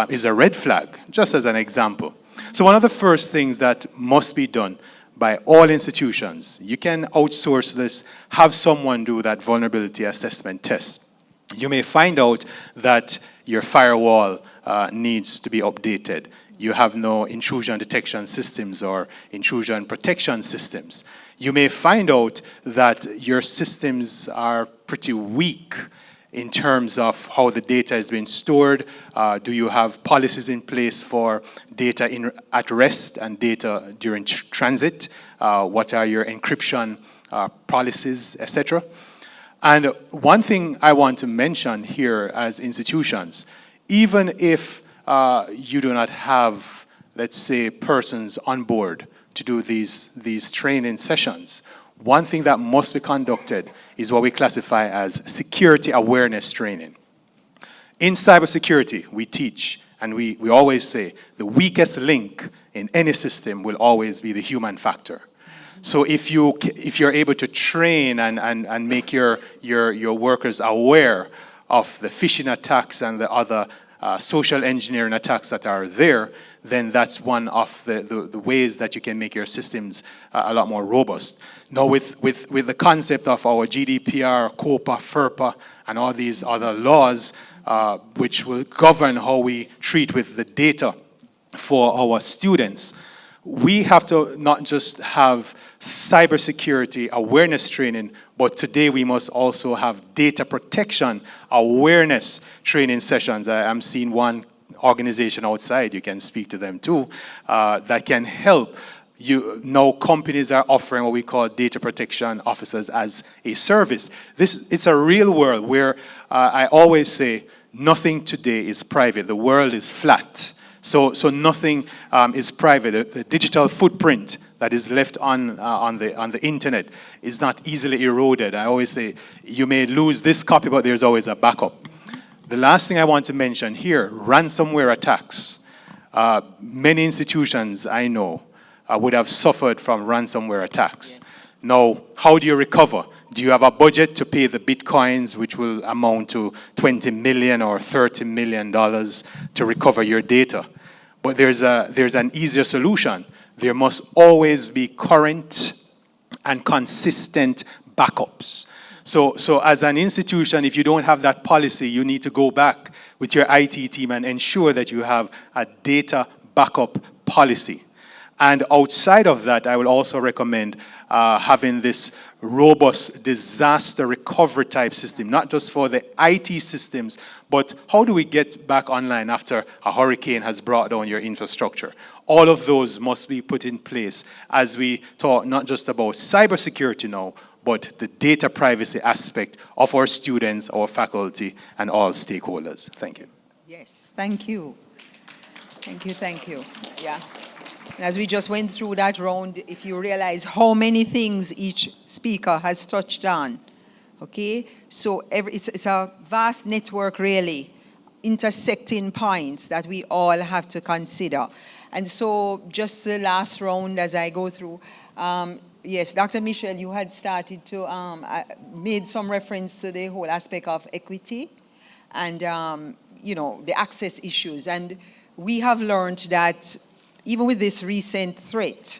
is a red flag, just as an example. So one of the first things that must be done by all institutions, you can outsource this, have someone do that vulnerability assessment test. You may find out that your firewall needs to be updated. You have no intrusion detection systems or intrusion protection systems. You may find out that your systems are pretty weak in terms of how the data is being stored. Do you have policies in place for data at rest and data during transit? What are your encryption policies, etc.? And one thing I want to mention here as institutions, even if you do not have, let's say, persons on board to do these training sessions, one thing that must be conducted is what we classify as security awareness training. In cybersecurity, we teach, and we always say, the weakest link in any system will always be the human factor. So if you're able to train and make your workers aware of the phishing attacks and the other social engineering attacks that are there, then that's one of the ways that you can make your systems a lot more robust. Now with the concept of our GDPR, COPA, FERPA, and all these other laws which will govern how we treat with the data for our students, we have to not just have cybersecurity awareness training, but today we must also have data protection awareness training sessions. I'm seeing one organization outside, you can speak to them too, that can help you. Now companies are offering what we call data protection officers as a service. It's a real world where I always say nothing today is private. The world is flat. So nothing is private. The digital footprint that is left on the internet is not easily eroded. I always say you may lose this copy, but there's always a backup. The last thing I want to mention here, ransomware attacks. Many institutions I know would have suffered from ransomware attacks. Now, how do you recover? Do you have a budget to pay the bitcoins, which will amount to $20 million or $30 million to recover your data? But there's an easier solution. There must always be current and consistent backups. So as an institution, if you don't have that policy, you need to go back with your IT team and ensure that you have a data backup policy. And outside of that, I will also recommend having this robust disaster recovery type system, not just for the IT systems, but how do we get back online after a hurricane has brought down your infrastructure? All of those must be put in place as we talk not just about cybersecurity now, but the data privacy aspect of our students, our faculty, and all stakeholders. Thank you. Yes, thank you. Thank you. Yeah. And as we just went through that round, if you realize how many things each speaker has touched on, okay? So it's a vast network, really, intersecting points that we all have to consider. And so just the last round as I go through, yes, Dr. Michelle, you had started to, made some reference to the whole aspect of equity and, the access issues. And we have learned that even with this recent threat,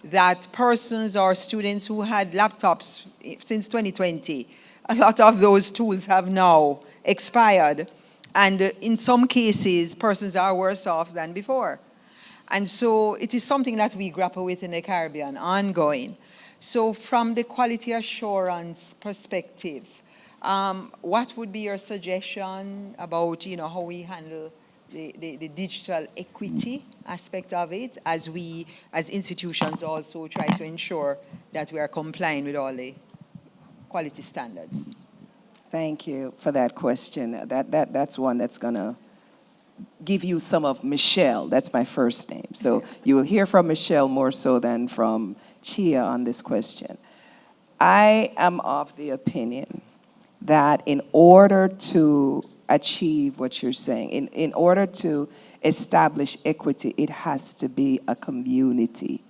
that persons or students who had laptops since 2020, a lot of those tools have now expired. And in some cases, persons are worse off than before. And so it is something that we grapple with in the Caribbean, ongoing. So from the quality assurance perspective, what would be your suggestion about, how we handle the digital equity aspect of it as we, as institutions, also try to ensure that we are complying with all the quality standards? Thank you for that question. That's one that's going to give you some of Michelle. That's my first name. So you will hear from Michelle more so than from CHEA on this question. I am of the opinion that in order to achieve what you're saying, in order to establish equity, it has to be a community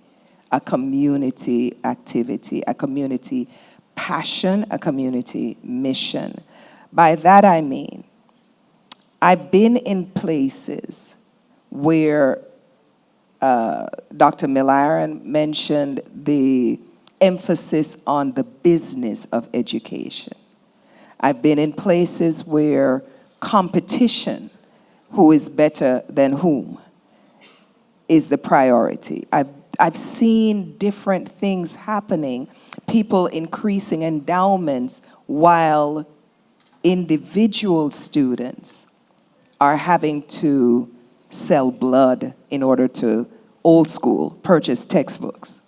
activity, a community passion, a community mission. By that I mean, I've been in places where Dr. Milliron mentioned the emphasis on the business of education. I've been in places where competition, who is better than whom, is the priority. I've seen different things happening, people increasing endowments while individual students are having to sell blood in order to, old school, purchase textbooks.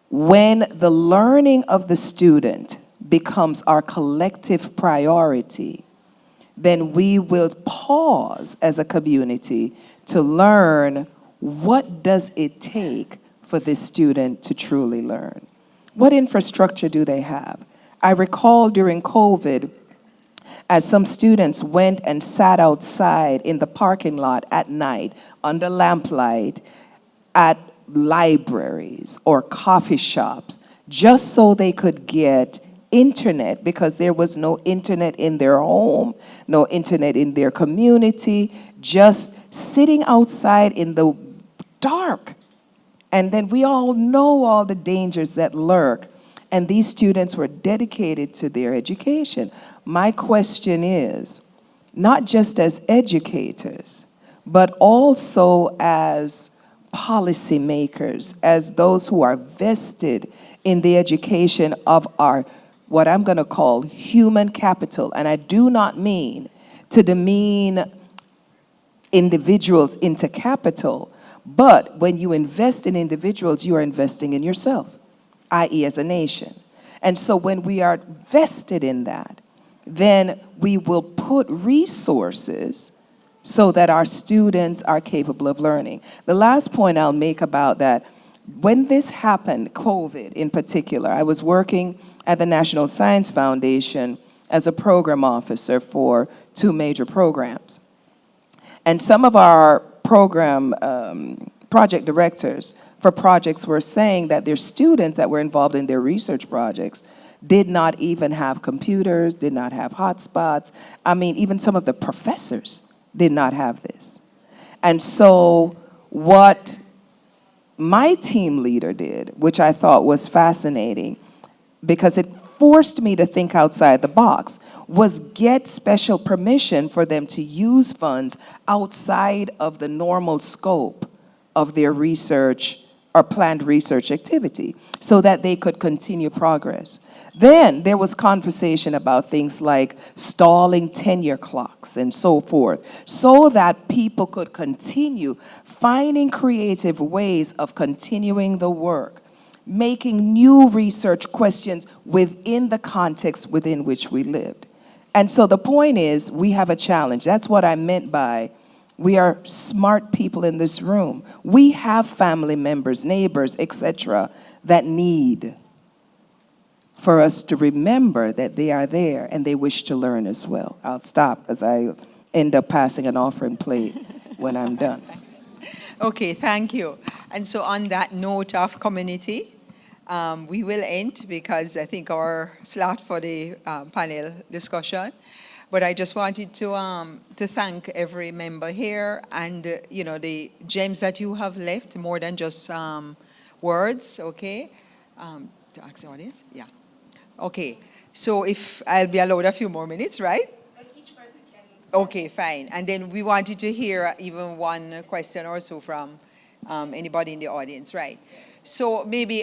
When the learning of the student becomes our collective priority, then we will pause as a community to learn what does it take for this student to truly learn. What infrastructure do they have? I recall during COVID, as some students went and sat outside in the parking lot at night under lamplight at libraries or coffee shops, just so they could get internet, because there was no internet in their home, no internet in their community, just sitting outside in the dark. And then we all know all the dangers that lurk. And these students were dedicated to their education. My question is, not just as educators, but also as policymakers, as those who are vested in the education of our, what I'm going to call human capital. And I do not mean to demean individuals into capital, but when you invest in individuals, you are investing in yourself, i.e. as a nation. And so when we are vested in that, then we will put resources so that our students are capable of learning. The last point I'll make about that, when this happened, COVID in particular, I was working at the National Science Foundation as a program officer for 2 major programs. And some of our program project directors for projects were saying that their students that were involved in their research projects did not even have computers, did not have hotspots. I mean, even some of the professors did not have this. And so what my team leader did, which I thought was fascinating, because it forced me to think outside the box, was get special permission for them to use funds outside of the normal scope of their research or planned research activity so that they could continue progress. Then there was conversation about things like stalling tenure clocks and so forth, so that people could continue finding creative ways of continuing the work, making new research questions within the context within which we lived. And so the point is, we have a challenge. That's what I meant by we are smart people in this room. We have family members, neighbors, etc., that need for us to remember that they are there and they wish to learn as well. I'll stop because I end up passing an offering plate when I'm done. Okay, thank you. And so on that note of community, we will end because I think our slot for the panel discussion. But I just wanted to thank every member here and, the gems that you have left, more than just words, okay? To ask the audience? Yeah. Okay, so if I'll be allowed a few more minutes, right? Each person can. Okay, fine. And then we wanted to hear even one question or so from anybody in the audience, right? So maybe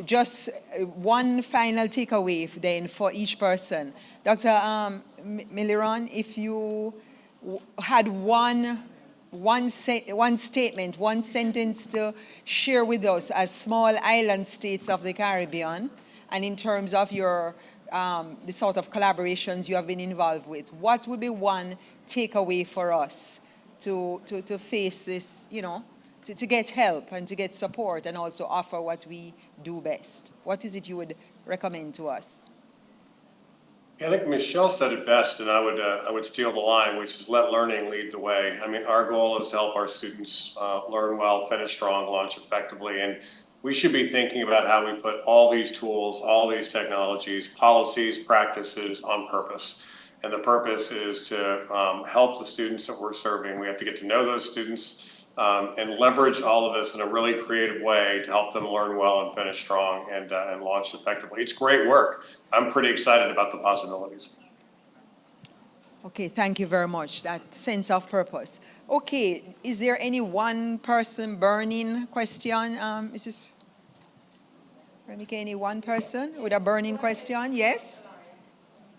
just one final takeaway then for each person. Dr. Milliron, if you had one statement, one sentence to share with us as small island states of the Caribbean, and in terms of your the sort of collaborations you have been involved with, what would be one takeaway for us to face this, to get help and to get support and also offer what we do best? What is it you would recommend to us? Yeah, I think Michelle said it best, and I would steal the line, which is let learning lead the way. I mean, our goal is to help our students learn well, finish strong, launch effectively, and we should be thinking about how we put all these tools, all these technologies, policies, practices on purpose. And the purpose is to help the students that we're serving. We have to get to know those students and leverage all of this in a really creative way to help them learn well and finish strong and launch effectively. It's great work. I'm pretty excited about the possibilities. Okay, thank you very much. That sense of purpose. Okay, is there any one person burning question, Mrs. Remike, any one person with a burning question? Yes?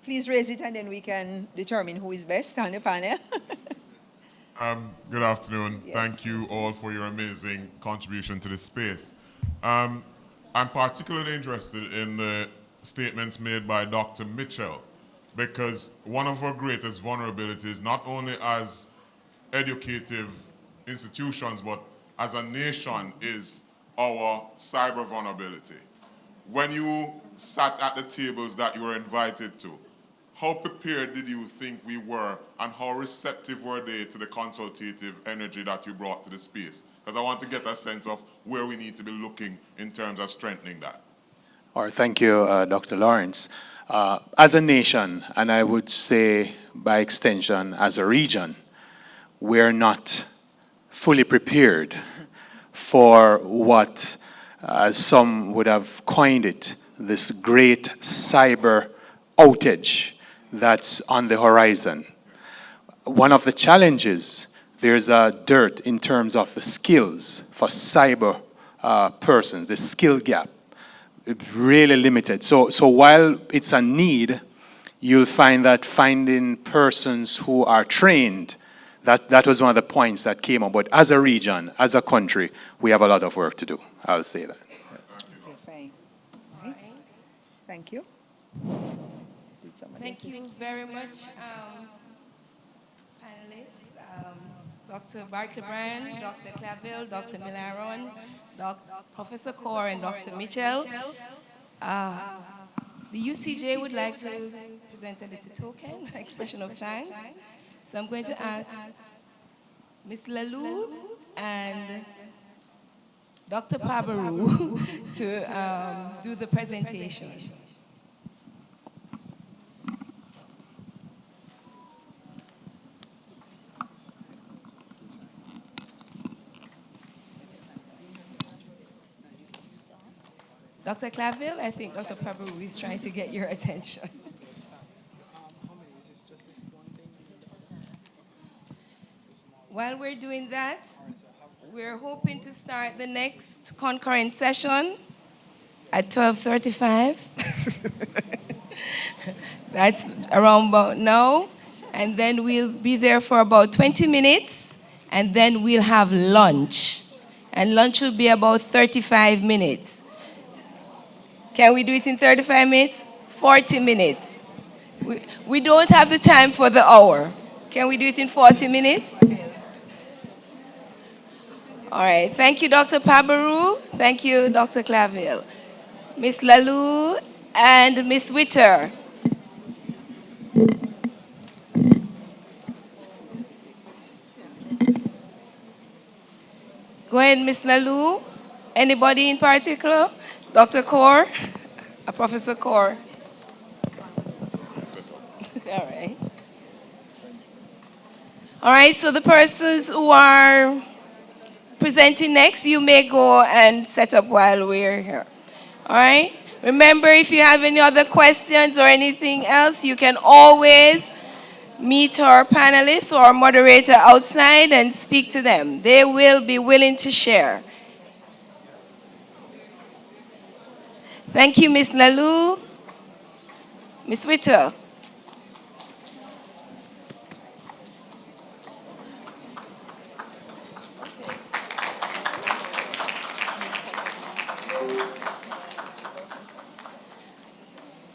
Please raise it and then we can determine who is best on the panel. Good afternoon. Yes. Thank you all for your amazing contribution to this space. I'm particularly interested in the statements made by Dr. Mitchell, because one of our greatest vulnerabilities, not only as educative institutions, but as a nation, is our cyber vulnerability. When you sat at the tables that you were invited to, how prepared did you think we were, and how receptive were they to the consultative energy that you brought to the space? Because I want to get a sense of where we need to be looking in terms of strengthening that. All right, thank you, Dr. Lawrence. As a nation, and I would say by extension as a region, we're not fully prepared for what, as some would have coined it, this great cyber outage that's on the horizon. One of the challenges, there's a dearth in terms of the skills for cyber persons, the skill gap. It's really limited. So while it's a need, you'll find that finding persons who are trained, that was one of the points that came up. But as a region, as a country, we have a lot of work to do. I'll say that. Okay, fine. All right. Thank you. Thank you very much, panelists, Dr. Barclay Bryan, Dr. Claville, Dr. Milliron, Professor Kaur, and Dr. Mitchell. The UCJ would like to present a little token, expression of thanks. So I'm going to ask Ms. Lalou and Dr. Pabaru to do the presentation. Dr. Claville, I think Dr. Pabaru is trying to get your attention. While we're doing that, we're hoping to start the next concurrent session at 12:35. That's around about now. And then we'll be there for about 20 minutes, and then we'll have lunch. And lunch will be about 35 minutes. Can we do it in 35 minutes? 40 minutes. We don't have the time for the hour. Can we do it in 40 minutes? All right. Thank you, Dr. Pabaru. Thank you, Dr. Claville. Miss Lalou and Miss Witter. Go ahead, Miss Lalou. Anybody in particular? Dr. Kaur? Professor Kaur? All right. All right, so the persons who are presenting next, you may go and set up while we're here. All right? Remember, if you have any other questions or anything else, you can always meet our panelists or moderator outside and speak to them. They will be willing to share. Thank you, Miss Lalou. Miss Witter.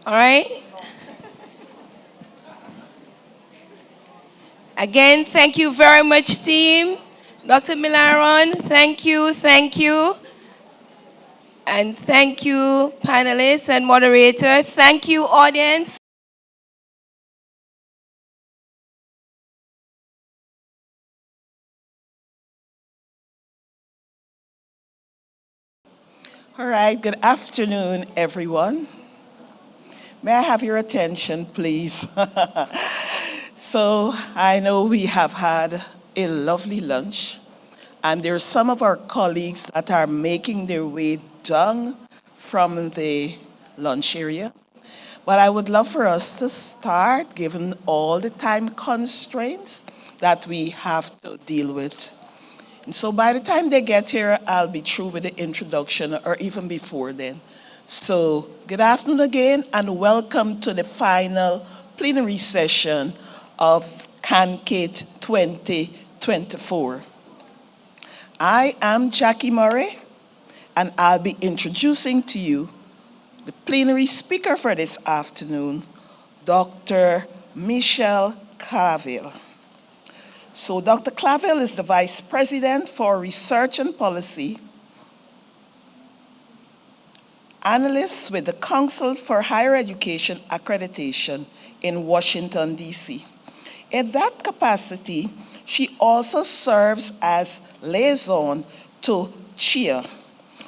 All right. Again, thank you very much, team. Dr. Milliron, thank you, thank you. And thank you, panelists and moderator. Thank you, audience. All right, good afternoon, everyone. May I have your attention, please? So I know we have had a lovely lunch, and there are some of our colleagues that are making their way down from the lunch area. But I would love for us to start, given all the time constraints that we have to deal with. And so by the time they get here, I'll be through with the introduction, or even before then. So good afternoon again, and welcome to the final plenary session of CANQATE 2024. I am Jackie Murray, and I'll be introducing to you the plenary speaker for this afternoon, Dr. Michelle Claville. So Dr. Claville is the Vice President for Research and Policy, analyst with the Council for Higher Education Accreditation in Washington, D.C. In that capacity, she also serves as liaison to CHEA,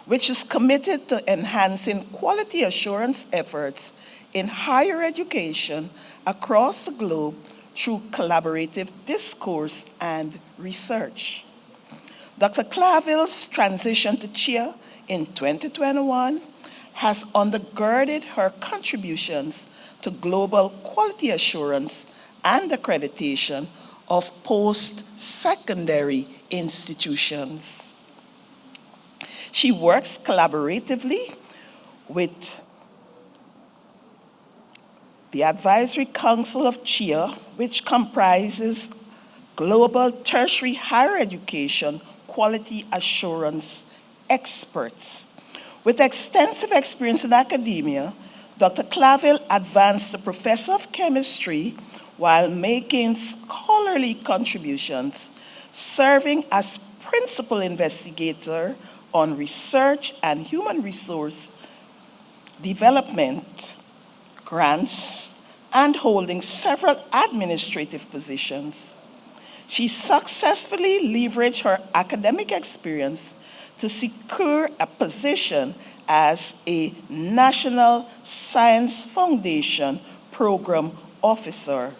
which is committed to enhancing quality assurance efforts in higher education across the globe through collaborative discourse and research. Dr. Claville's transition to CHEA in 2021 has undergirded her contributions to global quality assurance and accreditation of post-secondary institutions. She works collaboratively with the Advisory Council of CHEA, which comprises global tertiary higher education quality assurance experts. With extensive experience in academia, Dr. Claville advanced to Professor of Chemistry while making scholarly contributions, serving as principal investigator on research and human resource development grants, and holding several administrative positions. She successfully leveraged her academic experience to secure a position as a National Science Foundation Program Officer.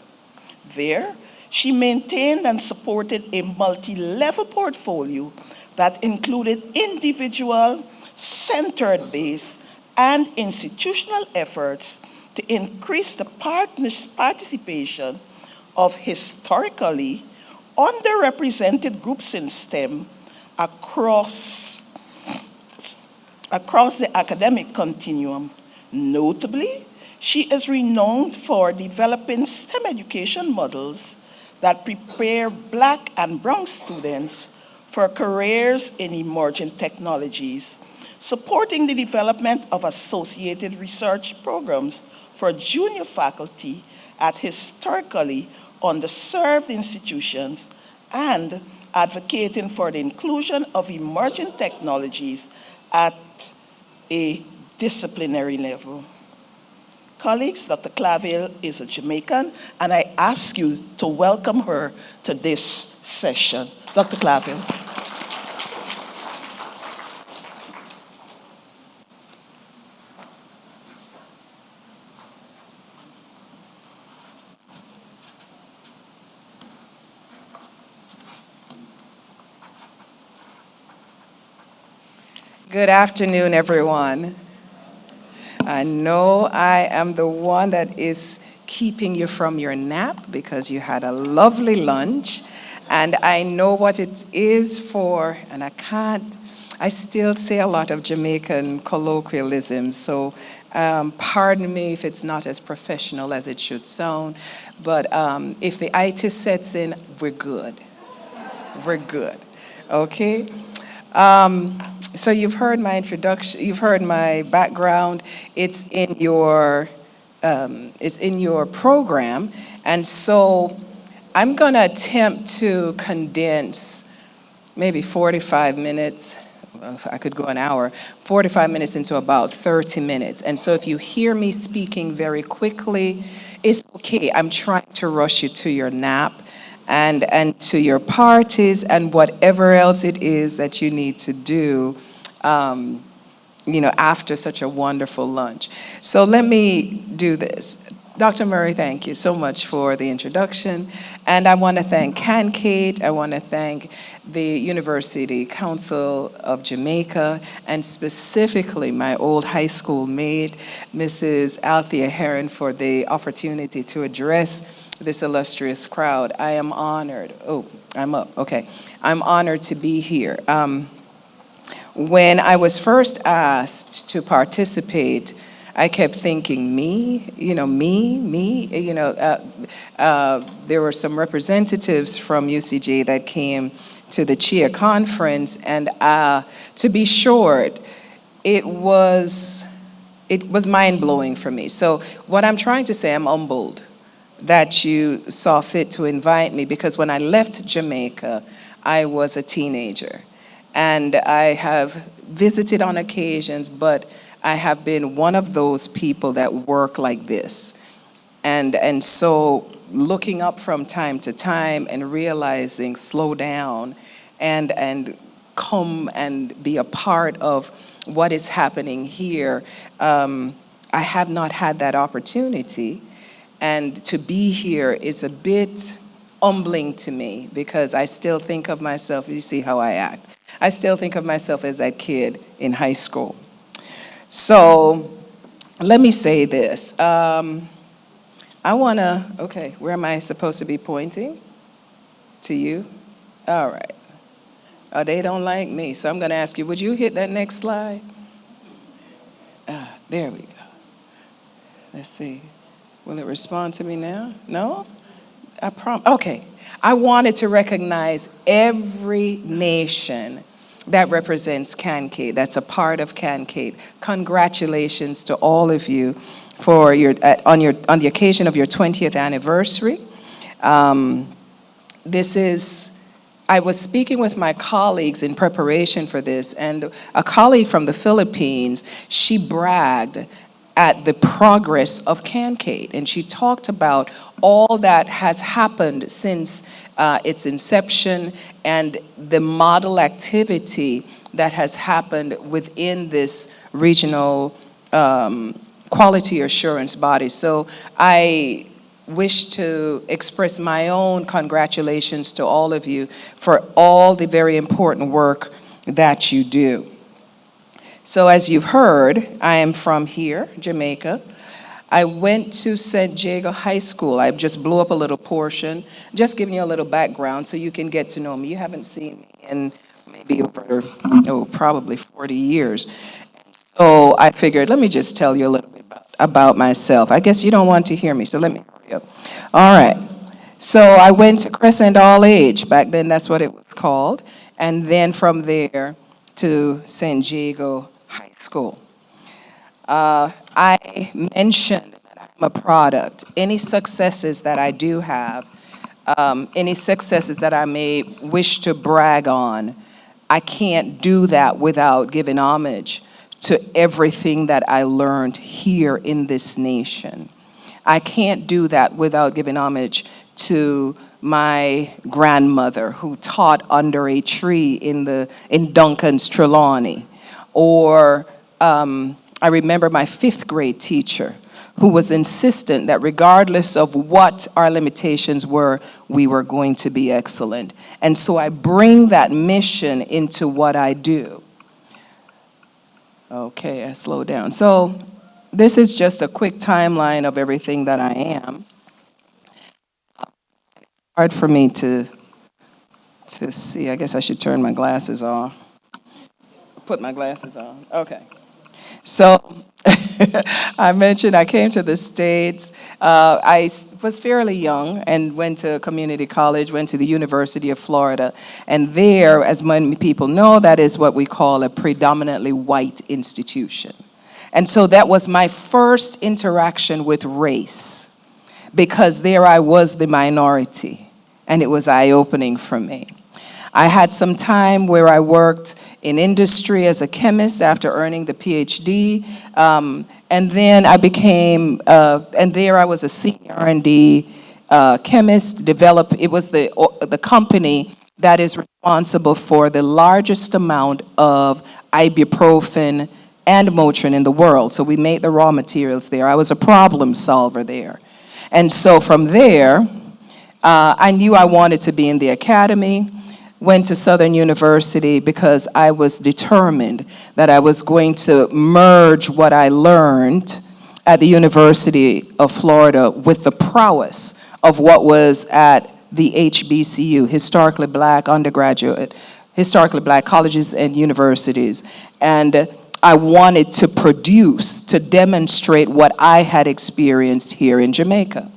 There, she maintained and supported a multi-level portfolio that included individual, centered base, and institutional efforts to increase the participation of historically underrepresented groups in STEM across the academic continuum. Notably, she is renowned for developing STEM education models that prepare Black and Brown students for careers in emerging technologies, supporting the development of associated research programs for junior faculty at historically underserved institutions, and advocating for the inclusion of emerging technologies at a disciplinary level. Colleagues, Dr. Claville is a Jamaican, and I ask you to welcome her to this session. Dr. Claville. Good afternoon, everyone. I know I am the one that is keeping you from your nap because you had a lovely lunch. And I know what it is for, and I still say a lot of Jamaican colloquialisms, so pardon me if it's not as professional as it should sound, but if the IT sets in, we're good. We're good, okay? So you've heard my introduction, you've heard my background. It's in your program, and so I'm going to attempt to condense maybe 45 minutes. Well, I could go an hour, 45 minutes into about 30 minutes. And so if you hear me speaking very quickly, it's okay. I'm trying to rush you to your nap and to your parties and whatever else it is that you need to do, after such a wonderful lunch. So let me do this. Dr. Murray, thank you so much for the introduction. And I want to thank CANQATE. I want to thank the University Council of Jamaica, and specifically my old high school mate, Mrs. Althea Heron, for the opportunity to address this illustrious crowd. I am honored. Oh, I'm up. Okay. I'm honored to be here. When I was first asked to participate, I kept thinking, me. There were some representatives from UCJ that came to the CHEA conference, and to be short, it was mind-blowing for me. So what I'm trying to say, I'm humbled that you saw fit to invite me, because when I left Jamaica, I was a teenager. And I have visited on occasions, but I have been one of those people that work like this. And so looking up from time to time and realizing, slow down and come and be a part of what is happening here, I have not had that opportunity. And to be here is a bit humbling to me, because I still think of myself, you see how I act, I still think of myself as that kid in high school. So let me say this. Okay, where am I supposed to be pointing? To you? All right. Oh, they don't like me, so I'm going to ask you, would you hit that next slide? There we go. Let's see. Will it respond to me now? No? Okay. I wanted to recognize every nation that represents CANQATE, that's a part of CANQATE. Congratulations to all of you for on the occasion of your 20th anniversary. I was speaking with my colleagues in preparation for this, and a colleague from the Philippines, she bragged at the progress of CANQATE, and she talked about all that has happened since its inception and the model activity that has happened within this regional quality assurance body. So I wish to express my own congratulations to all of you for all the very important work that you do. So as you've heard, I am from here, Jamaica. I went to San Diego High School. I just blew up a little portion, just giving you a little background so you can get to know me. You haven't seen me in maybe over, probably 40 years. So I figured, let me just tell you a little bit about myself. I guess you don't want to hear me, so let me hurry up. All right. So I went to Crescent All Age. Back then, that's what it was called. And then from there to San Diego High School. I mentioned that I'm a product. Any successes that I do have, any successes that I may wish to brag on, I can't do that without giving homage to everything that I learned here in this nation. I can't do that without giving homage to my grandmother who taught under a tree in Duncan's Trelawney. Or I remember my 5th grade teacher who was insistent that regardless of what our limitations were, we were going to be excellent. And so I bring that mission into what I do. Okay, I slow down. So this is just a quick timeline of everything that I am. Hard for me to see. I guess I should turn my glasses off. Put my glasses on. Okay. So I mentioned I came to the States. I was fairly young and went to community college, went to the University of Florida. And there, as many people know, that is what we call a predominantly white institution. And so that was my first interaction with race, because there I was the minority, and it was eye-opening for me. I had some time where I worked in industry as a chemist after earning the Ph.D. And then I became, and there I was a senior R&D chemist. It was the company that is responsible for the largest amount of ibuprofen and Motrin in the world. So we made the raw materials there. I was a problem solver there. And so from there, I knew I wanted to be in the academy. Went to Southern University because I was determined that I was going to merge what I learned at the University of Florida with the prowess of what was at the HBCU, historically black undergraduate, historically black colleges and universities. And I wanted to produce, to demonstrate what I had experienced here in Jamaica.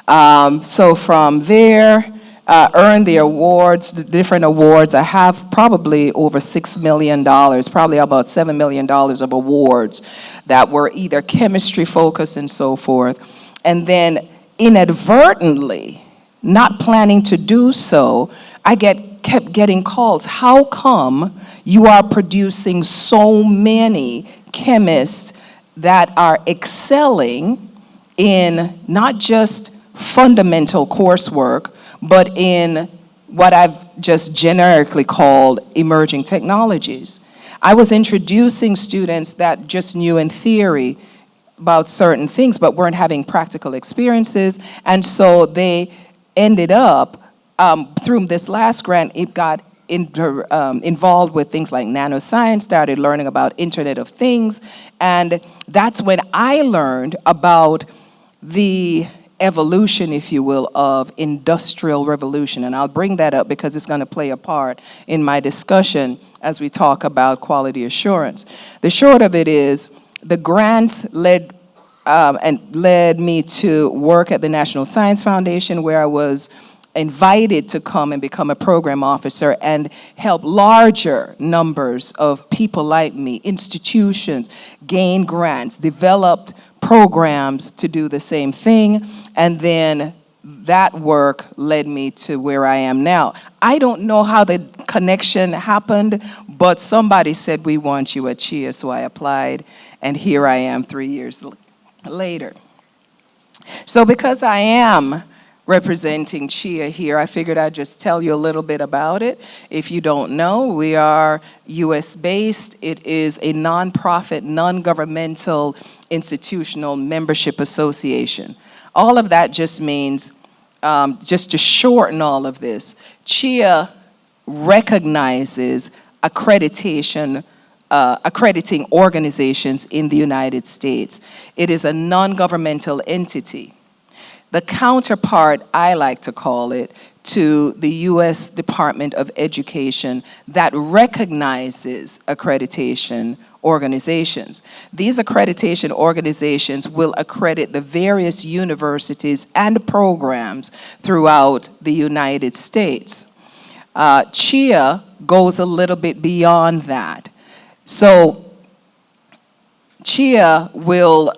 So from there, earned the awards, the different awards. I have probably over $6 million, probably about $7 million of awards that were either chemistry focused and so forth. And then inadvertently, not planning to do so, I kept getting calls. How come you are producing so many chemists that are excelling in not just fundamental coursework, but in what I've just generically called emerging technologies? I was introducing students that just knew in theory about certain things, but weren't having practical experiences. And so they ended up, through this last grant, it got involved with things like nanoscience, started learning about Internet of Things. And that's when I learned about the evolution, if you will, of industrial revolution. And I'll bring that up because it's going to play a part in my discussion as we talk about quality assurance. The short of it is the grants led me to work at the National Science Foundation, where I was invited to come and become a program officer and help larger numbers of people like me, institutions, gain grants, developed programs to do the same thing, and then that work led me to where I am now. I don't know how the connection happened, but somebody said, we want you at CHEA, so I applied, and here I am 3 years later. So because I am representing CHEA here. I figured I'd just tell you a little bit about it. If you don't know, we are US-based. It is a nonprofit, non-governmental institutional membership association. All of that just means, just to shorten all of this, CHEA recognizes accreditation, accrediting organizations in the United States. It is a non-governmental entity. The counterpart, I like to call it, to the U.S. Department of Education that recognizes accreditation organizations. These accreditation organizations will accredit the various universities and programs throughout the United States. CHEA goes a little bit beyond that. So CHEA will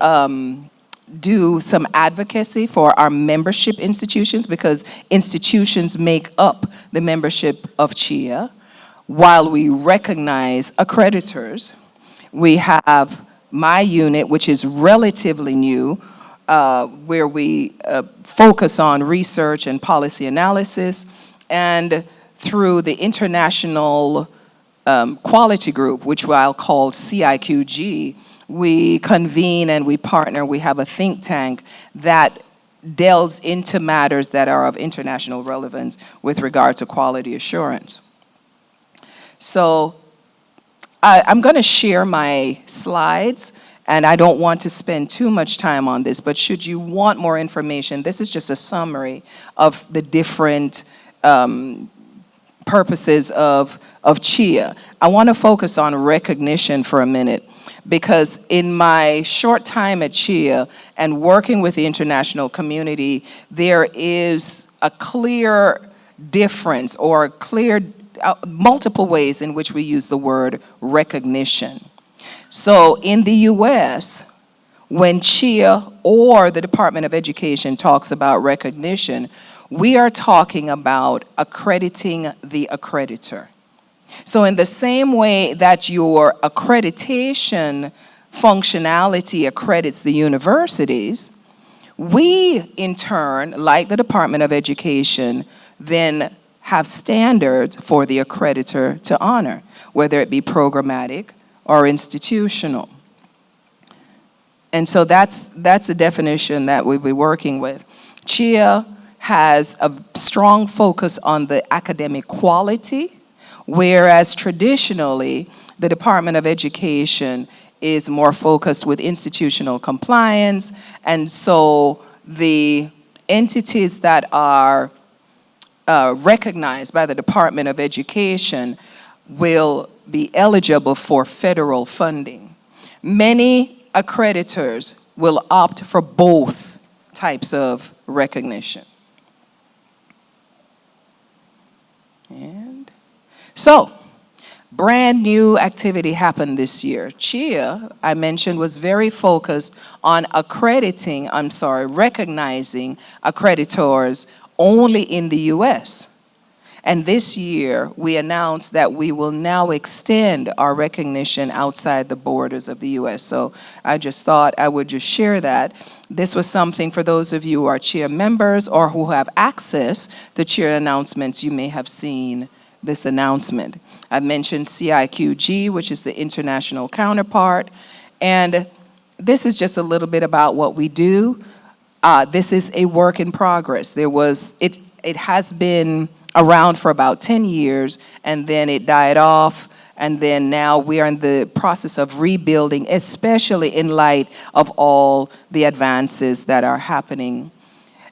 do some advocacy for our membership institutions, because institutions make up the membership of CHEA. While we recognize accreditors, we have my unit, which is relatively new, where we focus on research and policy analysis, and through the International Quality Group, which I'll call CIQG, we convene and we partner. We have a think tank that delves into matters that are of international relevance with regard to quality assurance. So I'm going to share my slides, and I don't want to spend too much time on this, but should you want more information, this is just a summary of the different purposes of CHEA. I want to focus on recognition for a minute, because in my short time at CHEA and working with the international community, there is a clear difference, or clear multiple ways in which we use the word recognition. So in the US, when CHEA or the Department of Education talks about recognition, we are talking about accrediting the accreditor. So in the same way that your accreditation functionality accredits the universities, we in turn, like the Department of Education, then have standards for the accreditor to honor, whether it be programmatic or institutional. And so that's a definition that we'll be working with. CHEA has a strong focus on the academic quality, whereas traditionally, the Department of Education is more focused with institutional compliance, and so the entities that are recognized by the Department of Education will be eligible for federal funding. Many accreditors will opt for both types of recognition. And so, brand new activity happened this year. CHEA, I mentioned, was very focused on recognizing accreditors only in the US. And this year, we announced that we will now extend our recognition outside the borders of the US. So I just thought I would just share that. This was something for those of you who are CHEA members or who have access to CHEA announcements, you may have seen this announcement. I mentioned CIQG, which is the international counterpart. And this is just a little bit about what we do. This is a work in progress. It has been around for about 10 years, and then it died off, and then now we are in the process of rebuilding, especially in light of all the advances that are happening.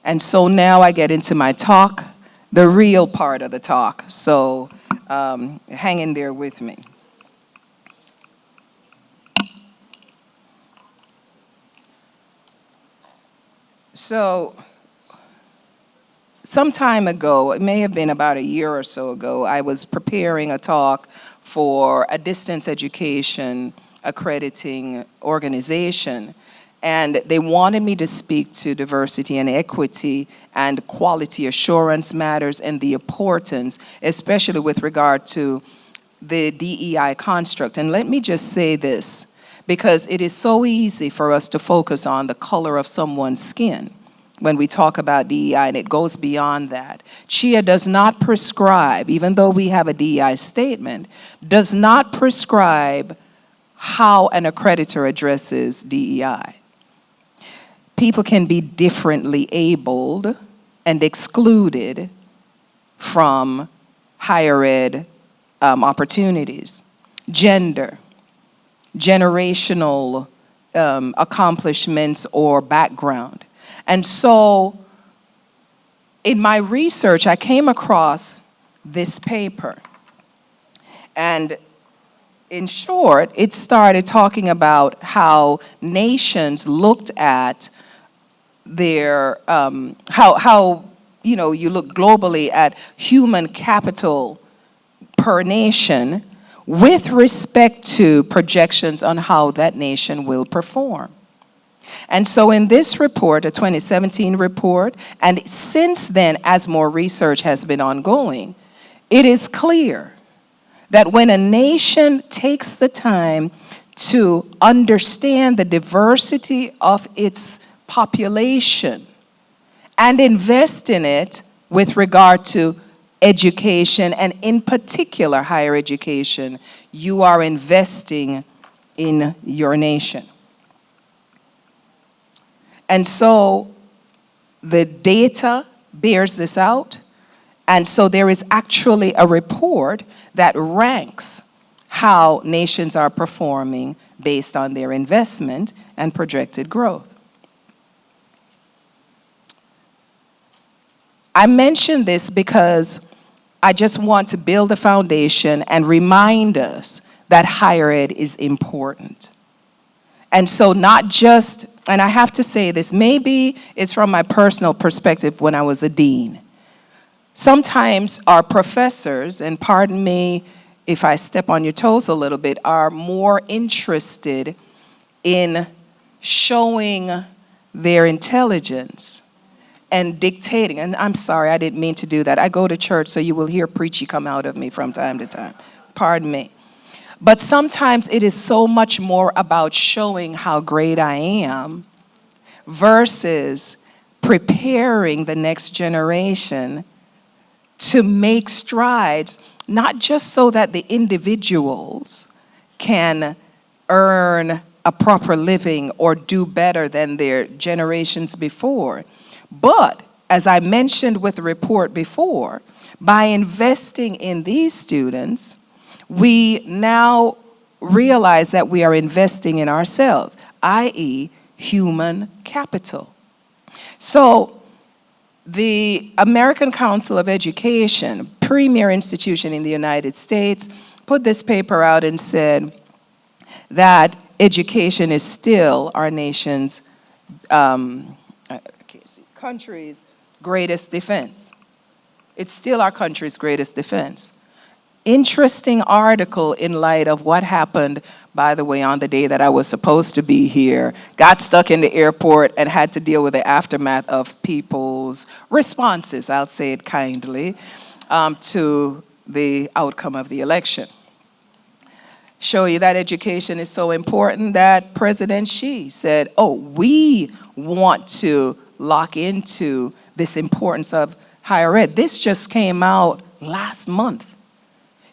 And so now I get into my talk, the real part of the talk. So hang in there with me. So some time ago, it may have been about a year or so ago, I was preparing a talk for a distance education accrediting organization. And they wanted me to speak to diversity and equity and quality assurance matters and the importance, especially with regard to the DEI construct. And let me just say this, because it is so easy for us to focus on the color of someone's skin when we talk about DEI, and it goes beyond that. CHEA does not prescribe, even though we have a DEI statement, does not prescribe how an accreditor addresses DEI. People can be differently abled and excluded from higher ed opportunities. Gender, generational accomplishments or background. And so in my research, I came across this paper. And in short, it started talking about how nations looked at their, how you look globally at human capital per nation with respect to projections on how that nation will perform. And so in this report, a 2017 report, and since then, as more research has been ongoing, it is clear that when a nation takes the time to understand the diversity of its population and invest in it with regard to education, and in particular higher education, you are investing in your nation. And so the data bears this out. And so there is actually a report that ranks how nations are performing based on their investment and projected growth. I mention this because I just want to build a foundation and remind us that higher ed is important. And so not just, and I have to say this, maybe it's from my personal perspective when I was a dean. Sometimes our professors, and pardon me if I step on your toes a little bit, are more interested in showing their intelligence and dictating. And I'm sorry, I didn't mean to do that. I go to church, so you will hear preachy come out of me from time to time. Pardon me. But sometimes it is so much more about showing how great I am versus preparing the next generation to make strides, not just so that the individuals can earn a proper living or do better than their generations before, but as I mentioned with the report before, by investing in these students, we now realize that we are investing in ourselves, i.e., human capital. So the American Council of Education, premier institution in the United States, put this paper out and said that education is still our nation's, country's greatest defense. It's still our country's greatest defense. Interesting article in light of what happened, by the way, on the day that I was supposed to be here, got stuck in the airport and had to deal with the aftermath of people's responses, I'll say it kindly, to the outcome of the election. Show you that education is so important that President Xi said, oh, we want to lock into this importance of higher ed. This just came out last month.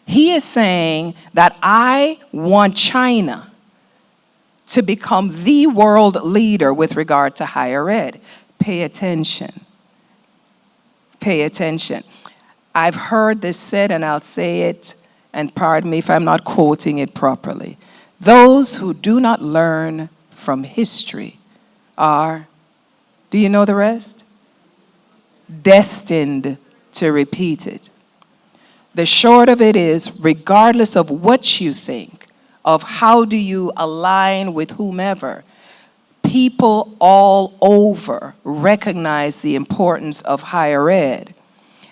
He is saying that I want China to become the world leader with regard to higher ed. Pay attention. Pay attention. I've heard this said, and I'll say it, and pardon me if I'm not quoting it properly. Those who do not learn from history are, do you know the rest? Destined to repeat it. The short of it is, regardless of what you think, of how do you align with whomever, people all over recognize the importance of higher ed,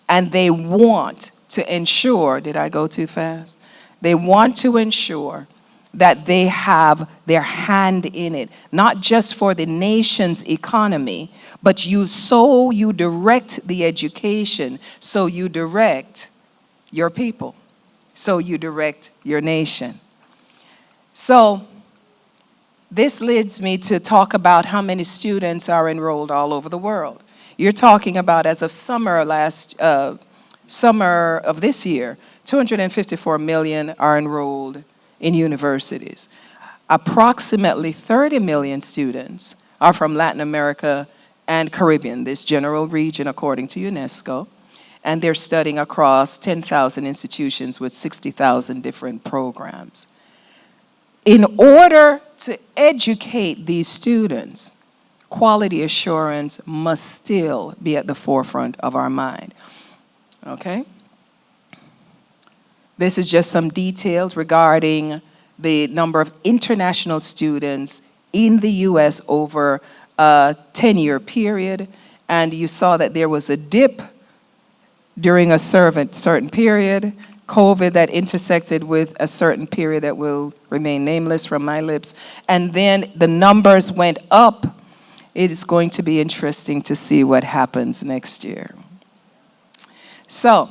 and they want to ensure, did I go too fast? They want to ensure that they have their hand in it, not just for the nation's economy, but you direct the education, so you direct your people, so you direct your nation. So This leads me to talk about how many students are enrolled all over the world. You're talking about, as of summer of this year, 254 million are enrolled in universities. Approximately 30 million students are from Latin America and Caribbean, this general region according to UNESCO, and they're studying across 10,000 institutions with 60,000 different programs. In order to educate these students, quality assurance must still be at the forefront of our mind. Okay? This is just some details regarding the number of international students in the U.S. over a 10-year period, and you saw that there was a dip during a certain period, COVID that intersected with a certain period that will remain nameless from my lips, and then the numbers went up. It is going to be interesting to see what happens next year. So,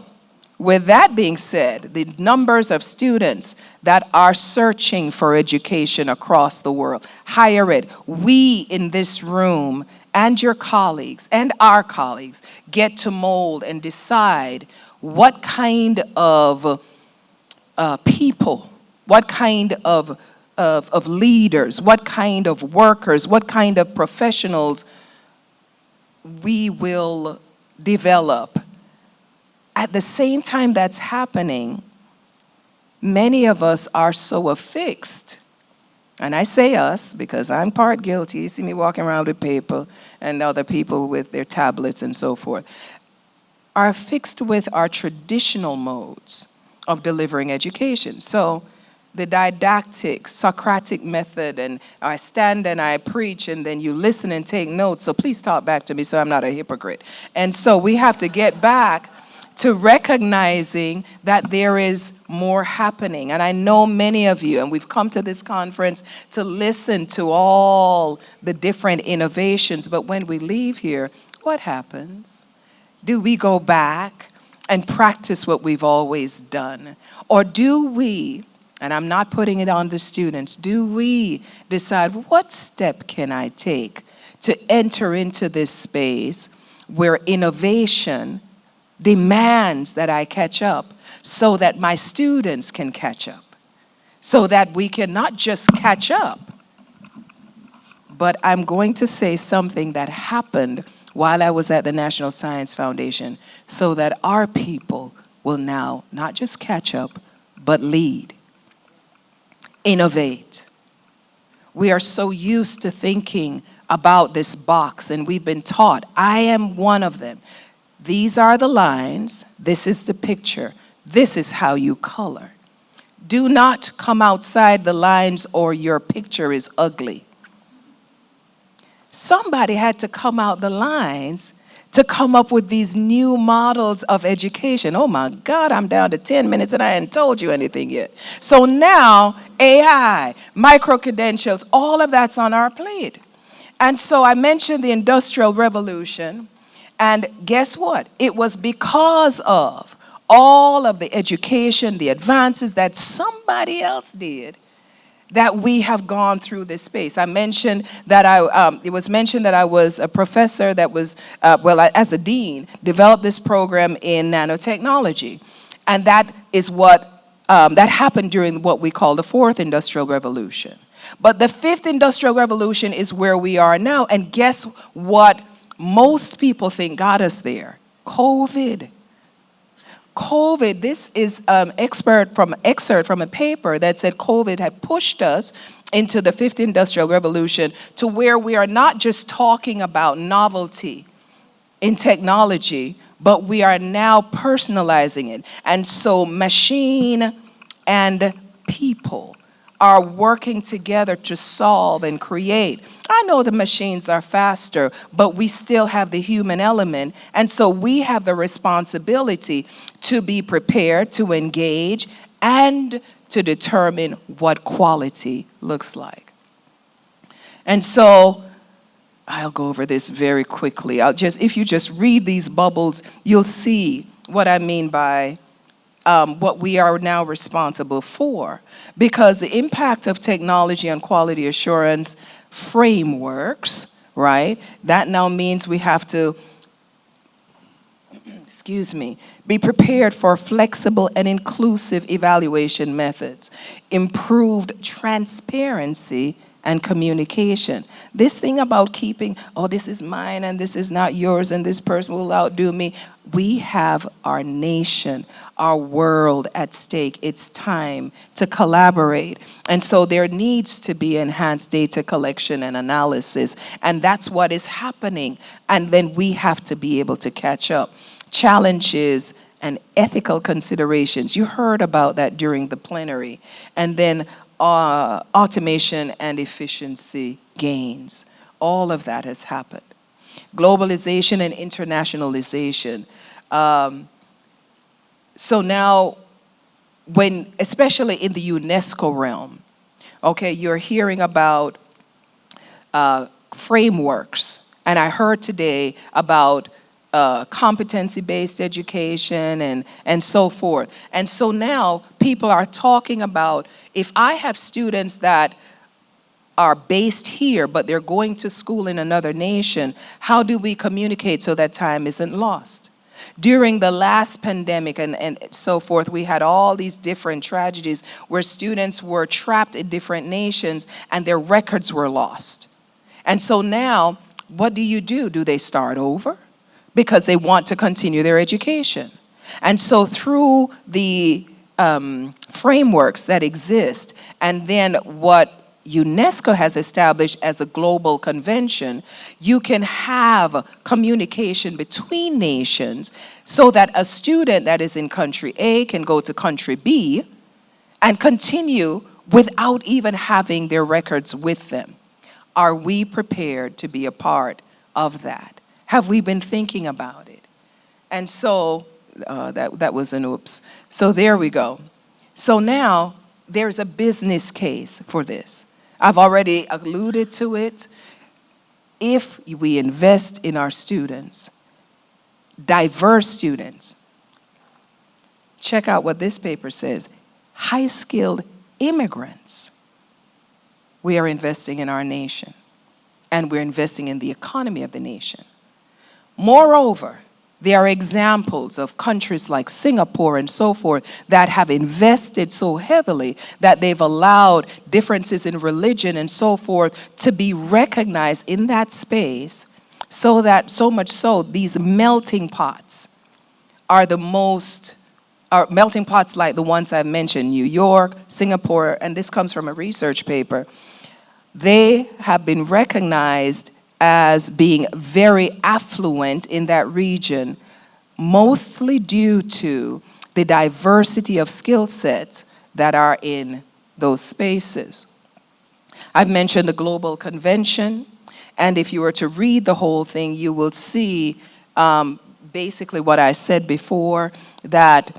with that being said, the numbers of students that are searching for education across the world, higher ed, we in this room and your colleagues and our colleagues get to mold and decide what kind of people, what kind of leaders, what kind of workers, what kind of professionals we will develop. At the same time that's happening, many of us are so affixed, and I say us because I'm part guilty. You see me walking around with paper and other people with their tablets and so forth, are affixed with our traditional modes of delivering education. So the didactic, Socratic method, and I stand and I preach and then you listen and take notes, so please talk back to me so I'm not a hypocrite. And so we have to get back to recognizing that there is more happening. And I know many of you, and we've come to this conference to listen to all the different innovations, but when we leave here, what happens? Do we go back and practice what we've always done? Or do we, and I'm not putting it on the students, do we decide what step can I take to enter into this space where innovation demands that I catch up so that my students can catch up, so that we can not just catch up, but I'm going to say something that happened while I was at the National Science Foundation, so that our people will now not just catch up, but lead, innovate. We are so used to thinking about this box, and we've been taught, I am one of them. These are the lines, this is the picture, this is how you color. Do not come outside the lines or your picture is ugly. Somebody had to come out the lines to come up with these new models of education. Oh my God, I'm down to 10 minutes and I hadn't told you anything yet. So now, AI, micro-credentials, all of that's on our plate. And so I mentioned the Industrial Revolution. And guess what? It was because of all of the education, the advances that somebody else did, that we have gone through this space. I mentioned that it was mentioned that I was a professor that was, as a dean, developed this program in nanotechnology. And that is what, that happened during what we call the fourth industrial revolution. But the fifth industrial revolution is where we are now. And guess what? Most people think got us there. COVID. COVID, this is excerpt from a paper that said COVID had pushed us into the fifth industrial revolution to where we are not just talking about novelty in technology, but we are now personalizing it. And so machine and people are working together to solve and create. I know the machines are faster, but we still have the human element. And so we have the responsibility to be prepared to engage and to determine what quality looks like. And so I'll go over this very quickly. If you just read these bubbles, you'll see what I mean by what we are now responsible for. Because the impact of technology on quality assurance frameworks, right, that now means we have to, be prepared for flexible and inclusive evaluation methods, improved transparency and communication. This thing about keeping, oh, this is mine and this is not yours and this person will outdo me. We have our nation, our world at stake. It's time to collaborate. And so there needs to be enhanced data collection and analysis. And that's what is happening. And then we have to be able to catch up. Challenges and ethical considerations. You heard about that during the plenary. And then automation and efficiency gains. All of that has happened. Globalization and internationalization. So now, especially in the UNESCO realm, okay, you're hearing about frameworks. And I heard today about competency-based education and so forth. And so now people are talking about, if I have students that are based here, but they're going to school in another nation, how do we communicate so that time isn't lost? During the last pandemic and so forth, we had all these different tragedies where students were trapped in different nations and their records were lost. And so now, what do? Do they start over? Because they want to continue their education. And so through the frameworks that exist, and then what UNESCO has established as a global convention, you can have communication between nations so that a student that is in country A can go to country B and continue without even having their records with them. Are we prepared to be a part of that? Have we been thinking about it? And so, that was an oops. So there we go. So now, there's a business case for this. I've already alluded to it. If we invest in our students, diverse students, check out what this paper says, high-skilled immigrants, we are investing in our nation, and we're investing in the economy of the nation. Moreover, there are examples of countries like Singapore and so forth that have invested so heavily that they've allowed differences in religion and so forth to be recognized in that space, so much so these melting pots are melting pots like the ones I've mentioned, New York, Singapore, and this comes from a research paper. They have been recognized as being very affluent in that region, mostly due to the diversity of skill sets that are in those spaces. I've mentioned the Global Convention, and if you were to read the whole thing, you will see basically what I said before, that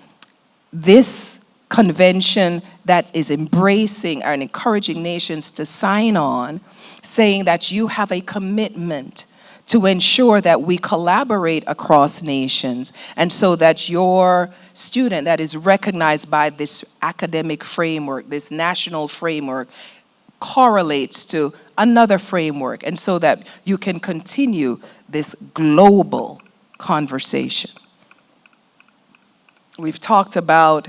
this convention that is embracing and encouraging nations to sign on, saying that you have a commitment to ensure that we collaborate across nations, and so that your student that is recognized by this academic framework, this national framework, correlates to another framework, and so that you can continue this global conversation. We've talked about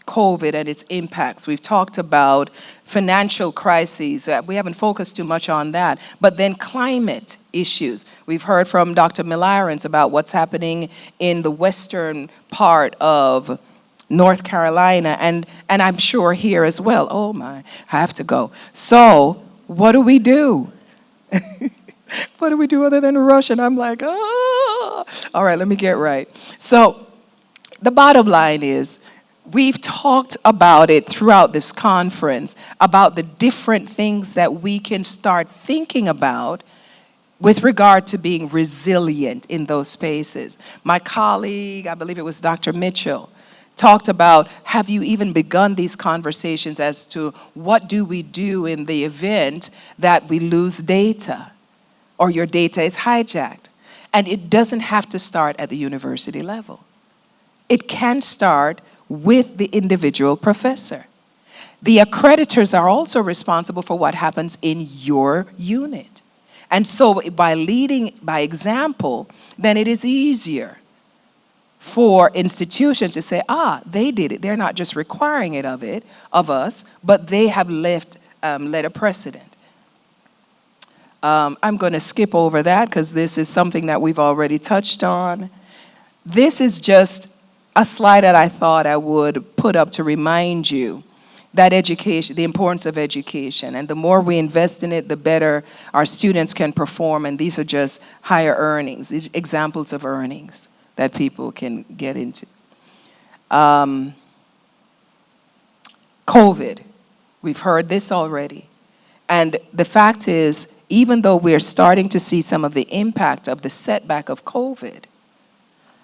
COVID and its impacts. We've talked about financial crises. We haven't focused too much on that. But then climate issues. We've heard from Dr. Milliron about what's happening in the western part of North Carolina, and I'm sure here as well. Oh my, I have to go. So what do we do? What do we do other than rush? And I'm like, oh. All right, let me get right. So the bottom line is, we've talked about it throughout this conference, about the different things that we can start thinking about with regard to being resilient in those spaces. My colleague, I believe it was Dr. Mitchell, talked about, have you even begun these conversations as to what do we do in the event that we lose data or your data is hijacked? And it doesn't have to start at the university level. It can start with the individual professor. The accreditors are also responsible for what happens in your unit. And so by leading by example, then it is easier for institutions to say, they did it. They're not just requiring it of us, but they have led a precedent. I'm going to skip over that because this is something that we've already touched on. This is just a slide that I thought I would put up to remind you that education, the importance of education, and the more we invest in it, the better our students can perform, and these are just higher earnings, these examples of earnings that people can get into. COVID, we've heard this already, and the fact is, even though we're starting to see some of the impact of the setback of COVID,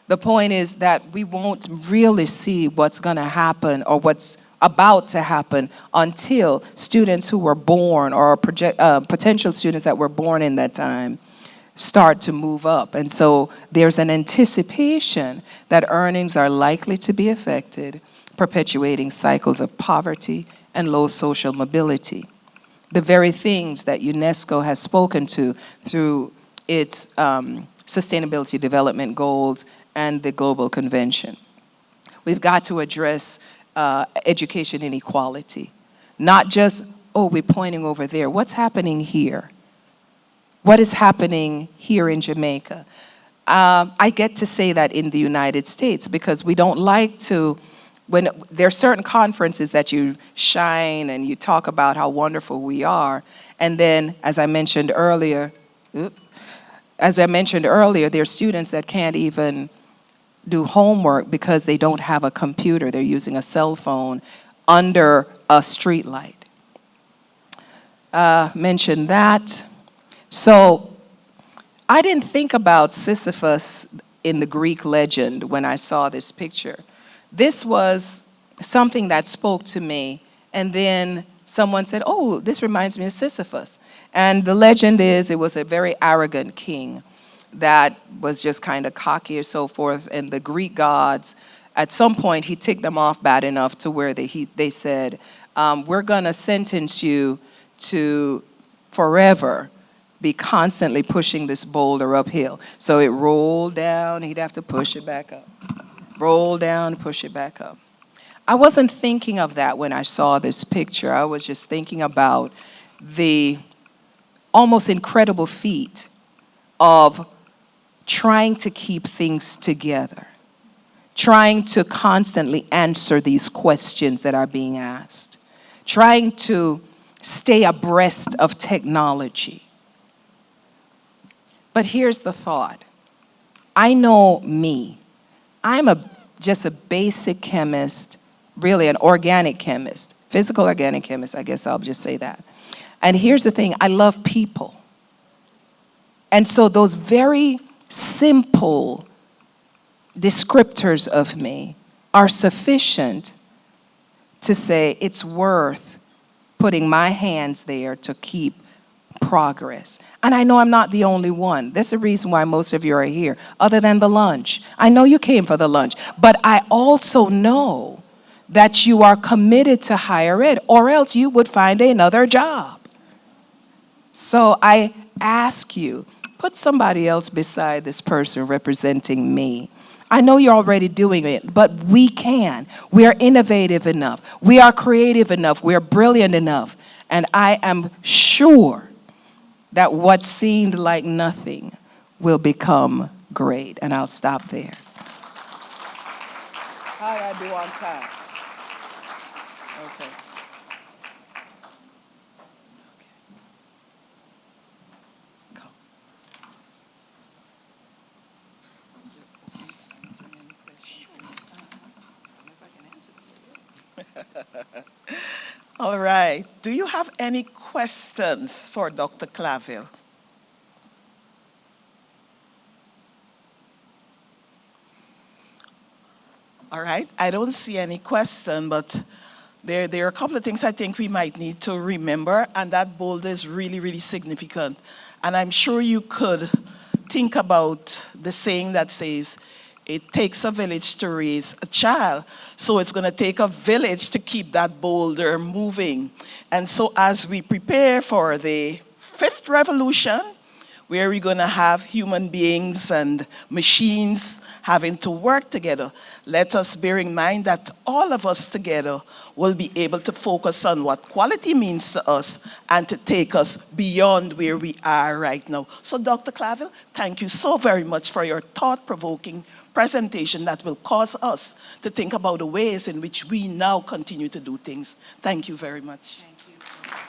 the point is that we won't really see what's going to happen or what's about to happen until students who were born or potential students that were born in that time start to move up. And so there's an anticipation that earnings are likely to be affected, perpetuating cycles of poverty and low social mobility. The very things that UNESCO has spoken to through its sustainability development goals and the Global Convention. We've got to address education inequality. Not just, we're pointing over there. What's happening here? What is happening here in Jamaica? I get to say that in the United States because we don't like to, when there are certain conferences that you shine and you talk about how wonderful we are, and then, as I mentioned earlier, there are students that can't even do homework because they don't have a computer. They're using a cell phone under a street light. Mentioned that. So I didn't think about Sisyphus in the Greek legend when I saw this picture. This was something that spoke to me, and then someone said, this reminds me of Sisyphus. And the legend is it was a very arrogant king that was just kind of cocky or so forth, and the Greek gods, at some point, he ticked them off bad enough to where they said, we're going to sentence you to forever be constantly pushing this boulder uphill. So it rolled down, he'd have to push it back up. Roll down, push it back up. I wasn't thinking of that when I saw this picture. I was just thinking about the almost incredible feat of trying to keep things together, trying to constantly answer these questions that are being asked, trying to stay abreast of technology. But here's the thought. I know me. I'm just a basic chemist, really an organic chemist, physical organic chemist, I guess I'll just say that. And here's the thing, I love people. And so those very simple descriptors of me are sufficient to say it's worth putting my hands there to keep progress. And I know I'm not the only one. That's the reason why most of you are here, other than the lunch. I know you came for the lunch, but I also know that you are committed to higher ed, or else you would find another job. So I ask you, put somebody else beside this person representing me. I know you're already doing it, but we can. We are innovative enough. We are creative enough. We are brilliant enough. And I am sure that what seemed like nothing will become great. And I'll stop there. How did I do on time? Okay. All right. Do you have any questions for Dr. Claville? All right. I don't see any question, but there are a couple of things I think we might need to remember, and that boulder is really, really significant. And I'm sure you could think about the saying that says, it takes a village to raise a child. So it's going to take a village to keep that boulder moving. And so as we prepare for the fifth revolution, where we're going to have human beings and machines having to work together, let us bear in mind that all of us together will be able to focus on what quality means to us and to take us beyond where we are right now. So Dr. Claville, thank you so very much for your thought-provoking presentation that will cause us to think about the ways in which we now continue to do things. Thank you very much. Thank you.